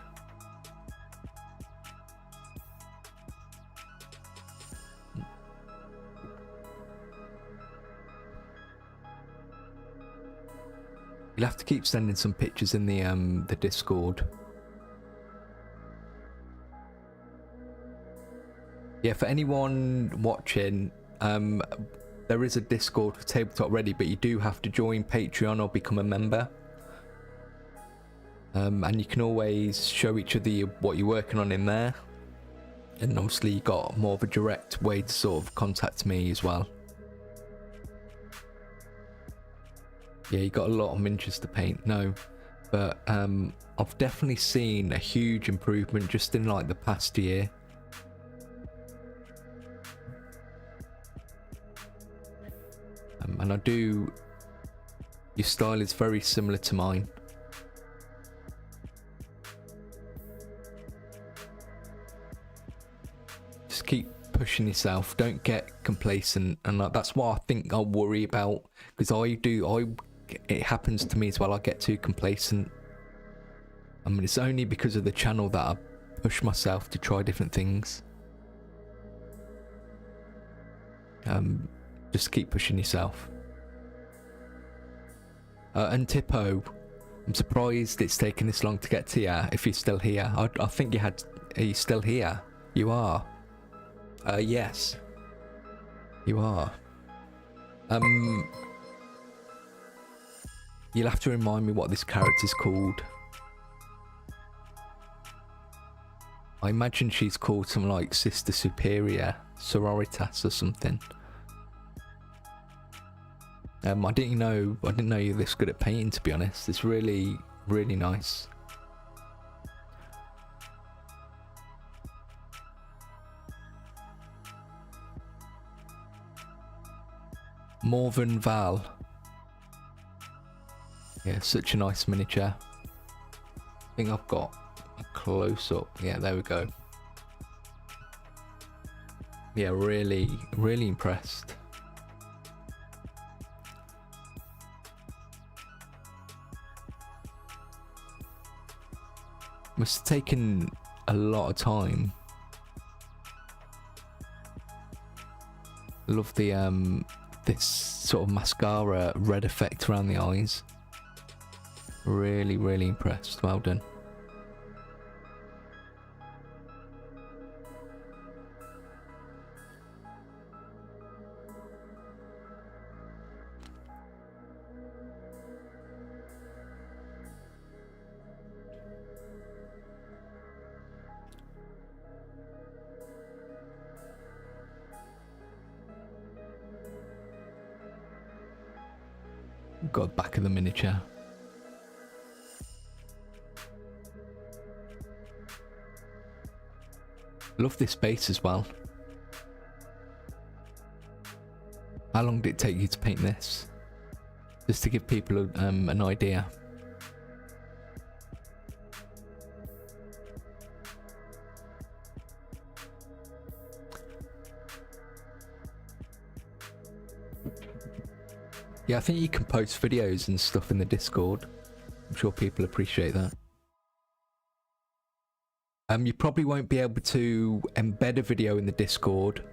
You'll have to keep sending some pictures in the Discord. Yeah, for anyone watching, there is a Discord for TableTopReady, but you do have to join Patreon or become a member. And you can always show each other what you're working on in there. And obviously you got more of a direct way to sort of contact me as well. Yeah, you got a lot of miniatures to paint, no. But I've definitely seen a huge improvement just in like the past year. And I do, your style is very similar to mine. Just keep pushing yourself, don't get complacent, and that's what I think I'll worry about, because it happens to me as well. I get too complacent. I mean, it's only because of the channel that I push myself to try different things. Just keep pushing yourself. And Tippo, I'm surprised it's taken this long to get to you, if you're still here. I think are you still here? You are. Yes. You are. You'll have to remind me what this character's called. I imagine she's called something like Sister Superior, Sororitas or something. I didn't know you're this good at painting, to be honest. It's really, really nice. Morven Val. Yeah, such a nice miniature. I think I've got a close up. Yeah, there we go. Yeah, really, really impressed. Must have taken a lot of time. Love the this sort of mascara red effect around the eyes. Really, really impressed. Well done. Got back of the miniature. Love this base as well. How long did it take you to paint this? Just to give people an idea. Yeah, I think you can post videos and stuff in the Discord. I'm sure people appreciate that. You probably won't be able to embed a video in the Discord,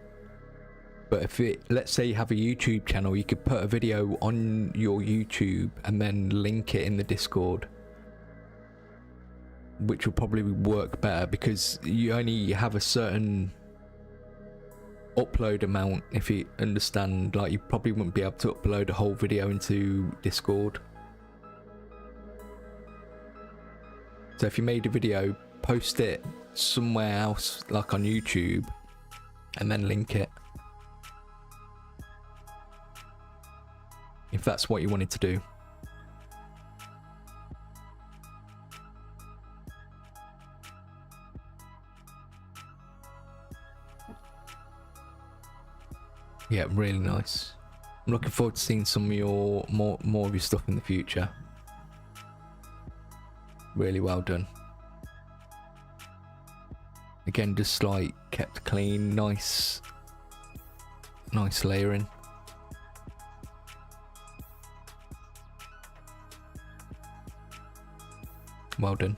but if let's say you have a YouTube channel, you could put a video on your YouTube and then link it in the Discord, which will probably work better because you only have a certain upload amount, if you understand. Like, you probably wouldn't be able to upload a whole video into Discord. So if you made a video, post it somewhere else, like on YouTube, and then link it, if that's what you wanted to do. Yeah, really nice. I'm looking forward to seeing some of your more of your stuff in the future. Really well done. Again, just like kept clean, nice layering. Well done.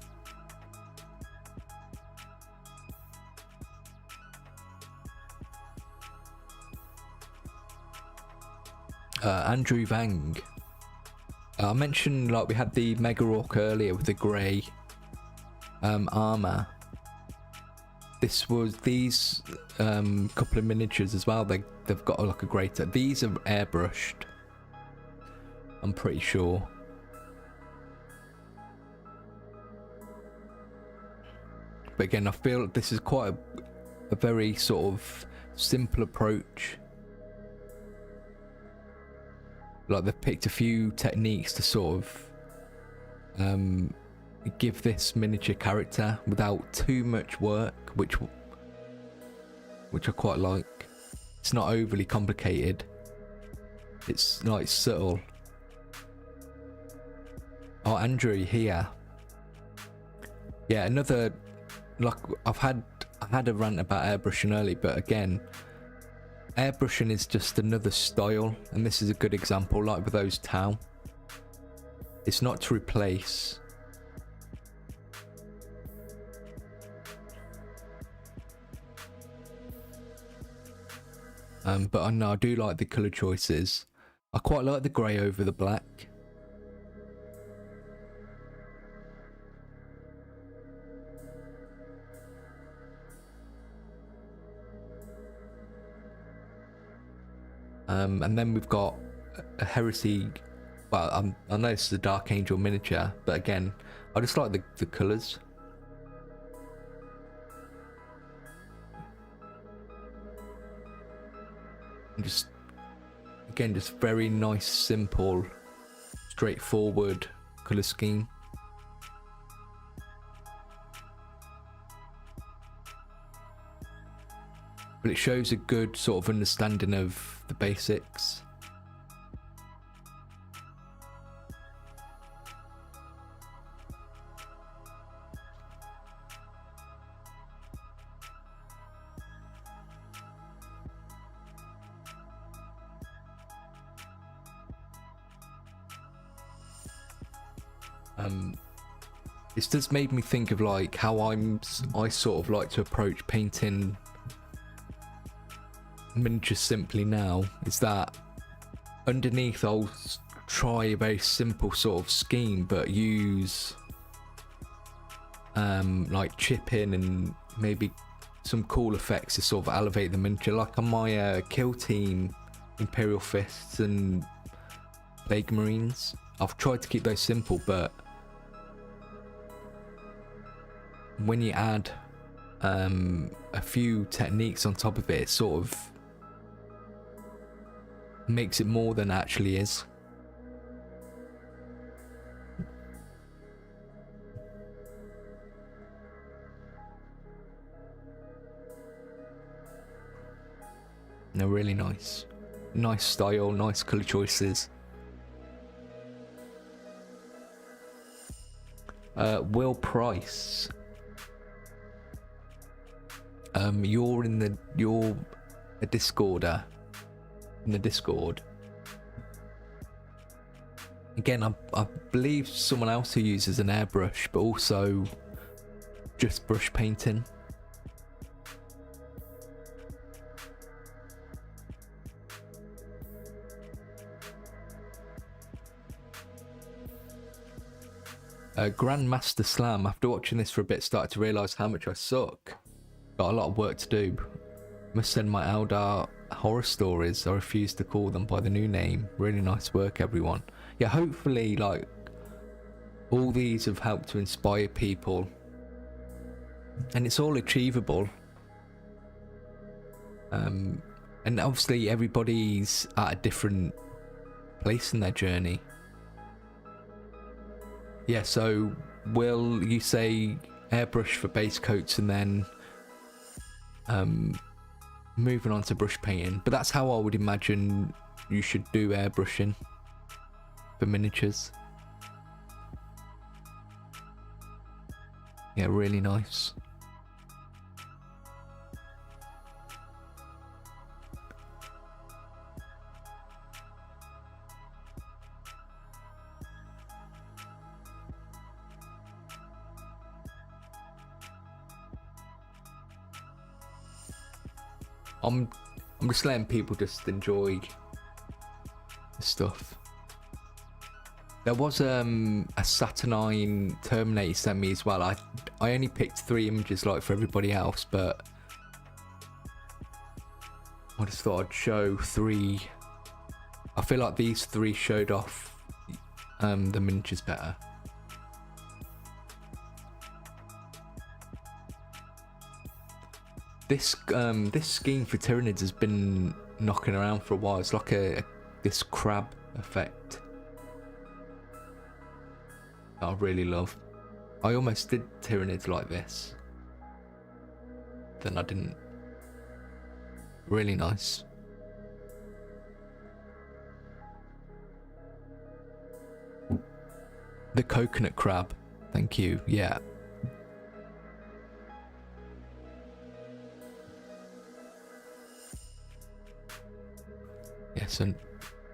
Andrew Vang. I mentioned like we had the Mega Orc earlier with the grey armour. This was these couple of miniatures as well. They've got like a greater. These are airbrushed, I'm pretty sure. But again, I feel this is quite a very sort of simple approach. Like they've picked a few techniques to sort of give this miniature character without too much work, which I quite like. It's not overly complicated. It's like subtle. Oh, Andrew here. Yeah, another, like I had a rant about airbrushing early, but again, airbrushing is just another style, and this is a good example. Like with those Tau, it's not to replace. But I know I do like the colour choices. I quite like the grey over the black. And then we've got a heresy. Well, I know this is a Dark Angel miniature, but again, I just like the colours. And just, again, just very nice, simple, straightforward colour scheme. But it shows a good sort of understanding of the basics. This does make me think of like how I sort of like to approach painting miniatures simply now. Is that underneath I'll try a very simple sort of scheme, but use like chipping and maybe some cool effects to sort of elevate the miniature, like on my Kill Team Imperial Fists and Plague Marines. I've tried to keep those simple, but when you add a few techniques on top of it, it sort of makes it more than it actually is. No, really nice. Nice style, nice colour choices. Will Price. You're a Discorder. In the Discord. Again, I believe someone else who uses an airbrush, but also just brush painting. Grandmaster Slam, after watching this for a bit, started to realise how much I suck. Got a lot of work to do. Must send my Eldar horror stories. I refuse to call them by the new name. Really nice work, everyone. Yeah, hopefully, like, all these have helped to inspire people. And it's all achievable. And obviously, everybody's at a different place in their journey. Yeah, so will you say airbrush for base coats and then moving on to brush painting? But that's how I would imagine you should do airbrushing for miniatures. Yeah, really nice. I'm just letting people just enjoy the stuff. There was a Saturnine Terminator sent me as well. I only picked 3 images like for everybody else, but I just thought I'd show 3. I feel like these 3 showed off the miniatures better. This scheme for Tyranids has been knocking around for a while. It's like this crab effect that I really love. I almost did Tyranids like this, then I didn't. Really nice. The coconut crab, thank you. Yeah. Yes, and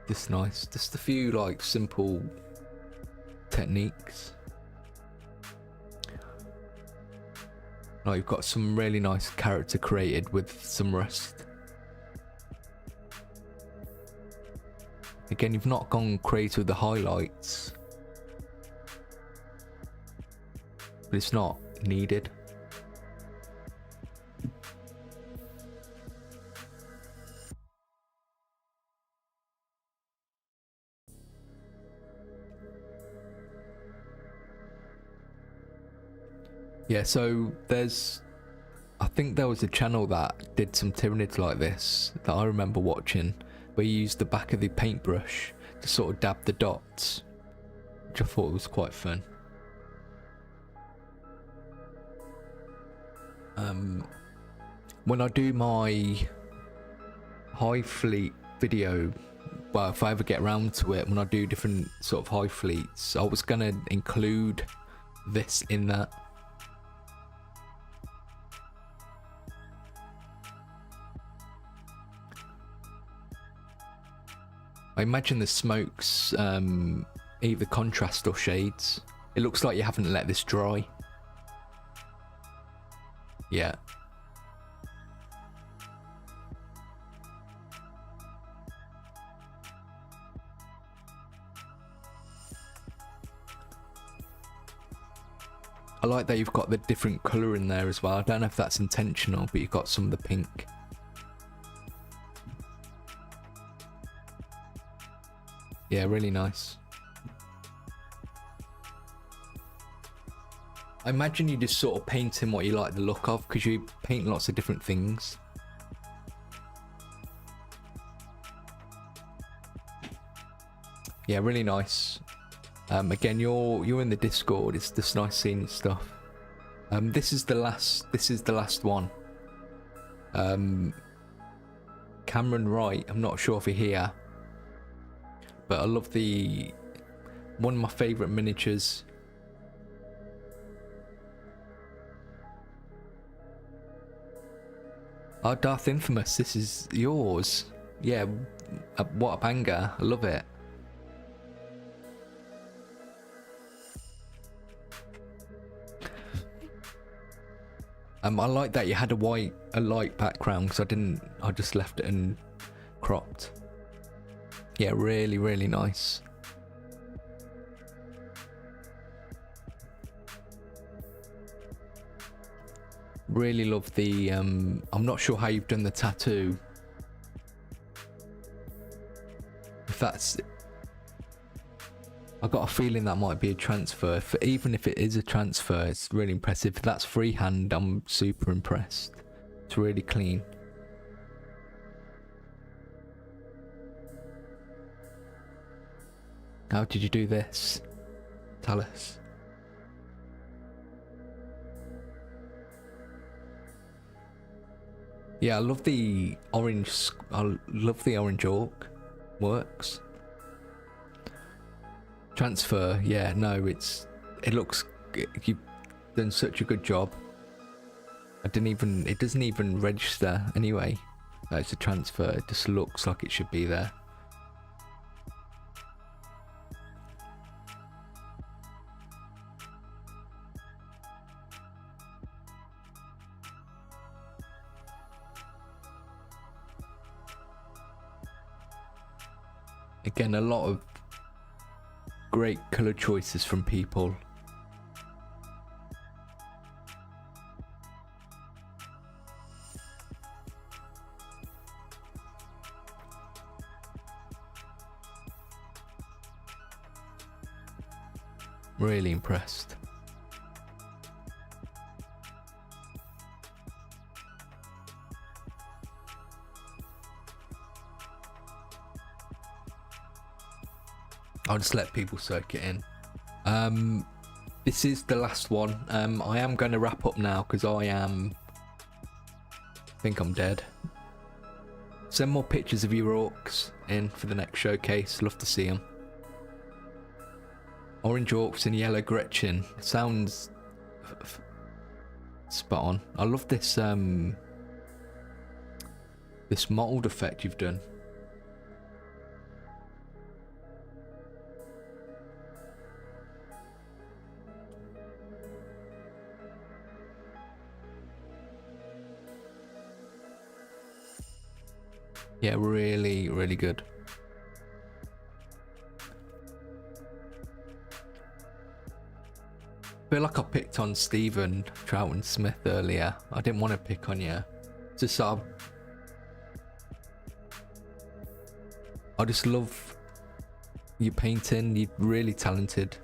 this nice. Just a few like simple techniques. Now you've got some really nice character created with some rust. Again, you've not gone crazy with the highlights, but it's not needed. Yeah, so I think there was a channel that did some Tyranids like this that I remember watching, where you used the back of the paintbrush to sort of dab the dots, which I thought was quite fun. When I do my Hive Fleet video, well, if I ever get around to it, when I do different sort of Hive Fleets, I was going to include this in that. I imagine the smokes either contrast or shades. It looks like you haven't let this dry. Yeah. I like that you've got the different colour in there as well. I don't know if that's intentional, but you've got some of the pink. Yeah, really nice. I imagine you just sort of painting what you like the look of, because you paint lots of different things. Yeah, really nice. Again, you're in the Discord. It's just nice seeing your stuff. This is the last one. Cameron Wright, I'm not sure if you're here, but I love one of my favourite miniatures. Oh, Darth Infamous, this is yours. Yeah, what a banger. I love it. I like that you had a light background, because I just left it and cropped. Yeah, really, really nice. Really love the, I'm not sure how you've done the tattoo. If that's, I got a feeling that might be a transfer. Even if it is a transfer, it's really impressive. If that's freehand, I'm super impressed. It's really clean. How did you do this? Tell us. Yeah, I love the orange. I love the orange orc. Works. Transfer. Yeah, no, it looks. You've done such a good job. It doesn't even register anyway. It's a transfer. It just looks like it should be there. Again, a lot of great colour choices from people. Really impressed. I'll just let people soak it in. This is the last one. I am going to wrap up now because I think I'm dead. Send more pictures of your orcs in for the next showcase. Love to see them. Orange orcs and yellow Gretchen. Sounds spot on. I love this this mottled effect you've done. Yeah, really, really good. I feel like I picked on Stephen Troughton Smith earlier. I didn't want to pick on you. Just I just love your painting. You're really talented.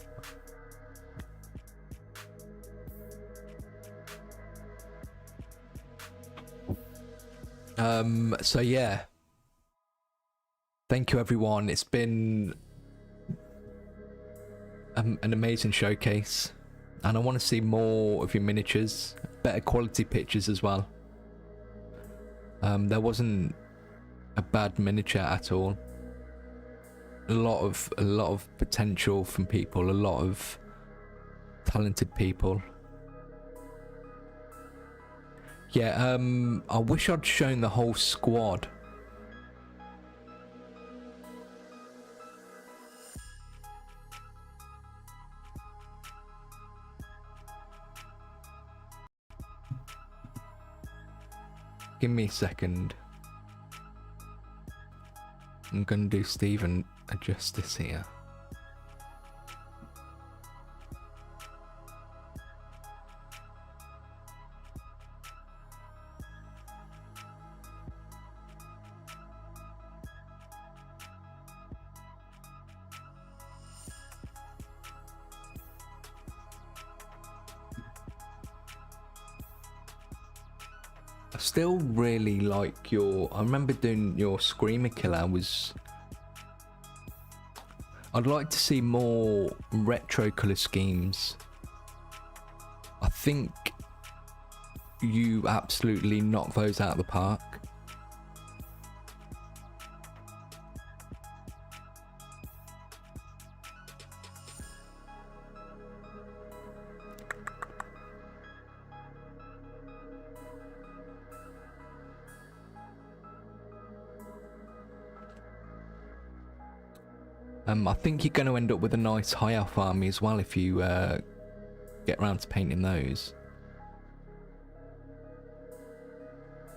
So yeah. Thank you everyone. It's been an amazing showcase. And I want to see more of your miniatures, better quality pictures as well. There wasn't a bad miniature at all. A lot of potential from people, a lot of talented people. Yeah, I wish I'd shown the whole squad. Give me a second. I'm gonna do Stephen a justice here. I still really like your... I remember doing your Screamer Killer was... I'd like to see more retro colour schemes. I think you absolutely knocked those out of the park. I think you're going to end up with a nice high elf army as well if you get around to painting those.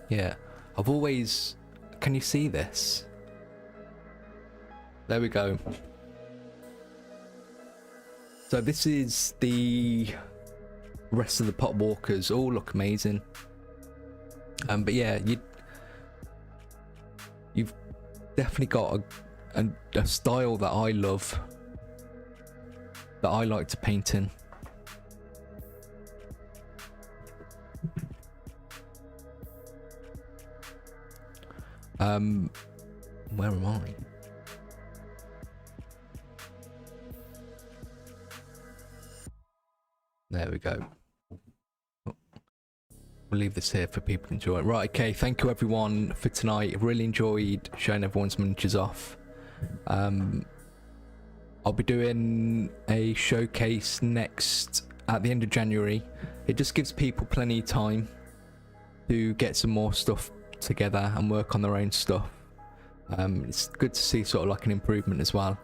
Yeah, I've always... Can you see this? There we go. So this is the rest of the pot walkers. All look amazing. But yeah, you've definitely got a style that I love, that I like to paint in. Where am I? There we go. We'll leave this here for people to enjoy. Right, okay, thank you everyone for tonight. I've really enjoyed showing everyone's miniatures off. I'll be doing a showcase at the end of January. It just gives people plenty of time to get some more stuff together and work on their own stuff. It's good to see sort of like an improvement as well.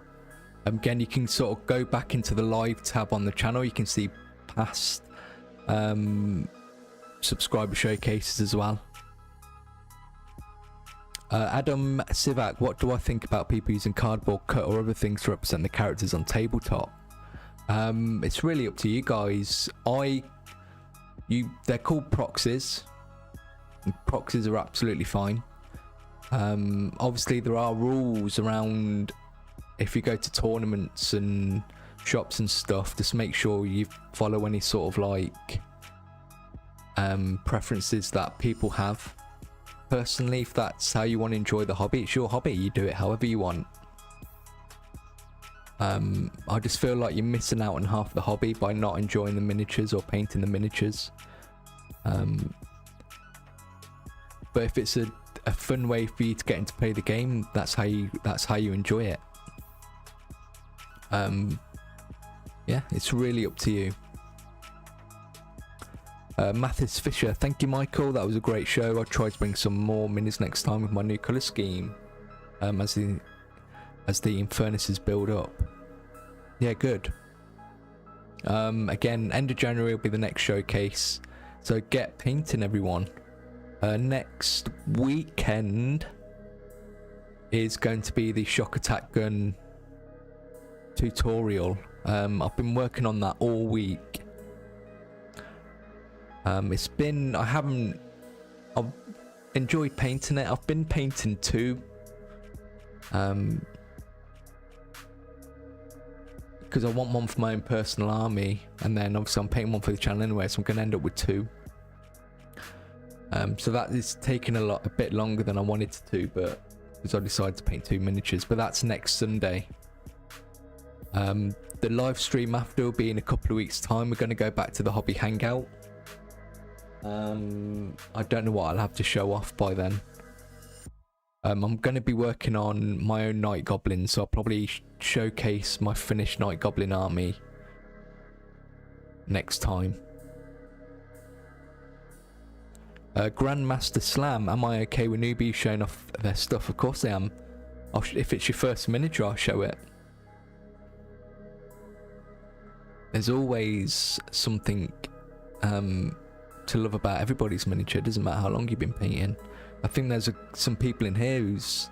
Again, you can sort of go back into the live tab on the channel. You can see past subscriber showcases as well. Adam Sivak, what do I think about people using cardboard cut or other things to represent the characters on tabletop? It's really up to you guys. They're called proxies. Proxies are absolutely fine. Obviously there are rules around if you go to tournaments and shops and stuff, just make sure you follow any sort of like preferences that people have. Personally, if that's how you want to enjoy the hobby, it's your hobby, you do it however you want. I just feel like you're missing out on half the hobby by not enjoying the miniatures or painting the miniatures. But if it's a fun way for you to get into play the game, that's how you enjoy it. Yeah, it's really up to you. Mathis Fisher, thank you Michael, that was a great show. I'll try to bring some more minis next time with my new colour scheme, as the Infernuses build up. Yeah, good. Again, end of January will be the next showcase, so get painting everyone. Next weekend is going to be the shock attack gun tutorial. I've been working on that all week. I've enjoyed painting it. I've been painting two, because I want one for my own personal army, and then obviously I'm painting one for the channel anyway, so I'm going to end up with two. So that is taking a bit longer than I wanted to, but because I decided to paint two miniatures. But that's next Sunday. The live stream after will be in a couple of weeks' time. We're going to go back to the hobby hangout. I don't know what I'll have to show off by then. I'm going to be working on my own Night Goblin, so I'll probably showcase my finished Night Goblin army next time. Grandmaster Slam, am I okay with newbies showing off their stuff? Of course I am. If it's your first miniature, I'll show it. There's always something to love about everybody's miniature. It doesn't matter how long you've been painting. I think there's some people in here who's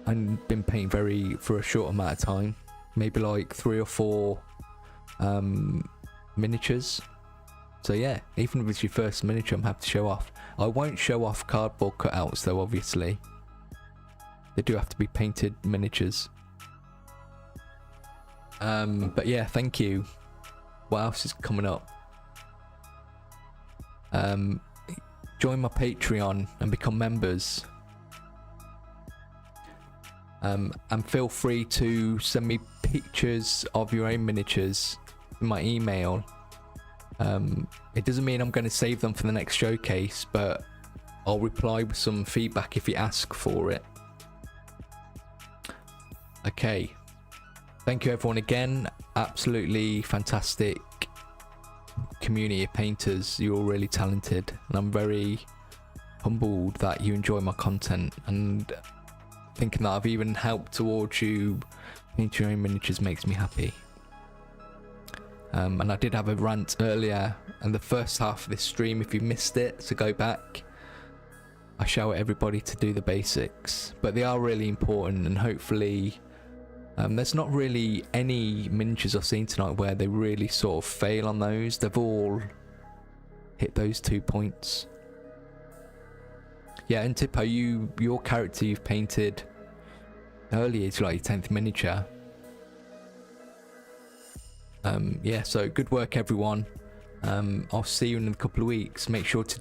been painting for a short amount of time, maybe like 3 or 4 miniatures. So yeah, even if it's your first miniature, I'm happy to show off. I won't show off cardboard cutouts though, obviously. They do have to be painted miniatures. But yeah, thank you. What else is coming up? Join my Patreon and become members. And feel free to send me pictures of your own miniatures in my email. It doesn't mean I'm going to save them for the next showcase, but I'll reply with some feedback if you ask for it. Okay. Thank you everyone again. Absolutely fantastic community of painters. You're all really talented, and I'm very humbled that you enjoy my content, and thinking that I've even helped towards you paint your own miniatures makes me happy. And I did have a rant earlier in the first half of this stream. If you missed it, so go back. I shout at everybody to do the basics, but they are really important, and hopefully there's not really any miniatures I've seen tonight where they really sort of fail on those. They've all hit those 2 points. Yeah, and Tippo, your character you've painted earlier is like your 10th miniature. Yeah, so good work everyone. I'll see you in a couple of weeks. Make sure to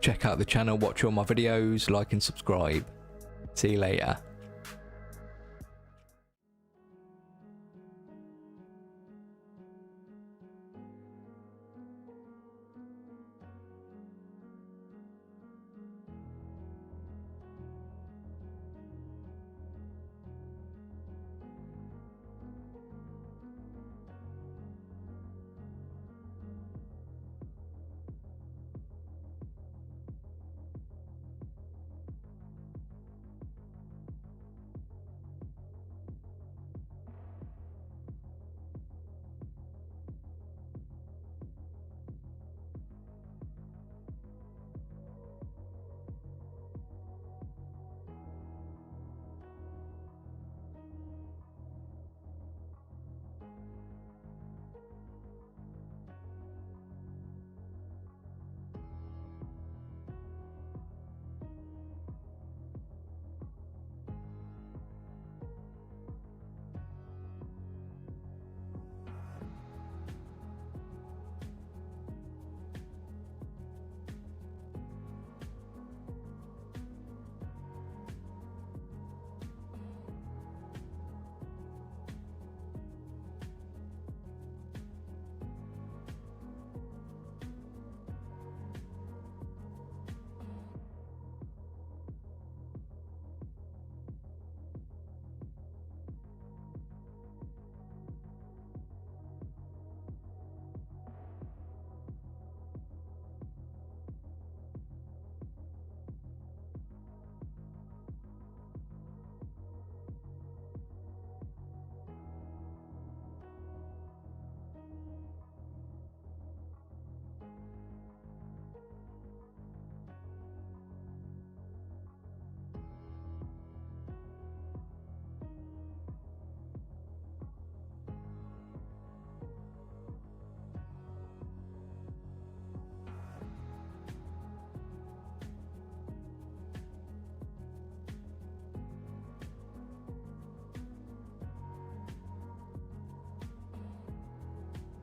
check out the channel, watch all my videos, like and subscribe. See you later.